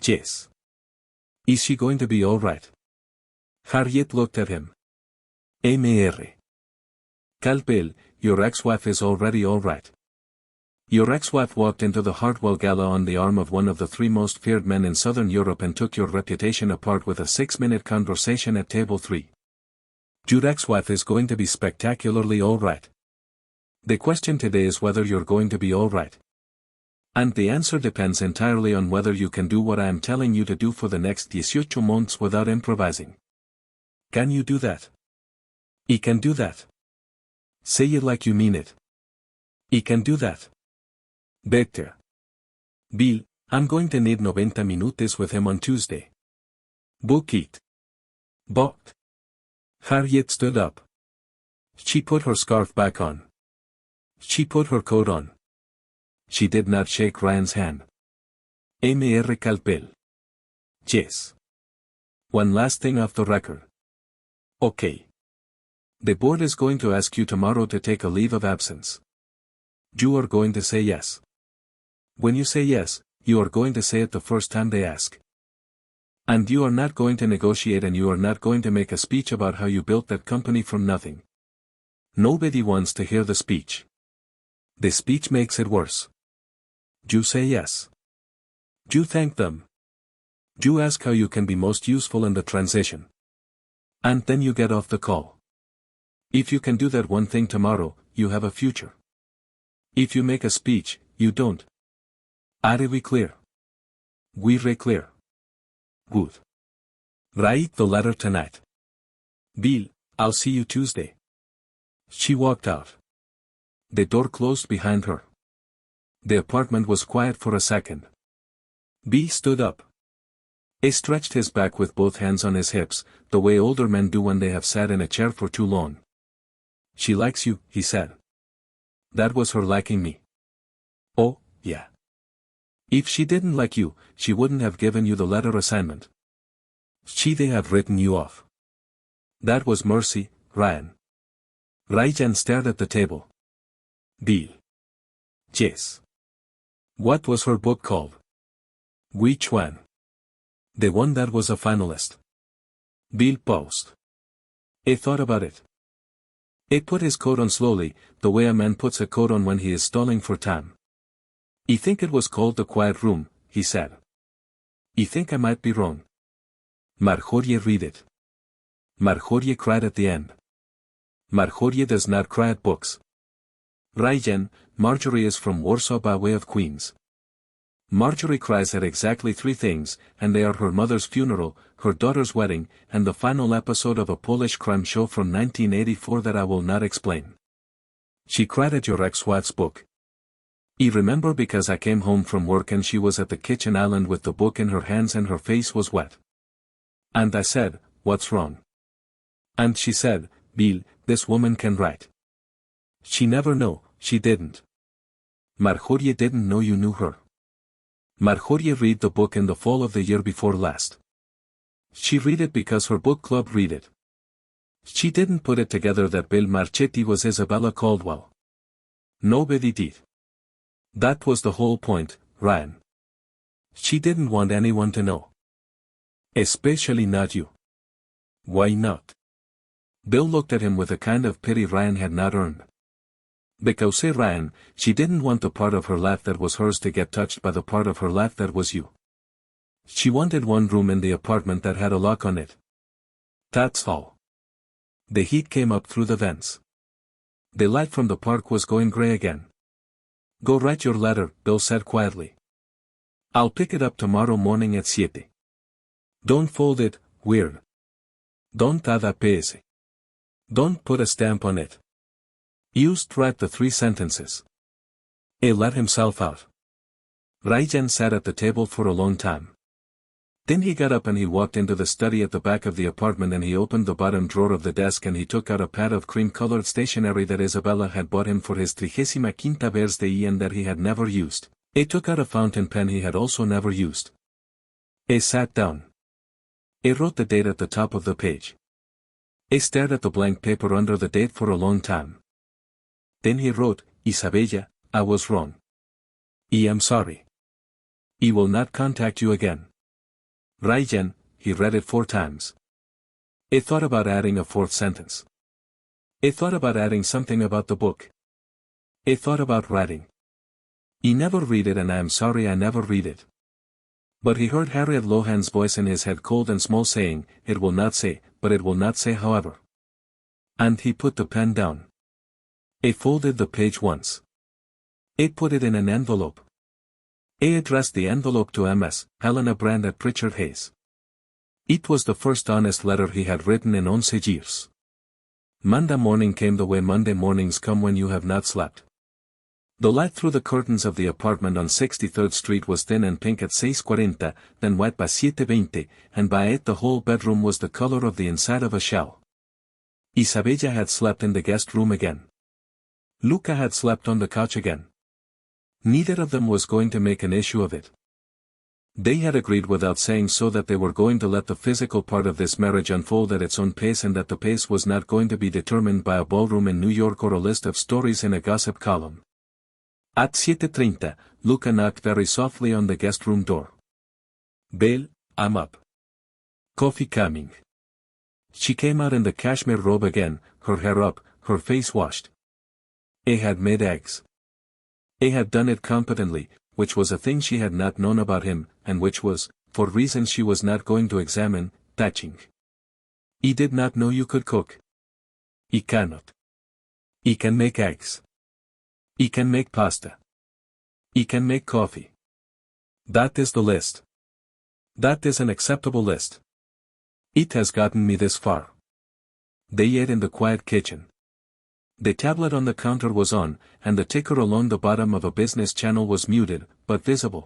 Yes. Is she going to be alright? Harriet looked at him. Mr. Bill, your ex-wife is already alright. Your ex-wife walked into the Hartwell Gala on the arm of one of the 3 most feared men in Southern Europe and took your reputation apart with a 6-minute conversation at table 3. Your ex-wife is going to be spectacularly alright. The question today is whether you're going to be alright. And the answer depends entirely on whether you can do what I am telling you to do for the next 18 months without improvising. Can you do that? I can do that. Say it like you mean it. I can do that. Better. Bill, I'm going to need 90 minutes with him on Tuesday. Book it. Booked. Harriet stood up. She put her scarf back on. She put her coat on. She did not shake Ryan's hand. Mr. Calpel. Yes. One last thing off the record. Okay. The board is going to ask you tomorrow to take a leave of absence. You are going to say yes. When you say yes, you are going to say it the first time they ask. And you are not going to negotiate and you are not going to make a speech about how you built that company from nothing. Nobody wants to hear the speech. The speech makes it worse. You say yes. You thank them. You ask how you can be most useful in the transition. And then you get off the call. If you can do that one thing tomorrow, you have a future. If you make a speech, you don't. Are we clear? We're clear. Good. Write the letter tonight. Bill, I'll see you Tuesday. She walked out. The door closed behind her. The apartment was quiet for a second. B stood up. He stretched his back with both hands on his hips, the way older men do when they have sat in a chair for too long. She likes you, he said. That was her liking me. Oh, yeah. If she didn't like you, she wouldn't have given you the letter assignment. She'd have written you off. That was mercy, Ryan. Ryan stared at the table. Bill. Yes. What was her book called? Which one? The one that was a finalist. Bill paused. He thought about it. He put his coat on slowly, the way a man puts a coat on when he is stalling for time. I think it was called The Quiet Room, he said. I think I might be wrong. Marjorie read it. Marjorie cried at the end. Marjorie does not cry at books. Ryan, Marjorie is from Warsaw by way of Queens. Marjorie cries at exactly 3 things, and they are her mother's funeral, her daughter's wedding, and the final episode of a Polish crime show from 1984 that I will not explain. She cried at your ex-wife's book. I remember because I came home from work and she was at the kitchen island with the book in her hands and her face was wet. And I said, what's wrong? And she said, Bill, this woman can write. She never know, she didn't. Marjorie didn't know you knew her. Marjorie read the book in the fall of the year before last. She read it because her book club read it. She didn't put it together that Bill Marchetti was Isabella Caldwell. Nobody did. That was the whole point, Ryan. She didn't want anyone to know. Especially not you. Why not? Bill looked at him with a kind of pity Ryan had not earned. Because say Ryan, she didn't want the part of her life that was hers to get touched by the part of her life that was you. She wanted one room in the apartment that had a lock on it. That's all. The heat came up through the vents. The light from the park was going gray again. Go write your letter, Bill said quietly. I'll pick it up tomorrow morning at 7. Don't fold it, weird. Don't add a PS. Don't put a stamp on it. Just write the 3 sentences. He let himself out. Ryan sat at the table for a long time. Then he got up and he walked into the study at the back of the apartment and he opened the bottom drawer of the desk and he took out a pad of cream-colored stationery that Isabella had bought him for his 35th birthday and that he had never used. He took out a fountain pen he had also never used. He sat down. He wrote the date at the top of the page. He stared at the blank paper under the date for a long time. Then he wrote, Isabella, I was wrong. I am sorry. I will not contact you again. Ryan, he read it 4 times. He thought about adding a 4th sentence. He thought about adding something about the book. He thought about writing. I never read it and I am sorry I never read it. But he heard Harriet Lohan's voice in his head cold and small saying, it will not say, but it will not say however. And he put the pen down. He folded the page once. He put it in an envelope. He addressed the envelope to Ms. Helena Brand at Pritchard Hayes. It was the first honest letter he had written in 11 years. Monday morning came the way Monday mornings come when you have not slept. The light through the curtains of the apartment on 63rd Street was thin and pink at 6:40, then white by 7:20, and by 8 the whole bedroom was the color of the inside of a shell. Isabella had slept in the guest room again. Luca had slept on the couch again. Neither of them was going to make an issue of it. They had agreed without saying so that they were going to let the physical part of this marriage unfold at its own pace and that the pace was not going to be determined by a ballroom in New York or a list of stories in a gossip column. At 7:30, Luca knocked very softly on the guest room door. "Belle, I'm up. Coffee coming." She came out in the cashmere robe again, her hair up, her face washed. He had made eggs. He had done it competently, which was a thing she had not known about him, and which was, for reasons she was not going to examine, touching. He did not know you could cook. He cannot. He can make eggs. He can make pasta. He can make coffee. That is the list. That is an acceptable list. It has gotten me this far. They ate in the quiet kitchen. The tablet on the counter was on, and the ticker along the bottom of a business channel was muted, but visible.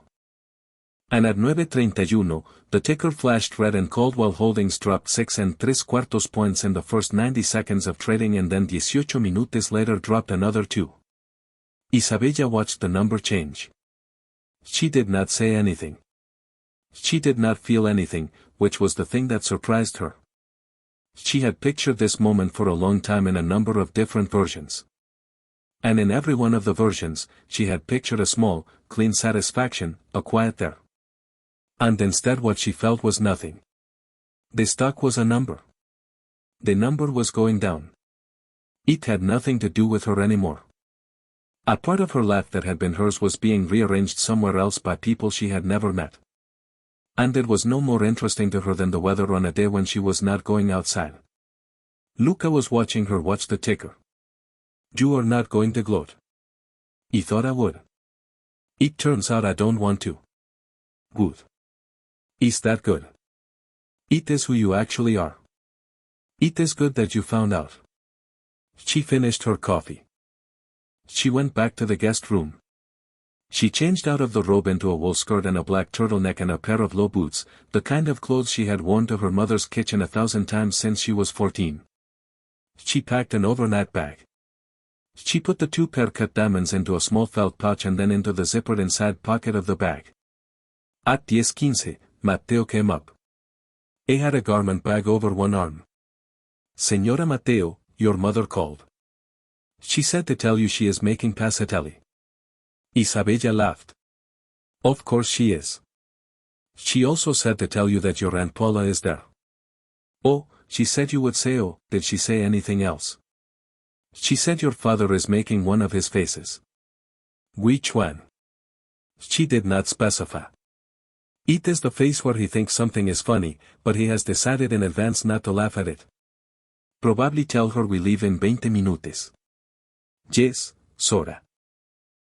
And at 9:31, the ticker flashed red and Caldwell Holdings dropped 6 3/4 points in the first 90 seconds of trading and then 18 minutos later dropped another 2. Isabella watched the number change. She did not say anything. She did not feel anything, which was the thing that surprised her. She had pictured this moment for a long time in a number of different versions. And in every one of the versions, she had pictured a small, clean satisfaction, a quiet there. And instead what she felt was nothing. The stock was a number. The number was going down. It had nothing to do with her anymore. A part of her life that had been hers was being rearranged somewhere else by people she had never met. And it was no more interesting to her than the weather on a day when she was not going outside. Luca was watching her watch the ticker. "You are not going to gloat." "He thought I would. It turns out I don't want to." "Good. Is that good?" "It is who you actually are. It is good that you found out." She finished her coffee. She went back to the guest room. She changed out of the robe into a wool skirt and a black turtleneck and a pair of low boots, the kind of clothes she had worn to her mother's kitchen 1,000 times since she was 14. She packed an overnight bag. She put the 2 pear-cut diamonds into a small felt pouch and then into the zippered inside pocket of the bag. At 10:15, Mateo came up. He had a garment bag over one arm. "Señora Mateo, your mother called. She said to tell you she is making passatelli." Isabella laughed. "Of course she is. She also said to tell you that your Aunt Paula is there." "Oh, she said you would say oh, did she say anything else?" "She said your father is making one of his faces." "Which one?" She did not specify. "It is the face where he thinks something is funny, but he has decided in advance not to laugh at it." "Probably tell her we leave in 20 minutos." "Yes, Sora."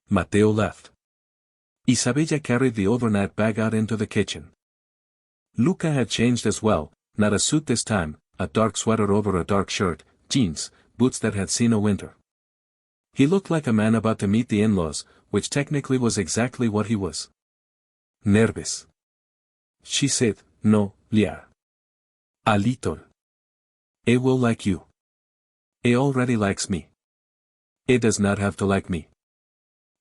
Mateo left. Isabella carried the overnight bag out into the kitchen. Luca had changed as well, not a suit this time, a dark sweater over a dark shirt, jeans, boots that had seen a winter. He looked like a man about to meet the in-laws, which technically was exactly what he was. "Nervous?" She said, "No, Leah. A little. He will like you. He already likes me. He does not have to like me.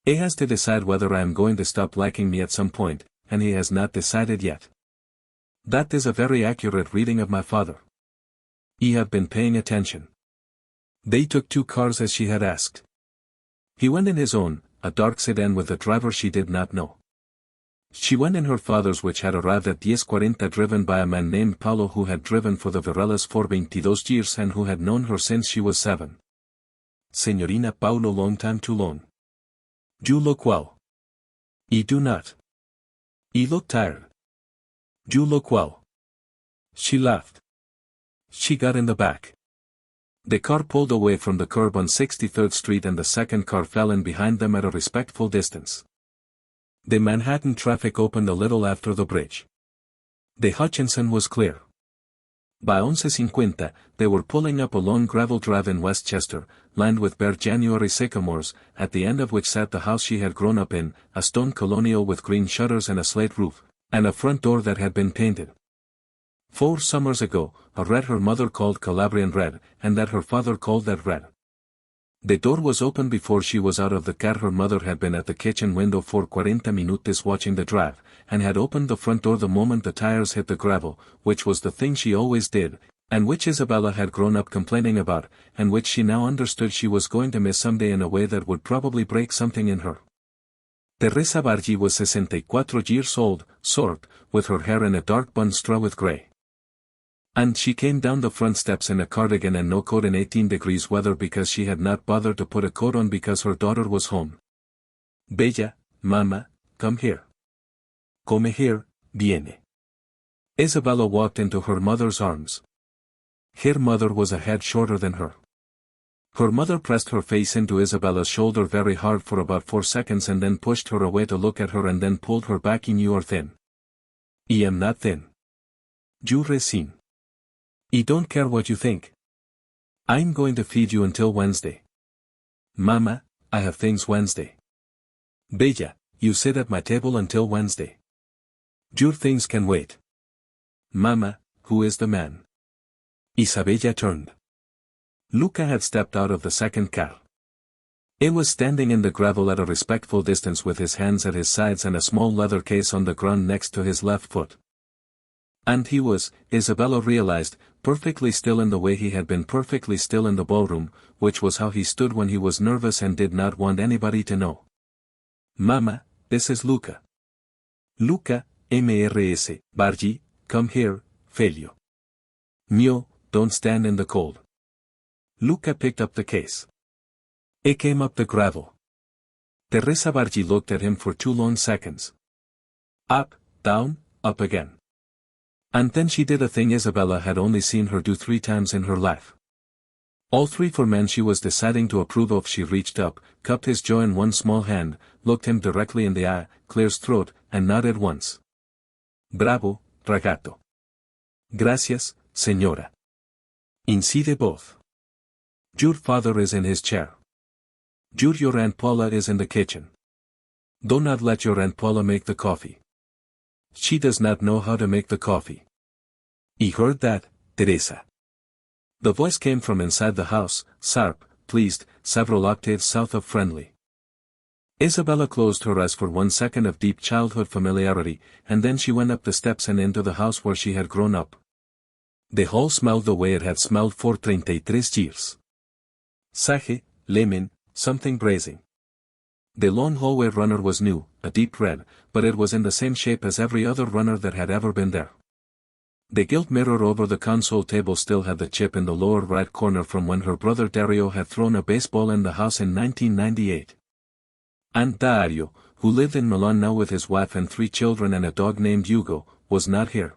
He has to decide whether I am going to stop liking me at some point, and he has not decided yet." That is a very accurate reading of my father. He had been paying attention. They took 2 cars as she had asked. He went in his own, a dark sedan with a driver she did not know. She went in her father's, which had arrived at 10:40, driven by a man named Paulo who had driven for the Varellas for 22 years and who had known her since she was 7. "Señorina Paulo, long time too long. You look well." "You do not. You look tired." "You look well." She laughed. She got in the back. The car pulled away from the curb on 63rd Street and the second car fell in behind them at a respectful distance. The Manhattan traffic opened a little after the bridge. The Hutchinson was clear. By 11:50, they were pulling up a long gravel drive in Westchester, lined with bare January sycamores, at the end of which sat the house she had grown up in, a stone colonial with green shutters and a slate roof, and a front door that had been painted. 4 summers ago, a red her mother called Calabrian red, and that her father called that red. The door was open before she was out of the car. Her mother had been at the kitchen window for 40 minutes watching the drive, and had opened the front door the moment the tires hit the gravel, which was the thing she always did, and which Isabella had grown up complaining about, and which she now understood she was going to miss someday in a way that would probably break something in her. Teresa Bargy was 64 years old, short, with her hair in a dark bun straw with grey. And she came down the front steps in a cardigan and no coat in 18 degrees weather because she had not bothered to put a coat on because her daughter was home. Bella, mama, come here. Come here, viene. Isabella walked into her mother's arms. Her mother was a head shorter than her. Her mother pressed her face into Isabella's shoulder very hard for about 4 seconds and then pushed her away to look at her and then pulled her back. You are thin. I am not thin. You recién. I don't care what you think. I'm going to feed you until Wednesday. Mama, I have things Wednesday. Bella, you sit at my table until Wednesday. Your things can wait. Mama, who is the man? Isabella turned. Luca had stepped out of the second car. He was standing in the gravel at a respectful distance with his hands at his sides and a small leather case on the ground next to his left foot. And he was, Isabella realized, perfectly still in the way he had been perfectly still in the ballroom, which was how he stood when he was nervous and did not want anybody to know. Mama, this is Luca. Luca, Mrs. Bargy, come here, Felio. Mio, don't stand in the cold. Luca picked up the case. It came up the gravel. Teresa Bargy looked at him for 2 long seconds. Up, down, up again. And then she did a thing Isabella had only seen her do 3 times in her life. All 3 for men she was deciding to approve of. She reached up, cupped his jaw in one small hand, looked him directly in the eye, cleared his throat, and nodded once. Bravo, ragazzo. Gracias, señora. Incide both. Your father is in his chair. Your Aunt Paula is in the kitchen. Do not let your Aunt Paula make the coffee. She does not know how to make the coffee. I heard that, Teresa. The voice came from inside the house, sharp, pleased, several octaves south of friendly. Isabella closed her eyes for 1 second of deep childhood familiarity, and then she went up the steps and into the house where she had grown up. The hall smelled the way it had smelled for 33 years. Sage, lemon, something braising. The long hallway runner was new, a deep red, but it was in the same shape as every other runner that had ever been there. The gilt mirror over the console table still had the chip in the lower right corner from when her brother Dario had thrown a baseball in the house in 1998. Aunt Dario, who lived in Milan now with his wife and 3 children and a dog named Hugo, was not here.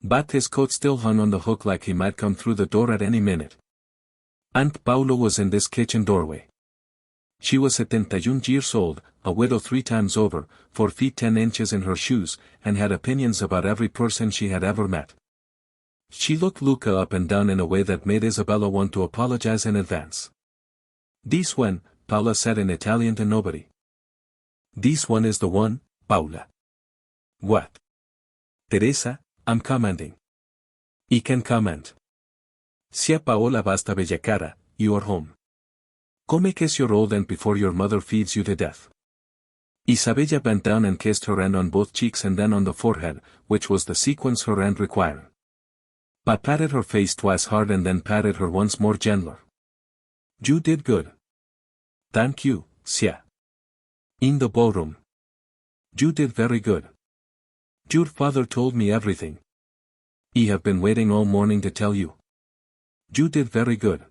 But his coat still hung on the hook like he might come through the door at any minute. Aunt Paula was in this kitchen doorway. She was 71 years old, a widow 3 times over, 4 feet 10 inches in her shoes, and had opinions about every person she had ever met. She looked Luca up and down in a way that made Isabella want to apologize in advance. This one, Paula said in Italian to nobody. This one is the one, Paula. What? Teresa, I'm commenting. I can comment. Sia Paola basta bella cara, you are home. Come kiss your old aunt before your mother feeds you to death. Isabella bent down and kissed her aunt on both cheeks and then on the forehead, which was the sequence her aunt required. Pa patted her face twice hard and then patted her once more gentler. You did good. Thank you, Sia. In the ballroom. You did very good. Your father told me everything. I have been waiting all morning to tell you. You did very good.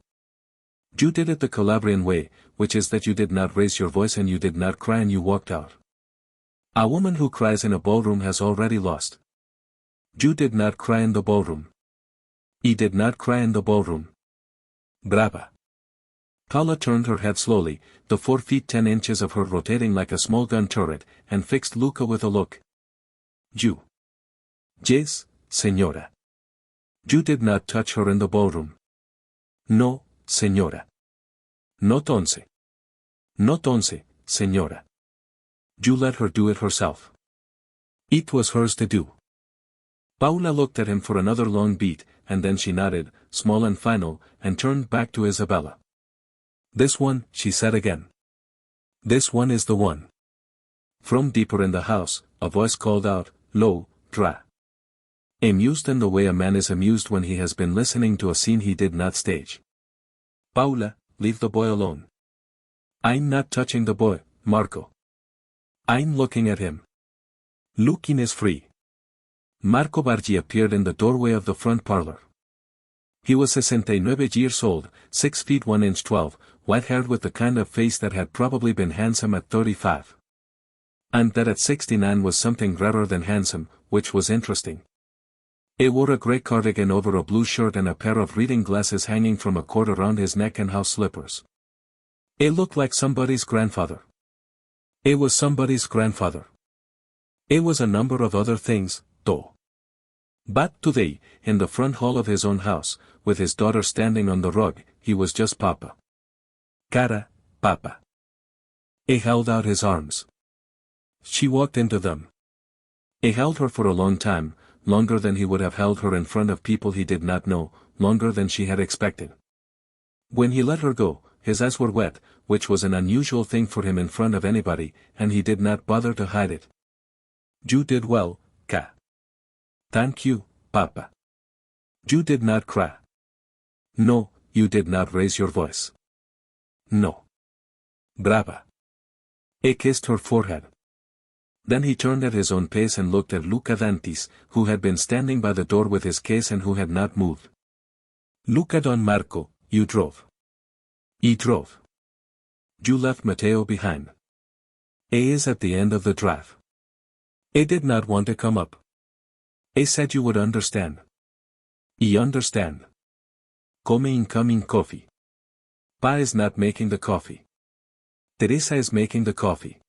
You did it the Calabrian way, which is that you did not raise your voice and you did not cry and you walked out. A woman who cries in a ballroom has already lost. You did not cry in the ballroom. I did not cry in the ballroom. Brava. Paula turned her head slowly, the 4 feet 10 inches of her rotating like a small gun turret, and fixed Luca with a look. You. Yes, señora. You did not touch her in the ballroom. No, señora. Not once. Not once, señora. You let her do it herself. It was hers to do. Paula looked at him for another long beat, and then she nodded, small and final, and turned back to Isabella. This one, she said again. This one is the one. From deeper in the house, a voice called out, low, dry. Amused in the way a man is amused when he has been listening to a scene he did not stage. Paula, leave the boy alone. I'm not touching the boy, Marco. I'm looking at him. Looking is free. Marco Bargi appeared in the doorway of the front parlor. He was 69 years old, 6 feet 1 inch 12, white-haired with the kind of face that had probably been handsome at 35. And that at 69 was something rarer than handsome, which was interesting. He wore a grey cardigan over a blue shirt and a pair of reading glasses hanging from a cord around his neck and house slippers. He looked like somebody's grandfather. He was somebody's grandfather. He was a number of other things, though. But today, in the front hall of his own house, with his daughter standing on the rug, he was just Papa. Cara, Papa. He held out his arms. She walked into them. He held her for a long time, longer than he would have held her in front of people he did not know, longer than she had expected. When he let her go, his eyes were wet, which was an unusual thing for him in front of anybody, and he did not bother to hide it. You did well, Ka. Thank you, Papa. You did not cry. No, you did not raise your voice. No. Brava. He kissed her forehead. Then he turned at his own pace and looked at Luca Dantis, who had been standing by the door with his case and who had not moved. Luca Don Marco, you drove. He drove. You left Matteo behind. He is at the end of the drive. He did not want to come up. He said you would understand. He understand. Come incoming coffee. Pa is not making the coffee. Teresa is making the coffee.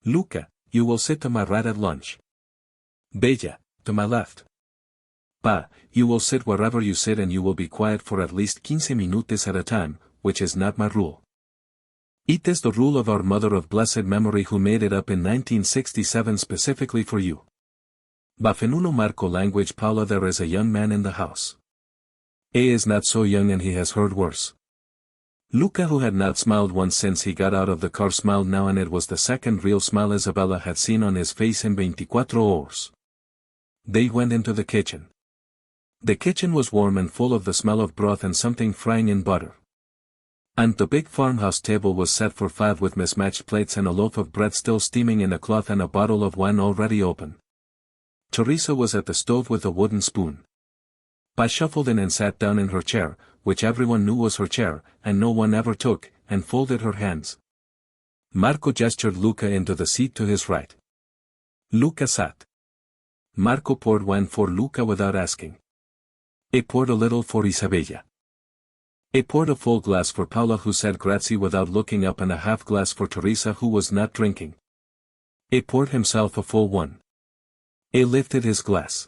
Luca, you will sit to my right at lunch. Bella, to my left. Pa, you will sit wherever you sit and you will be quiet for at least 15 minutes at a time, which is not my rule. It is the rule of our mother of blessed memory who made it up in 1967 specifically for you. Bafenuno Marco language Paula, there is a young man in the house. He is not so young and he has heard worse. Luca, who had not smiled once since he got out of the car, smiled now, and it was the second real smile Isabella had seen on his face in 24 hours. They went into the kitchen. The kitchen was warm and full of the smell of broth and something frying in butter. And the big farmhouse table was set for 5 with mismatched plates and a loaf of bread still steaming in a cloth and a bottle of wine already open. Teresa was at the stove with a wooden spoon. Pa shuffled in and sat down in her chair, which everyone knew was her chair, and no one ever took, and folded her hands. Marco gestured Luca into the seat to his right. Luca sat. Marco poured wine for Luca without asking. He poured a little for Isabella. He poured a full glass for Paula, who said grazie without looking up, and a half glass for Teresa, who was not drinking. He poured himself a full one. He lifted his glass.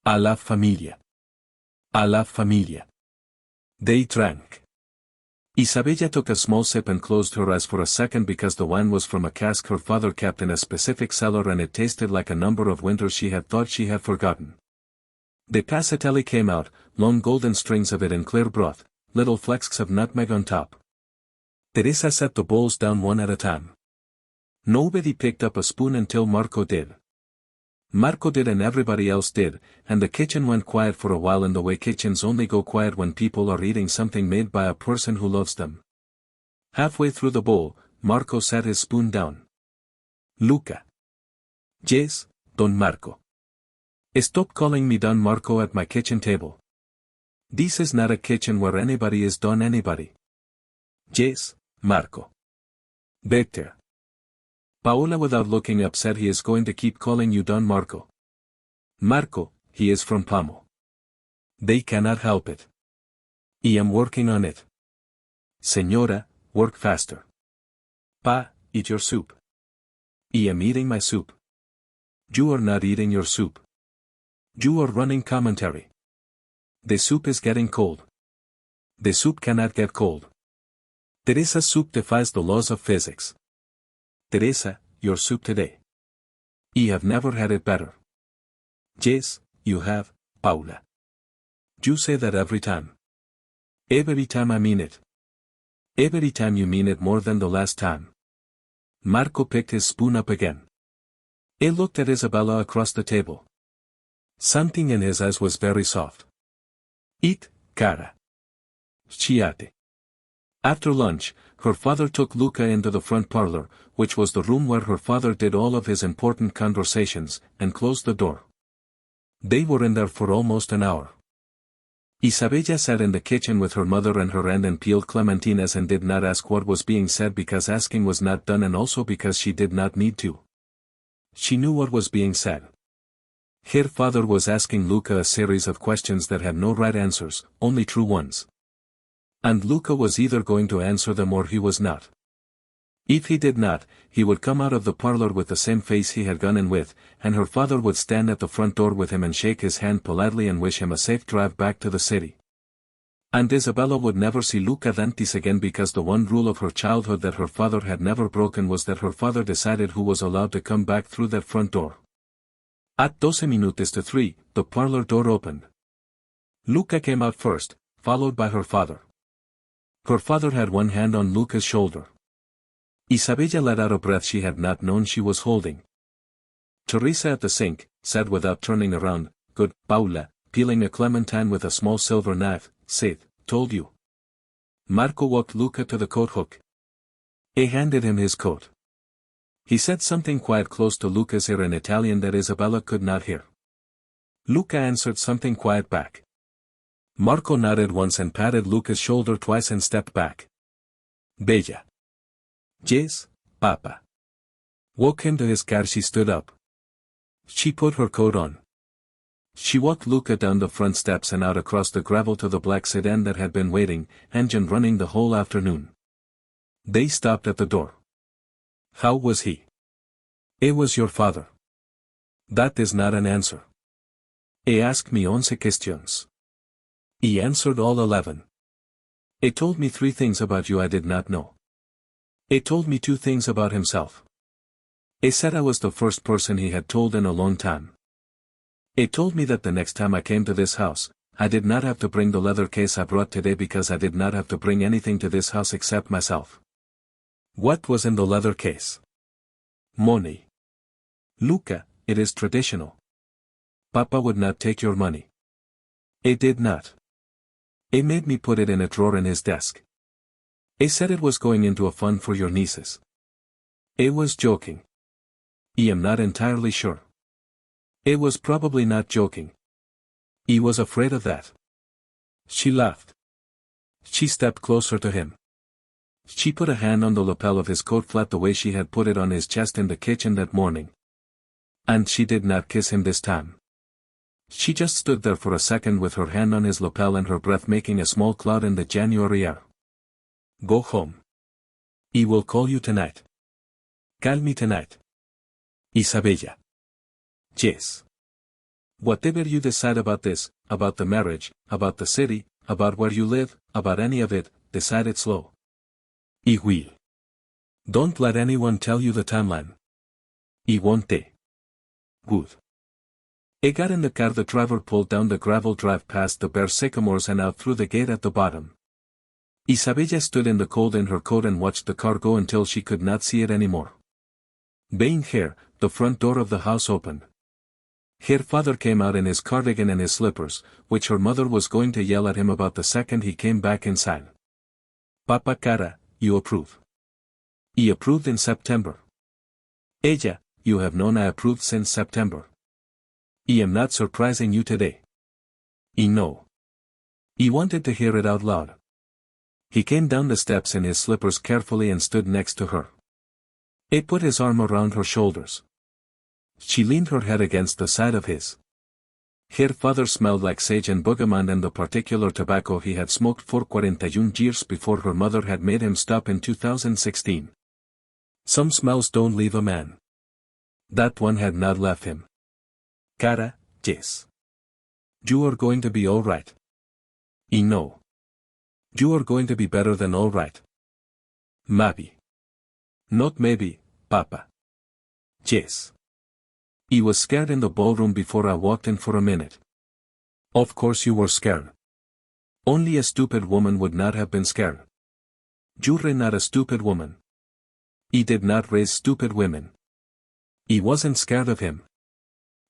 A la familia. A la familia. They drank. Isabella took a small sip and closed her eyes for a second because the wine was from a cask her father kept in a specific cellar and it tasted like a number of winters she had thought she had forgotten. The passatelli came out, long golden strings of it in clear broth, little flecks of nutmeg on top. Teresa set the bowls down one at a time. Nobody picked up a spoon until Marco did. Marco did and everybody else did, and the kitchen went quiet for a while in the way kitchens only go quiet when people are eating something made by a person who loves them. Halfway through the bowl, Marco set his spoon down. Luca. Yes, Don Marco. Stop calling me Don Marco at my kitchen table. This is not a kitchen where anybody is Don anybody. Yes, Marco. Better. Paola, without looking up, said he is going to keep calling you Don Marco. Marco, he is from Pamo. They cannot help it. I am working on it. Señora, work faster. Pa, eat your soup. I am eating my soup. You are not eating your soup. You are running commentary. The soup is getting cold. The soup cannot get cold. Teresa's soup defies the laws of physics. Teresa, your soup today. I have never had it better. Yes, you have, Paula. You say that every time. Every time I mean it. Every time you mean it more than the last time. Marco picked his spoon up again. He looked at Isabella across the table. Something in his eyes was very soft. Eat, cara. Chiate. After lunch, her father took Luca into the front parlor, which was the room where her father did all of his important conversations, and closed the door. They were in there for almost an hour. Isabella sat in the kitchen with her mother and her aunt and peeled clementines and did not ask what was being said because asking was not done and also because she did not need to. She knew what was being said. Her father was asking Luca a series of questions that had no right answers, only true ones. And Luca was either going to answer them or he was not. If he did not, he would come out of the parlor with the same face he had gone in with, and her father would stand at the front door with him and shake his hand politely and wish him a safe drive back to the city. And Isabella would never see Luca Dantes again because the one rule of her childhood that her father had never broken was that her father decided who was allowed to come back through that front door. At 12 minutes to 3, the parlor door opened. Luca came out first, followed by her father. Her father had one hand on Luca's shoulder. Isabella let out a breath she had not known she was holding. Teresa at the sink, said without turning around, "Good, Paula," peeling a clementine with a small silver knife, said, "Told you." Marco walked Luca to the coat hook. He handed him his coat. He said something quiet close to Luca's ear in Italian that Isabella could not hear. Luca answered something quiet back. Marco nodded once and patted Luca's shoulder twice and stepped back. Bella. Yes, Papa. Walk him to his car. She stood up. She put her coat on. She walked Luca down the front steps and out across the gravel to the black sedan that had been waiting, engine running the whole afternoon. They stopped at the door. How was he? It was your father. That is not an answer. He asked me 11 questions. He answered all 11. He told me 3 things about you I did not know. He told me 2 things about himself. He said I was the first person he had told in a long time. He told me that the next time I came to this house, I did not have to bring the leather case I brought today because I did not have to bring anything to this house except myself. What was in the leather case? Money. Luca, it is traditional. Papa would not take your money. He did not. He made me put it in a drawer in his desk. He said it was going into a fund for your nieces. He was joking. I am not entirely sure. He was probably not joking. He was afraid of that. She laughed. She stepped closer to him. She put a hand on the lapel of his coat flat the way she had put it on his chest in the kitchen that morning. And she did not kiss him this time. She just stood there for a second with her hand on his lapel and her breath making a small cloud in the January air. Go home. He will call you tonight. Call me tonight. Isabella. Yes. Whatever you decide about this, about the marriage, about the city, about where you live, about any of it, decide it slow. I will. Don't let anyone tell you the timeline. I won't. Good. He got in the car. The driver pulled down the gravel drive past the bare sycamores and out through the gate at the bottom. Isabella stood in the cold in her coat and watched the car go until she could not see it anymore. Being here, the front door of the house opened. Her father came out in his cardigan and his slippers, which her mother was going to yell at him about the second he came back inside. Papa cara, you approve. I approved in September. Ella, you have known I approved since September. I am not surprising you today. I know. He wanted to hear it out loud. He came down the steps in his slippers carefully and stood next to her. He put his arm around her shoulders. She leaned her head against the side of his. Her father smelled like sage and bergamot and the particular tobacco he had smoked for 41 years before her mother had made him stop in 2016. Some smells don't leave a man. That one had not left him. Cara, yes. You are going to be alright. Y no. You are going to be better than alright. Maybe. Not maybe, Papa. Yes. I was scared in the ballroom before I walked in for a minute. Of course you were scared. Only a stupid woman would not have been scared. You're not a stupid woman. I did not raise stupid women. I wasn't scared of him.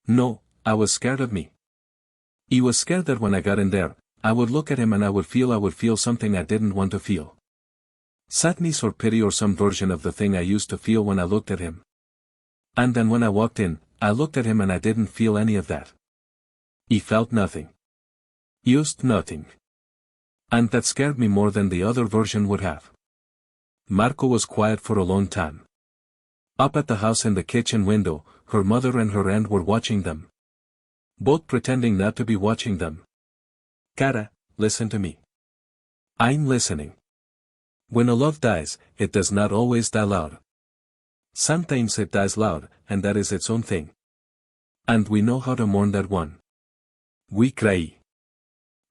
No, I was scared of me. I was scared that when I got in there, I would look at him and I would feel something I didn't want to feel. Sadness or pity or some version of the thing I used to feel when I looked at him. And then when I walked in, I looked at him and I didn't feel any of that. I felt nothing. Just nothing. And that scared me more than the other version would have. Marco was quiet for a long time. Up at the house in the kitchen window, her mother and her aunt were watching them. Both pretending not to be watching them. Cara, listen to me. I'm listening. When a love dies, it does not always die loud. Sometimes it dies loud, and that is its own thing. And we know how to mourn that one. We cry.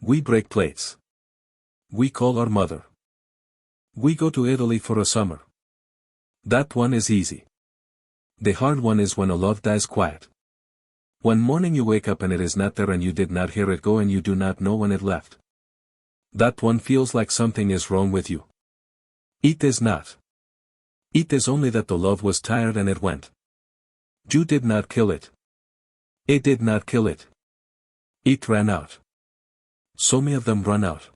We break plates. We call our mother. We go to Italy for a summer. That one is easy. The hard one is when a love dies quiet. One morning you wake up and it is not there and you did not hear it go and you do not know when it left. That one feels like something is wrong with you. It is not. It is only that the love was tired and it went. You did not kill it. It did not kill it. It ran out. So many of them run out.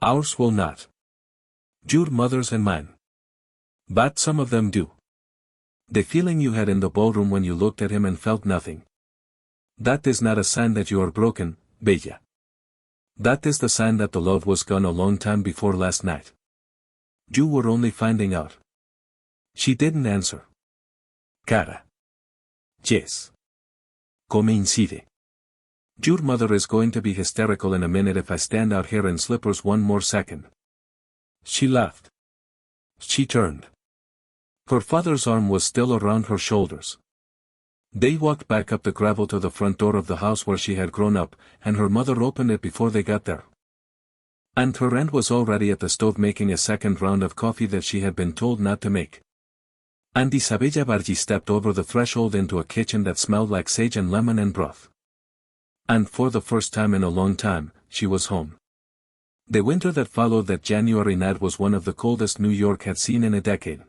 Ours will not. Your mother's and mine. But some of them do. The feeling you had in the ballroom when you looked at him and felt nothing. That is not a sign that you are broken, Bella. That is the sign that the love was gone a long time before last night. You were only finding out. She didn't answer. Cara. Yes. Come incide. Your mother is going to be hysterical in a minute if I stand out here in slippers one more second. She laughed. She turned. Her father's arm was still around her shoulders. They walked back up the gravel to the front door of the house where she had grown up, and her mother opened it before they got there. And her aunt was already at the stove making a second round of coffee that she had been told not to make. And Isabella Bargi stepped over the threshold into a kitchen that smelled like sage and lemon and broth. And for the first time in a long time, she was home. The winter that followed that January night was one of the coldest New York had seen in a decade.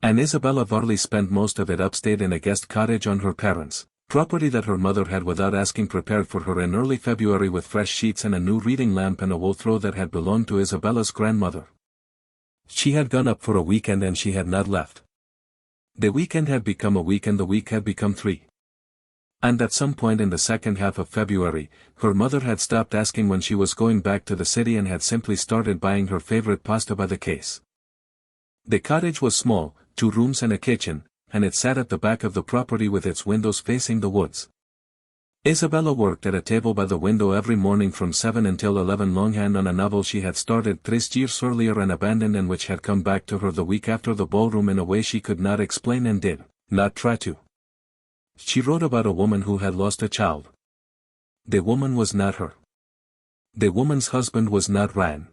And Isabella Varley spent most of it upstate in a guest cottage on her parents' property that her mother had without asking prepared for her in early February with fresh sheets and a new reading lamp and a wool throw that had belonged to Isabella's grandmother. She had gone up for a weekend and she had not left. The weekend had become a week and the week had become 3. And at some point in the second half of February, her mother had stopped asking when she was going back to the city and had simply started buying her favorite pasta by the case. The cottage was small, 2 rooms and a kitchen, and it sat at the back of the property with its windows facing the woods. Isabella worked at a table by the window every morning from 7 until 11 longhand on a novel she had started 3 years earlier and abandoned and which had come back to her the week after the ballroom in a way she could not explain and did not try to. She wrote about a woman who had lost a child. The woman was not her. The woman's husband was not Ryan.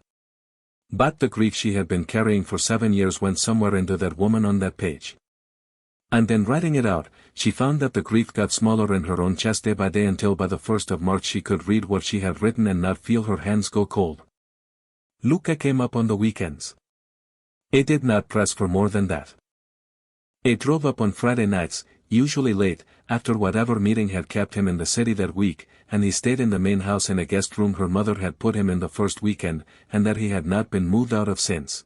But the grief she had been carrying for 7 years went somewhere into that woman on that page. And then writing it out, she found that the grief got smaller in her own chest day by day until by the 1st of March she could read what she had written and not feel her hands go cold. Luca came up on the weekends. It did not press for more than that. It drove up on Friday nights, usually late, after whatever meeting had kept him in the city that week, and he stayed in the main house in a guest room her mother had put him in the first weekend, and that he had not been moved out of since.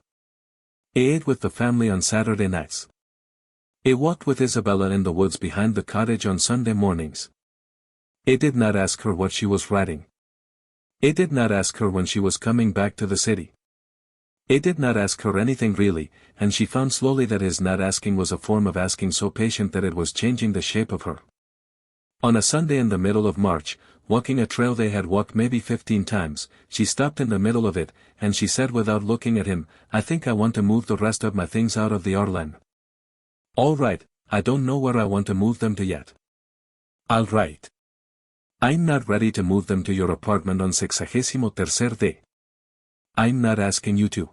He ate with the family on Saturday nights. He walked with Isabella in the woods behind the cottage on Sunday mornings. He did not ask her what she was writing. He did not ask her when she was coming back to the city. He did not ask her anything really, and she found slowly that his not asking was a form of asking so patient that it was changing the shape of her. On a Sunday in the middle of March, walking a trail they had walked maybe 15 times, she stopped in the middle of it, and she said without looking at him, "I think I want to move the rest of my things out of the Orlan." "All right, I don't know where I want to move them to yet." "All right. I'm not ready to move them to your apartment on 63rd day. I'm not asking you to.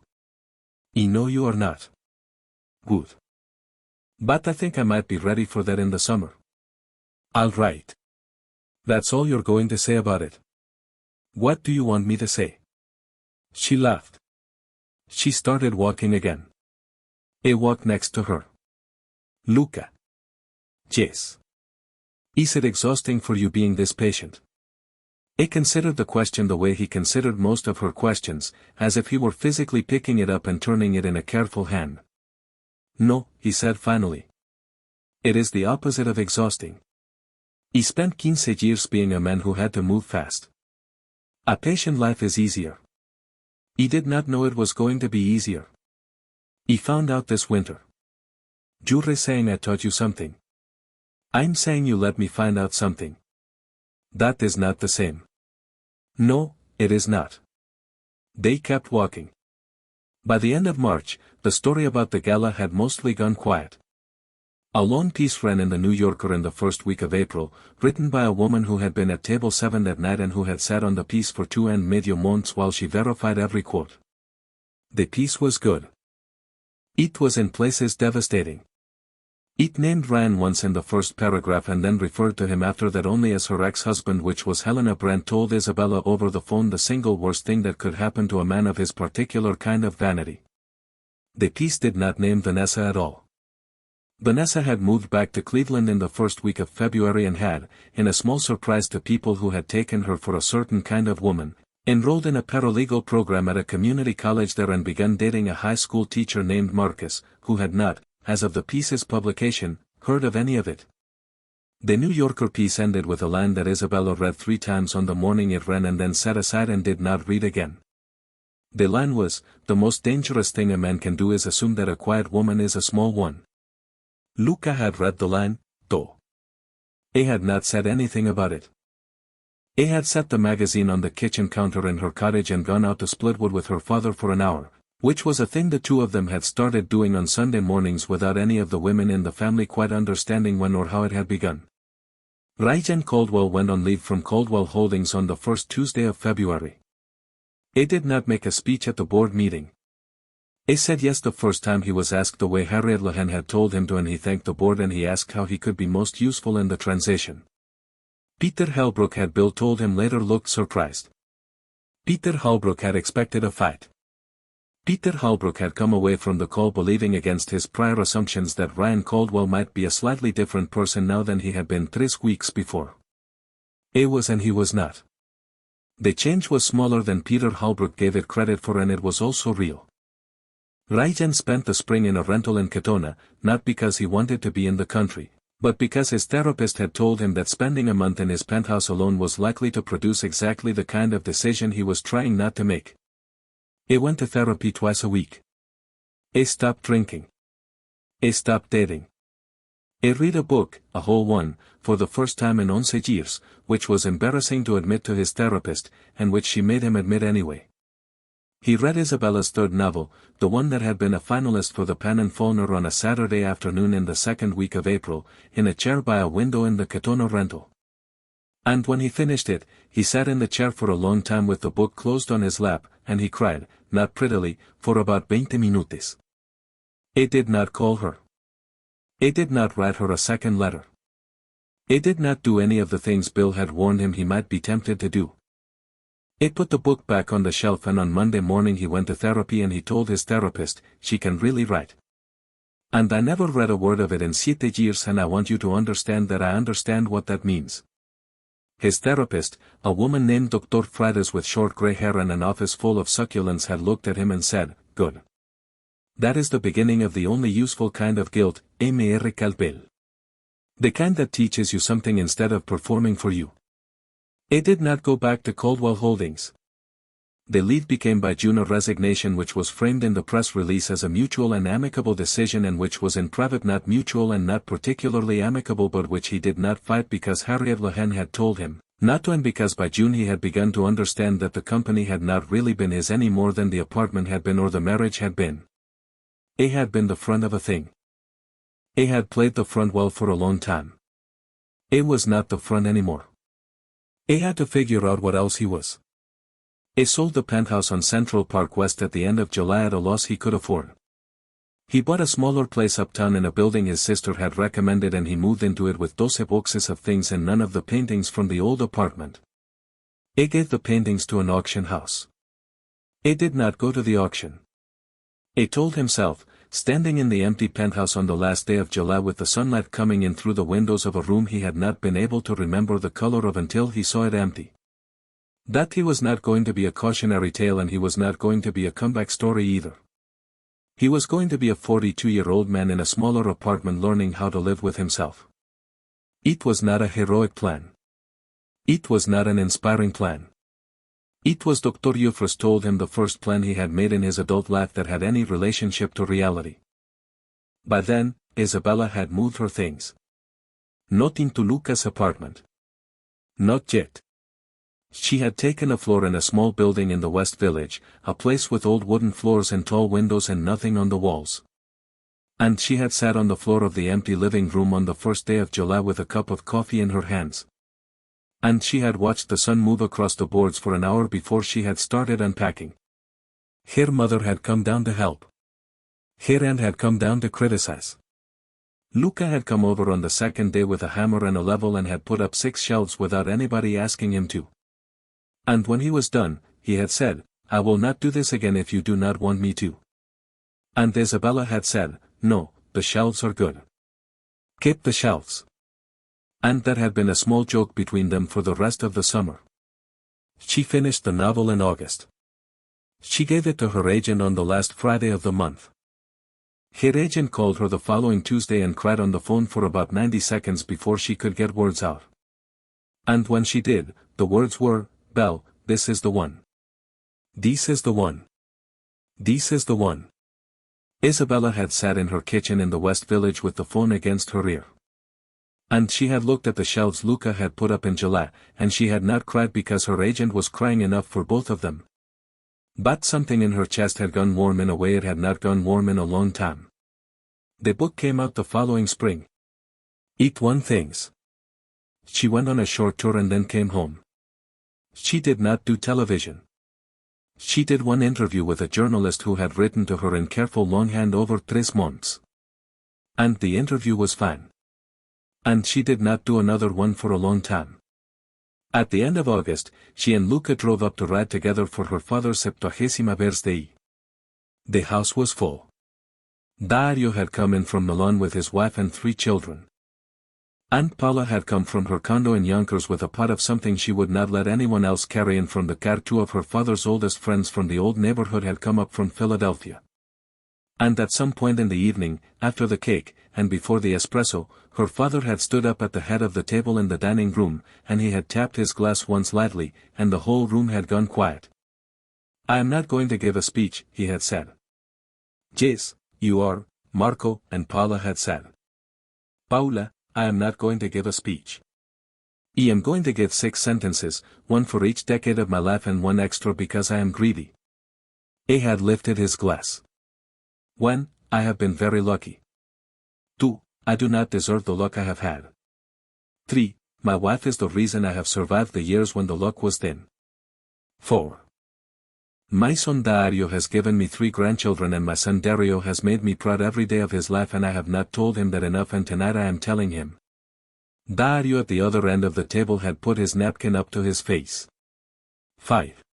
I know you are not. Good. But I think I might be ready for that in the summer." "All right. That's all you're going to say about it?" "What do you want me to say?" She laughed. She started walking again. I walked next to her. "Luca." "Yes. Is it exhausting for you being this patient?" I considered the question the way he considered most of her questions, as if he were physically picking it up and turning it in a careful hand. "No," he said finally. "It is the opposite of exhausting. I spent 15 years being a man who had to move fast. A patient life is easier. I did not know it was going to be easier. I found out this winter. You're saying I taught you something. I'm saying you let me find out something. That is not the same." "No, it is not." They kept walking. By the end of March, the story about the gala had mostly gone quiet. A lone piece ran in the New Yorker in the first week of April, written by a woman who had been at table 7 that night and who had sat on the piece for 2.5 months while she verified every quote. The piece was good. It was in places devastating. It named Ryan once in the first paragraph and then referred to him after that only as her ex-husband, which was Helena Brent told Isabella over the phone the single worst thing that could happen to a man of his particular kind of vanity. The piece did not name Vanessa at all. Vanessa had moved back to Cleveland in the first week of February and had, in a small surprise to people who had taken her for a certain kind of woman, enrolled in a paralegal program at a community college there and begun dating a high school teacher named Marcus, who had not, as of the piece's publication, heard of any of it. The New Yorker piece ended with a line that Isabella read 3 times on the morning it ran and then set aside and did not read again. The line was, "The most dangerous thing a man can do is assume that a quiet woman is a small one." Luca had read the line, though. I had not said anything about it. I had set the magazine on the kitchen counter in her cottage and gone out to Splitwood with her father for an hour, which was a thing the two of them had started doing on Sunday mornings without any of the women in the family quite understanding when or how it had begun. Ryan Caldwell went on leave from Caldwell Holdings on the first Tuesday of February. I did not make a speech at the board meeting. I said yes the first time he was asked the way Harriet Lehen had told him to, and he thanked the board and he asked how he could be most useful in the transition. Peter Halbrook had Bill told him later looked surprised. Peter Halbrook had expected a fight. Peter Halbrook had come away from the call believing against his prior assumptions that Ryan Caldwell might be a slightly different person now than he had been 3 weeks before. I was and he was not. The change was smaller than Peter Halbrook gave it credit for, and it was also real. Ryan spent the spring in a rental in Katona, not because he wanted to be in the country, but because his therapist had told him that spending a month in his penthouse alone was likely to produce exactly the kind of decision he was trying not to make. I went to therapy twice a week. I stopped drinking. I stopped dating. I read a book, a whole one, for the first time in 11 years, which was embarrassing to admit to his therapist, and which she made him admit anyway. He read Isabella's 3rd novel, the one that had been a finalist for the Pan and Faulkner, on a Saturday afternoon in the 2nd week of April, in a chair by a window in the Katona rental. And when he finished it, he sat in the chair for a long time with the book closed on his lap, and he cried, not prettily, for about 20 minutes. I did not call her. I did not write her a second letter. I did not do any of the things Bill had warned him he might be tempted to do. I put the book back on the shelf, and on Monday morning he went to therapy and he told his therapist, "She can really write. And I never read a word of it in 7 years, and I want you to understand that I understand what that means." His therapist, a woman named Dr. Fridas with short gray hair and an office full of succulents, had looked at him and said, "Good. That is the beginning of the only useful kind of guilt, Mr. Caldwell. The kind that teaches you something instead of performing for you." I did not go back to Caldwell Holdings. The lead became by June a resignation which was framed in the press release as a mutual and amicable decision and which was in private not mutual and not particularly amicable but which he did not fight because Harriet Lehen had told him not to and because by June he had begun to understand that the company had not really been his any more than the apartment had been or the marriage had been. He had been the front of a thing. He had played the front well for a long time. It was not the front anymore. He had to figure out what else he was. He sold the penthouse on Central Park West at the end of July at a loss he could afford. He bought a smaller place uptown in a building his sister had recommended and he moved into it with 12 boxes of things and none of the paintings from the old apartment. He gave the paintings to an auction house. He did not go to the auction. He told himself, standing in the empty penthouse on the last day of July with the sunlight coming in through the windows of a room he had not been able to remember the color of until he saw it empty. That he was not going to be a cautionary tale and he was not going to be a comeback story either. He was going to be a 42-year-old man in a smaller apartment learning how to live with himself. It was not a heroic plan. It was not an inspiring plan. It was Dr. Euphrates told him the first plan he had made in his adult life that had any relationship to reality. By then, Isabella had moved her things. Not into Luca's apartment. Not yet. She had taken a floor in a small building in the West Village, a place with old wooden floors and tall windows and nothing on the walls. And she had sat on the floor of the empty living room on the first day of July with a cup of coffee in her hands. And she had watched the sun move across the boards for an hour before she had started unpacking. Her mother had come down to help. Her aunt had come down to criticize. Luca had come over on the second day with a hammer and a level and had put up 6 shelves without anybody asking him to. And when he was done, he had said, "I will not do this again if you do not want me to." And Isabella had said, "No, the shelves are good. Keep the shelves." And that had been a small joke between them for the rest of the summer. She finished the novel in August. She gave it to her agent on the last Friday of the month. Her agent called her the following Tuesday and cried on the phone for about 90 seconds before she could get words out. And when she did, the words were, "Belle, this is the one. This is the one. This is the one." Isabella had sat in her kitchen in the West Village with the phone against her ear. And she had looked at the shelves Luca had put up in July, and she had not cried because her agent was crying enough for both of them. But something in her chest had gone warm in a way it had not gone warm in a long time. The book came out the following spring. It won things. She went on a short tour and then came home. She did not do television. She did one interview with a journalist who had written to her in careful longhand over 3 months. And the interview was fine. And she did not do another one for a long time. At the end of August, she and Luca drove up to ride together for her father's 70th birthday. The house was full. Dario had come in from Milan with his wife and 3 children. Aunt Paula had come from her condo in Yonkers with a pot of something she would not let anyone else carry in from the car. 2 of her father's oldest friends from the old neighborhood had come up from Philadelphia. And at some point in the evening, after the cake, and before the espresso, her father had stood up at the head of the table in the dining room, and he had tapped his glass once lightly, and the whole room had gone quiet. "I am not going to give a speech," he had said. "Yes, you are," Marco and Paula had said. "Paula, I am not going to give a speech. I am going to give 6 sentences, 1 for each decade of my life and 1 extra because I am greedy." He had lifted his glass. 1, I have been very lucky. 2, I do not deserve the luck I have had. 3, my wife is the reason I have survived the years when the luck was thin. 4, my son Dario has given me 3 grandchildren and my son Dario has made me proud every day of his life and I have not told him that enough and tonight I am telling him. Dario at the other end of the table had put his napkin up to his face. 5.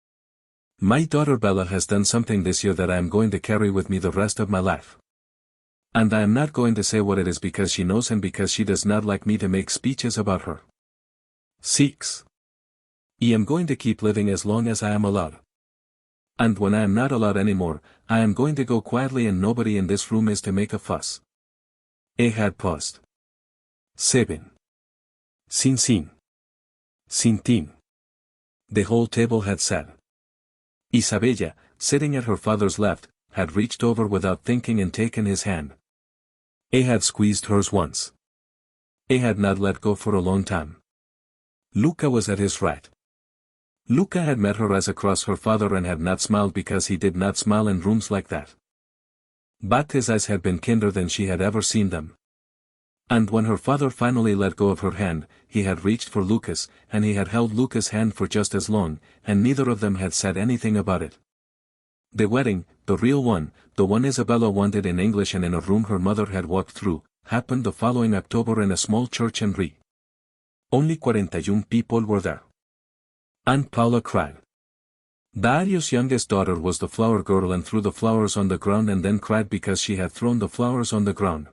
My daughter Bella has done something this year that I am going to carry with me the rest of my life. And I am not going to say what it is because she knows and because she does not like me to make speeches about her. 6. I am going to keep living as long as I am allowed. And when I am not allowed anymore, I am going to go quietly and nobody in this room is to make a fuss. He had paused. 7. Sin. The whole table had said. Isabella, sitting at her father's left, had reached over without thinking and taken his hand. He had squeezed hers once. He had not let go for a long time. Luca was at his right. Luca had met her eyes across her father and had not smiled because he did not smile in rooms like that. But his eyes had been kinder than she had ever seen them. And when her father finally let go of her hand, he had reached for Lucas, and he had held Lucas' hand for just as long, and neither of them had said anything about it. The wedding, the real one, the one Isabella wanted in English and in a room her mother had walked through, happened the following October in a small church in Ri. Only 41 people were there. Aunt Paula cried. Dario's youngest daughter was the flower girl and threw the flowers on the ground and then cried because she had thrown the flowers on the ground.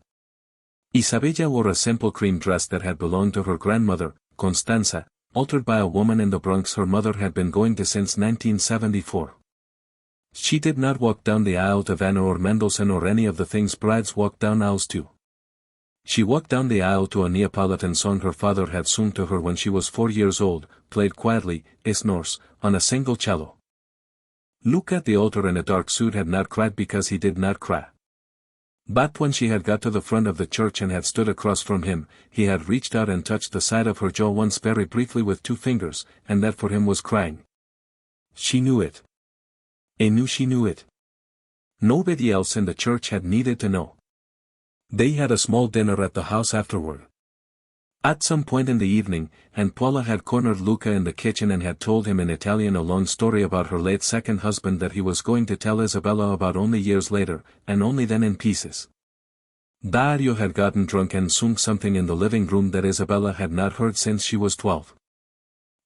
Isabella wore a simple cream dress that had belonged to her grandmother, Constanza, altered by a woman in the Bronx her mother had been going to since 1974. She did not walk down the aisle to Vanna or Mendelssohn or any of the things brides walk down aisles to. She walked down the aisle to a Neapolitan song her father had sung to her when she was 4 years old, played quietly, es Norse, on a single cello. Luca at the altar in a dark suit had not cried because he did not cry. But when she had got to the front of the church and had stood across from him, he had reached out and touched the side of her jaw once very briefly with 2 fingers, and that for him was crying. She knew it. He knew she knew it. Nobody else in the church had needed to know. They had a small dinner at the house afterward. At some point in the evening, Aunt Paula had cornered Luca in the kitchen and had told him in Italian a long story about her late second husband that he was going to tell Isabella about only years later, and only then in pieces. Dario had gotten drunk and sung something in the living room that Isabella had not heard since she was 12.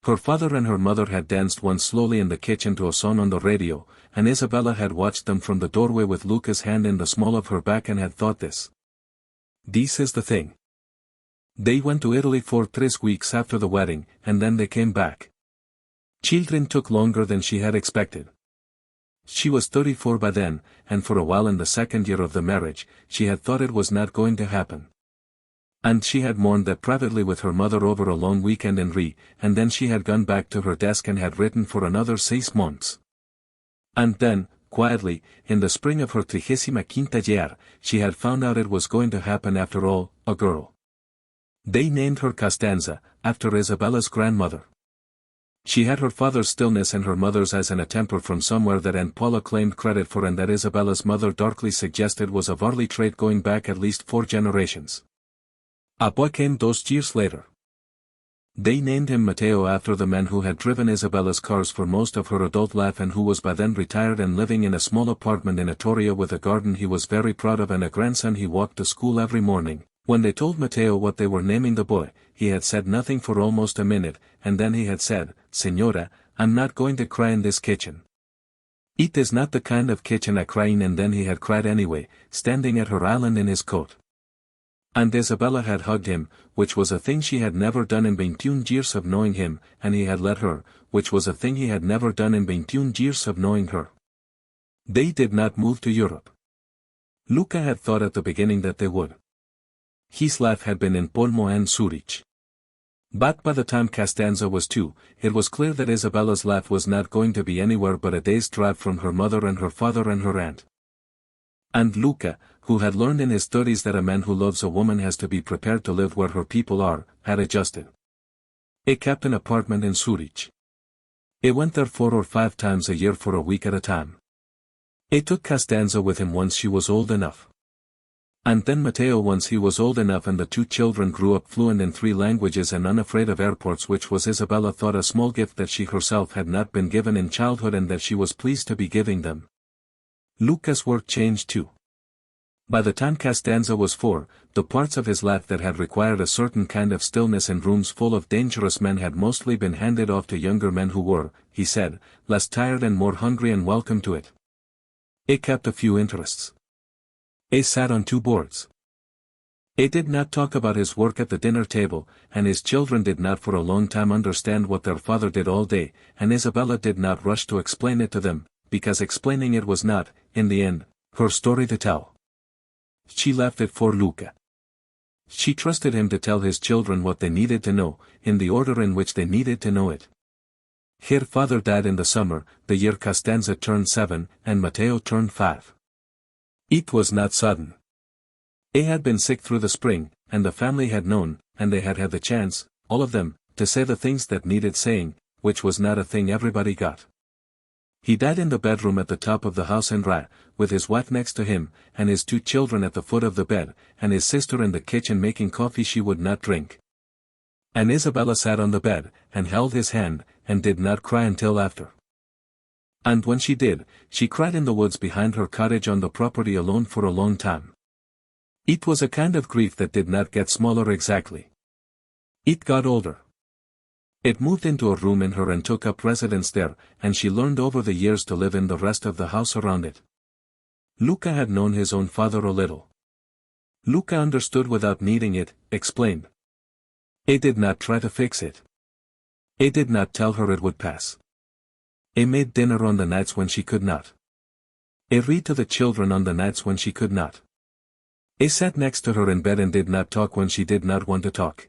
Her father and her mother had danced once slowly in the kitchen to a song on the radio, and Isabella had watched them from the doorway with Luca's hand in the small of her back and had thought this is the thing. They went to Italy for 3 weeks after the wedding, and then they came back. Children took longer than she had expected. She was 34 by then, and for a while in the second year of the marriage, she had thought it was not going to happen. And she had mourned that privately with her mother over a long weekend in Ri, and then she had gone back to her desk and had written for another 6 months. And then, quietly, in the spring of her 35th year, she had found out it was going to happen after all, a girl. They named her Costanza, after Isabella's grandmother. She had her father's stillness and her mother's eyes and a temper from somewhere that Aunt Paula claimed credit for and that Isabella's mother darkly suggested was a Varley trait going back at least 4 generations. A boy came 2 years later. They named him Matteo after the man who had driven Isabella's cars for most of her adult life and who was by then retired and living in a small apartment in Etruria with a garden he was very proud of and a grandson he walked to school every morning. When they told Matteo what they were naming the boy, he had said nothing for almost a minute, and then he had said, "Señora, I'm not going to cry in this kitchen. It is not the kind of kitchen I cry in," and then he had cried anyway, standing at her island in his coat. And Isabella had hugged him, which was a thing she had never done in 21 years of knowing him, and he had let her, which was a thing he had never done in 21 years of knowing her. They did not move to Europe. Luca had thought at the beginning that they would. His life had been in Palermo and Zurich. But by the time Costanza was 2, it was clear that Isabella's life was not going to be anywhere but a day's drive from her mother and her father and her aunt. And Luca, who had learned in his 30s that a man who loves a woman has to be prepared to live where her people are, had adjusted. He kept an apartment in Zurich. He went there 4 or 5 times a year for a week at a time. He took Costanza with him once she was old enough. And then Matteo once he was old enough, and the 2 children grew up fluent in 3 languages and unafraid of airports, which was Isabella thought a small gift that she herself had not been given in childhood and that she was pleased to be giving them. Luca's work changed too. By the time Costanza was 4, the parts of his life that had required a certain kind of stillness in rooms full of dangerous men had mostly been handed off to younger men who were, he said, less tired and more hungry and welcome to it. He kept a few interests. He sat on 2 boards. He did not talk about his work at the dinner table, and his children did not for a long time understand what their father did all day, and Isabella did not rush to explain it to them, because explaining it was not, in the end, her story to tell. She left it for Luca. She trusted him to tell his children what they needed to know, in the order in which they needed to know it. Her father died in the summer, the year Costanza turned 7, and Mateo turned 5. It was not sudden. He had been sick through the spring, and the family had known, and they had had the chance, all of them, to say the things that needed saying, which was not a thing everybody got. He died in the bedroom at the top of the house with his wife next to him, and his 2 children at the foot of the bed, and his sister in the kitchen making coffee she would not drink. And Isabella sat on the bed, and held his hand, and did not cry until after. And when she did, she cried in the woods behind her cottage on the property alone for a long time. It was a kind of grief that did not get smaller exactly. It got older. It moved into a room in her and took up residence there, and she learned over the years to live in the rest of the house around it. Luca had known his own father a little. Luca understood without needing it, explained. He did not try to fix it. He did not tell her it would pass. He made dinner on the nights when she could not. He read to the children on the nights when she could not. He sat next to her in bed and did not talk when she did not want to talk.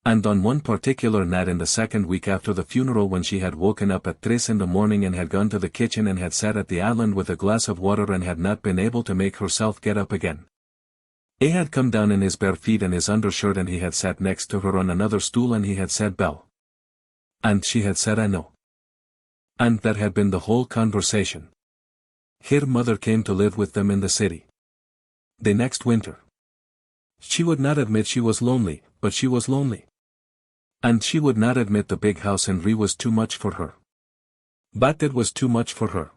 And on one particular night in the 2nd week after the funeral when she had woken up at 3 in the morning and had gone to the kitchen and had sat at the island with a glass of water and had not been able to make herself get up again. He had come down in his bare feet and his undershirt and he had sat next to her on another stool and he had said Belle. And she had said I know. And that had been the whole conversation. Her mother came to live with them in the city. The next winter. She would not admit she was lonely, but she was lonely. And she would not admit the big house in Rio was too much for her. But it was too much for her.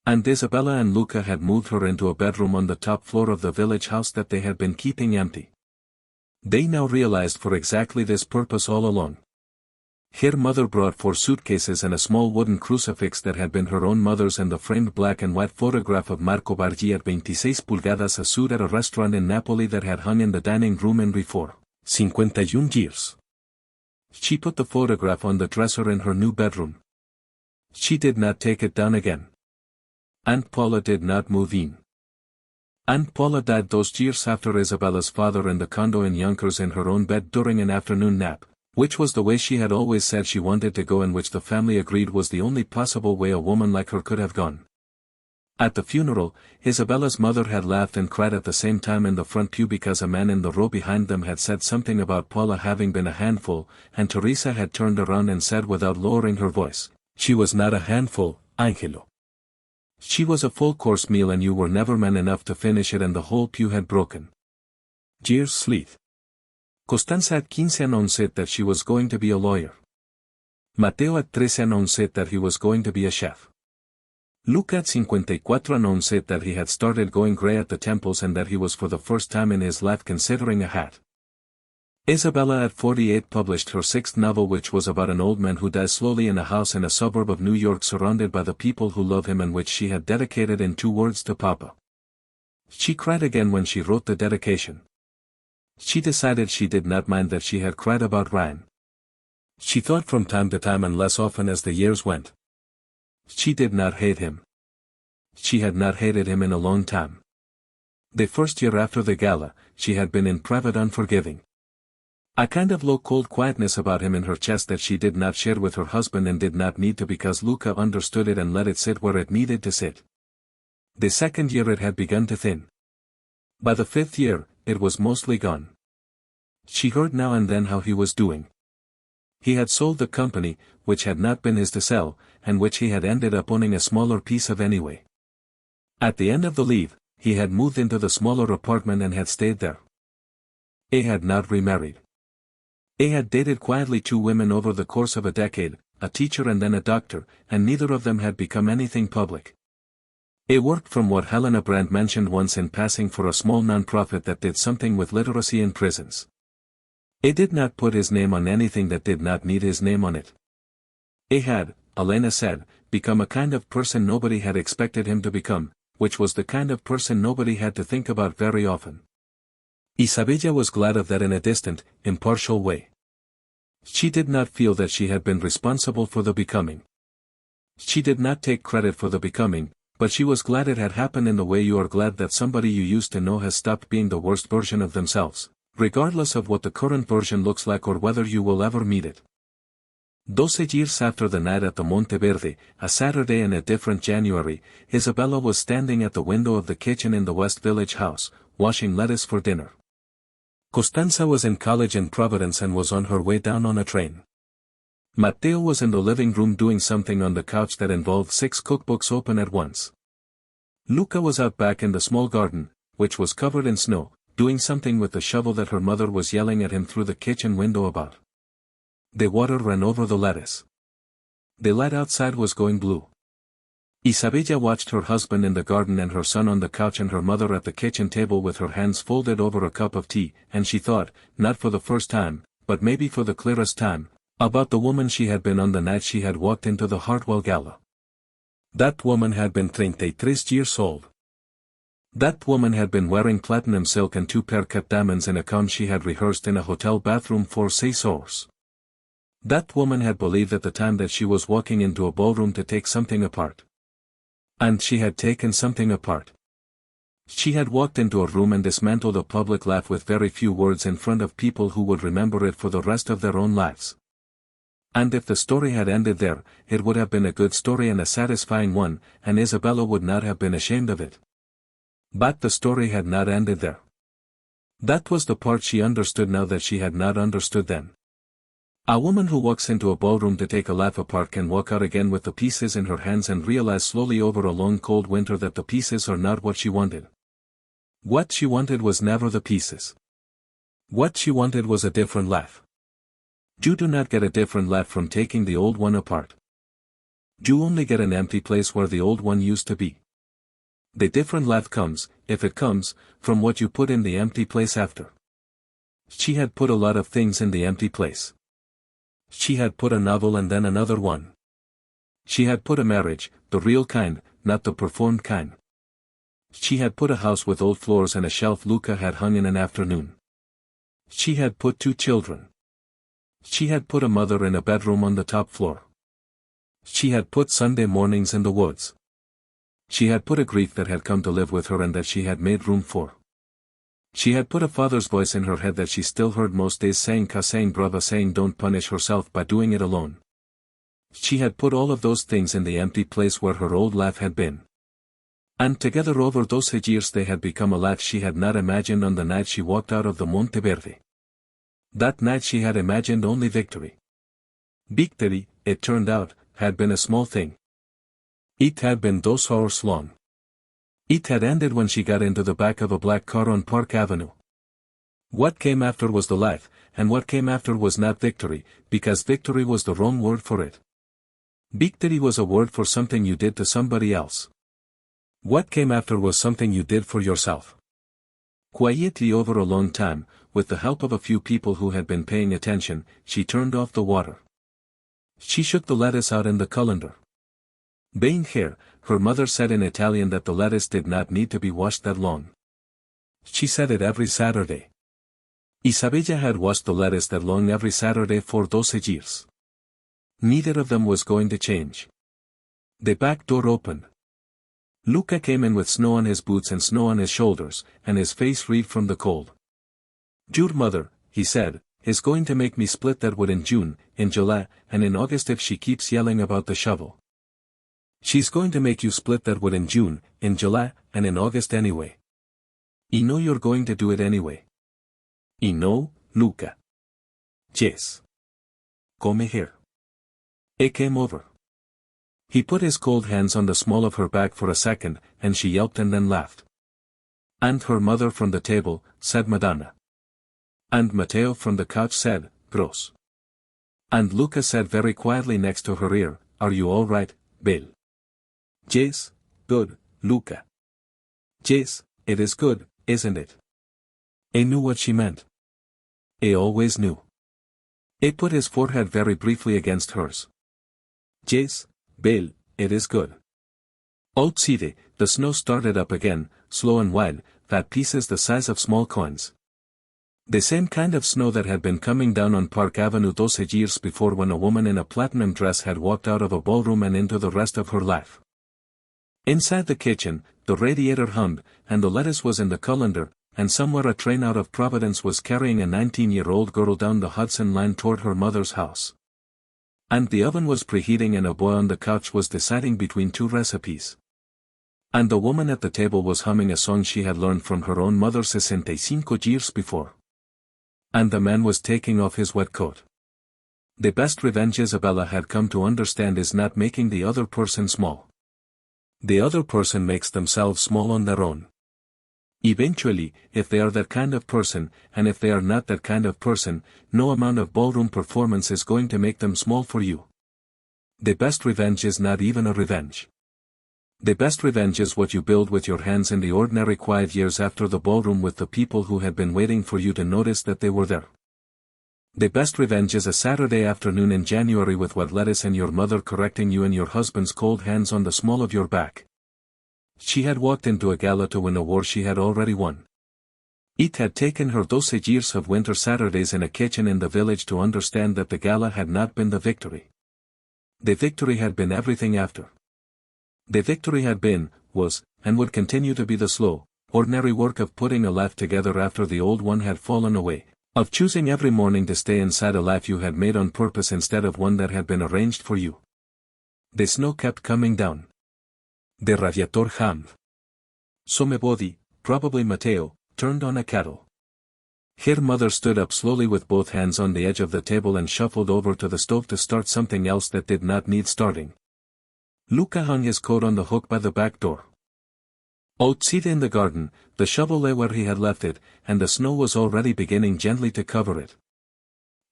And Isabella and Luca had moved her into a bedroom on the top floor of the village house that they had been keeping empty. They now realized for exactly this purpose all along. Her mother brought 4 suitcases and a small wooden crucifix that had been her own mother's and the framed black and white photograph of Marco Bargi at 26 pulgadas Azul at a restaurant in Napoli that had hung in the dining room in Rio for 51 years. She put the photograph on the dresser in her new bedroom. She did not take it down again. Aunt Paula did not move in. Aunt Paula died those years after Isabella's father in the condo in Yonkers in her own bed during an afternoon nap, which was the way she had always said she wanted to go and which the family agreed was the only possible way a woman like her could have gone. At the funeral, Isabella's mother had laughed and cried at the same time in the front pew because a man in the row behind them had said something about Paula having been a handful, and Teresa had turned around and said without lowering her voice, "She was not a handful, Angelo. She was a full-course meal and you were never man enough to finish it," and the whole pew had broken. Years sleep. Costanza at 15 announced that she was going to be a lawyer. Mateo at 13 announced that he was going to be a chef. Luca at 54 announced that he had started going gray at the temples and that he was for the first time in his life considering a hat. Isabella at 48 published her 6th novel, which was about an old man who dies slowly in a house in a suburb of New York surrounded by the people who love him, and which she had dedicated in 2 words to Papa. She cried again when she wrote the dedication. She decided she did not mind that she had cried about Ryan. She thought from time to time and less often as the years went. She did not hate him. She had not hated him in a long time. The first year after the gala, she had been in private unforgiving. A kind of low cold quietness about him in her chest that she did not share with her husband and did not need to because Luca understood it and let it sit where it needed to sit. The second year it had begun to thin. By the 5th year, it was mostly gone. She heard now and then how he was doing. He had sold the company, which had not been his to sell, and which he had ended up owning a smaller piece of anyway. At the end of the leave, he had moved into the smaller apartment and had stayed there. He had not remarried. He had dated quietly 2 women over the course of a decade, a teacher and then a doctor, and neither of them had become anything public. He worked, from what Helena Brandt mentioned once in passing, for a small non-profit that did something with literacy in prisons. He did not put his name on anything that did not need his name on it. He had, Elena said, become a kind of person nobody had expected him to become, which was the kind of person nobody had to think about very often. Isabella was glad of that in a distant, impartial way. She did not feel that she had been responsible for the becoming. She did not take credit for the becoming, but she was glad it had happened in the way you are glad that somebody you used to know has stopped being the worst version of themselves, regardless of what the current version looks like or whether you will ever meet it. 12 years after the night at the Monte Verde, a Saturday in a different January, Isabella was standing at the window of the kitchen in the West Village house, washing lettuce for dinner. Costanza was in college in Providence and was on her way down on a train. Matteo was in the living room doing something on the couch that involved 6 cookbooks open at once. Luca was out back in the small garden, which was covered in snow, doing something with the shovel that her mother was yelling at him through the kitchen window about. The water ran over the lettuce. The light outside was going blue. Isabella watched her husband in the garden and her son on the couch and her mother at the kitchen table with her hands folded over a cup of tea, and she thought, not for the first time, but maybe for the clearest time, about the woman she had been on the night she had walked into the Hartwell Gala. That woman had been 33 years old. That woman had been wearing platinum silk and 2 pear-cut diamonds in a gown she had rehearsed in a hotel bathroom for 6 hours. That woman had believed at the time that she was walking into a ballroom to take something apart. And she had taken something apart. She had walked into a room and dismantled a public laugh with very few words in front of people who would remember it for the rest of their own lives. And if the story had ended there, it would have been a good story and a satisfying one, and Isabella would not have been ashamed of it. But the story had not ended there. That was the part she understood now that she had not understood then. A woman who walks into a ballroom to take a laugh apart can walk out again with the pieces in her hands and realize slowly over a long cold winter that the pieces are not what she wanted. What she wanted was never the pieces. What she wanted was a different laugh. You do not get a different laugh from taking the old one apart. You only get an empty place where the old one used to be. The different laugh comes, if it comes, from what you put in the empty place after. She had put a lot of things in the empty place. She had put a novel and then another one. She had put a marriage, the real kind, not the performed kind. She had put a house with old floors and a shelf Luca had hung in an afternoon. She had put 2 children. She had put a mother in a bedroom on the top floor. She had put Sunday mornings in the woods. She had put a grief that had come to live with her and that she had made room for. She had put a father's voice in her head that she still heard most days saying saying brava saying don't punish herself by doing it alone. She had put all of those things in the empty place where her old laugh had been. And together over those years they had become a laugh she had not imagined on the night she walked out of the Monte Verde. That night she had imagined only victory. Victory, it turned out, had been a small thing. It had been 2 hours long. It had ended when she got into the back of a black car on Park Avenue. What came after was the life, and what came after was not victory, because victory was the wrong word for it. Victory was a word for something you did to somebody else. What came after was something you did for yourself. Quietly over a long time, with the help of a few people who had been paying attention, she turned off the water. She shook the lettuce out in the colander. Being here, her mother said in Italian that the lettuce did not need to be washed that long. She said it every Saturday. Isabella had washed the lettuce that long every Saturday for 12 years. Neither of them was going to change. The back door opened. Luca came in with snow on his boots and snow on his shoulders, and his face wreathed from the cold. Your mother, he said, is going to make me split that wood in June, in July, and in August if she keeps yelling about the shovel. She's going to make you split that wood in June, in July, and in August anyway. I know you're going to do it anyway. I know, Luca. Yes. Come here. It came over. He put his cold hands on the small of her back for a second, and she yelped and then laughed. And her mother from the table, said Madonna. And Matteo from the couch said, gross. And Luca said very quietly next to her ear, are you all right, Bill? Yes, good, Luca. Yes, it is good, isn't it? I knew what she meant. I always knew. He put his forehead very briefly against hers. Yes, Bill, it is good. Outside, the snow started up again, slow and wild, fat pieces the size of small coins. The same kind of snow that had been coming down on Park Avenue 12 years before when a woman in a platinum dress had walked out of a ballroom and into the rest of her life. Inside the kitchen, the radiator hummed, and the lettuce was in the colander, and somewhere a train out of Providence was carrying a 19-year-old girl down the Hudson line toward her mother's house. And the oven was preheating and a boy on the couch was deciding between two recipes. And the woman at the table was humming a song she had learned from her own mother 65 years before. And the man was taking off his wet coat. The best revenge Isabella had come to understand is not making the other person small. The other person makes themselves small on their own. Eventually, if they are that kind of person, and if they are not that kind of person, no amount of ballroom performance is going to make them small for you. The best revenge is not even a revenge. The best revenge is what you build with your hands in the ordinary quiet years after the ballroom with the people who had been waiting for you to notice that they were there. The best revenge is a Saturday afternoon in January with wet lettuce and your mother correcting you and your husband's cold hands on the small of your back. She had walked into a gala to win a war she had already won. It had taken her 12 years of winter Saturdays in a kitchen in the village to understand that the gala had not been the victory. The victory had been everything after. The victory had been, was, and would continue to be the slow, ordinary work of putting a life together after the old one had fallen away, of choosing every morning to stay inside a life you had made on purpose instead of one that had been arranged for you. The snow kept coming down. The radiator hummed. Some body, probably Mateo, turned on a kettle. Her mother stood up slowly with both hands on the edge of the table and shuffled over to the stove to start something else that did not need starting. Luca hung his coat on the hook by the back door. Outside in the garden, the shovel lay where he had left it, and the snow was already beginning gently to cover it.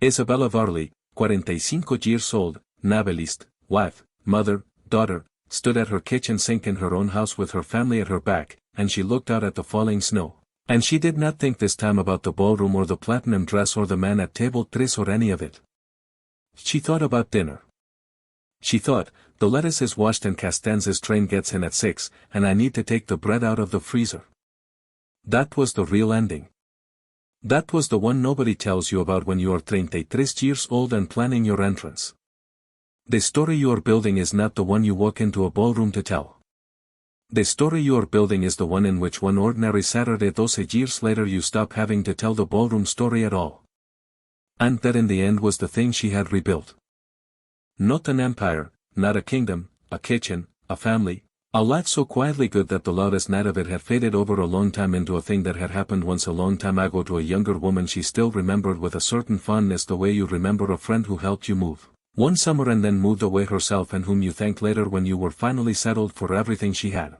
Isabella Varley, 45 years old, novelist, wife, mother, daughter, stood at her kitchen sink in her own house with her family at her back, and she looked out at the falling snow. And she did not think this time about the ballroom or the platinum dress or the man at table 3 or any of it. She thought about dinner. She thought, the lettuce is washed and Costanza's train gets in at 6, and I need to take the bread out of the freezer. That was the real ending. That was the one nobody tells you about when you are 33 years old and planning your entrance. The story you are building is not the one you walk into a ballroom to tell. The story you are building is the one in which one ordinary Saturday 12 years later you stop having to tell the ballroom story at all. And that in the end was the thing she had rebuilt. Not an empire, not a kingdom, a kitchen, a family, a life so quietly good that the loudest night of it had faded over a long time into a thing that had happened once a long time ago to a younger woman she still remembered with a certain fondness the way you remember a friend who helped you move one summer and then moved away herself and whom you thanked later when you were finally settled for everything she had.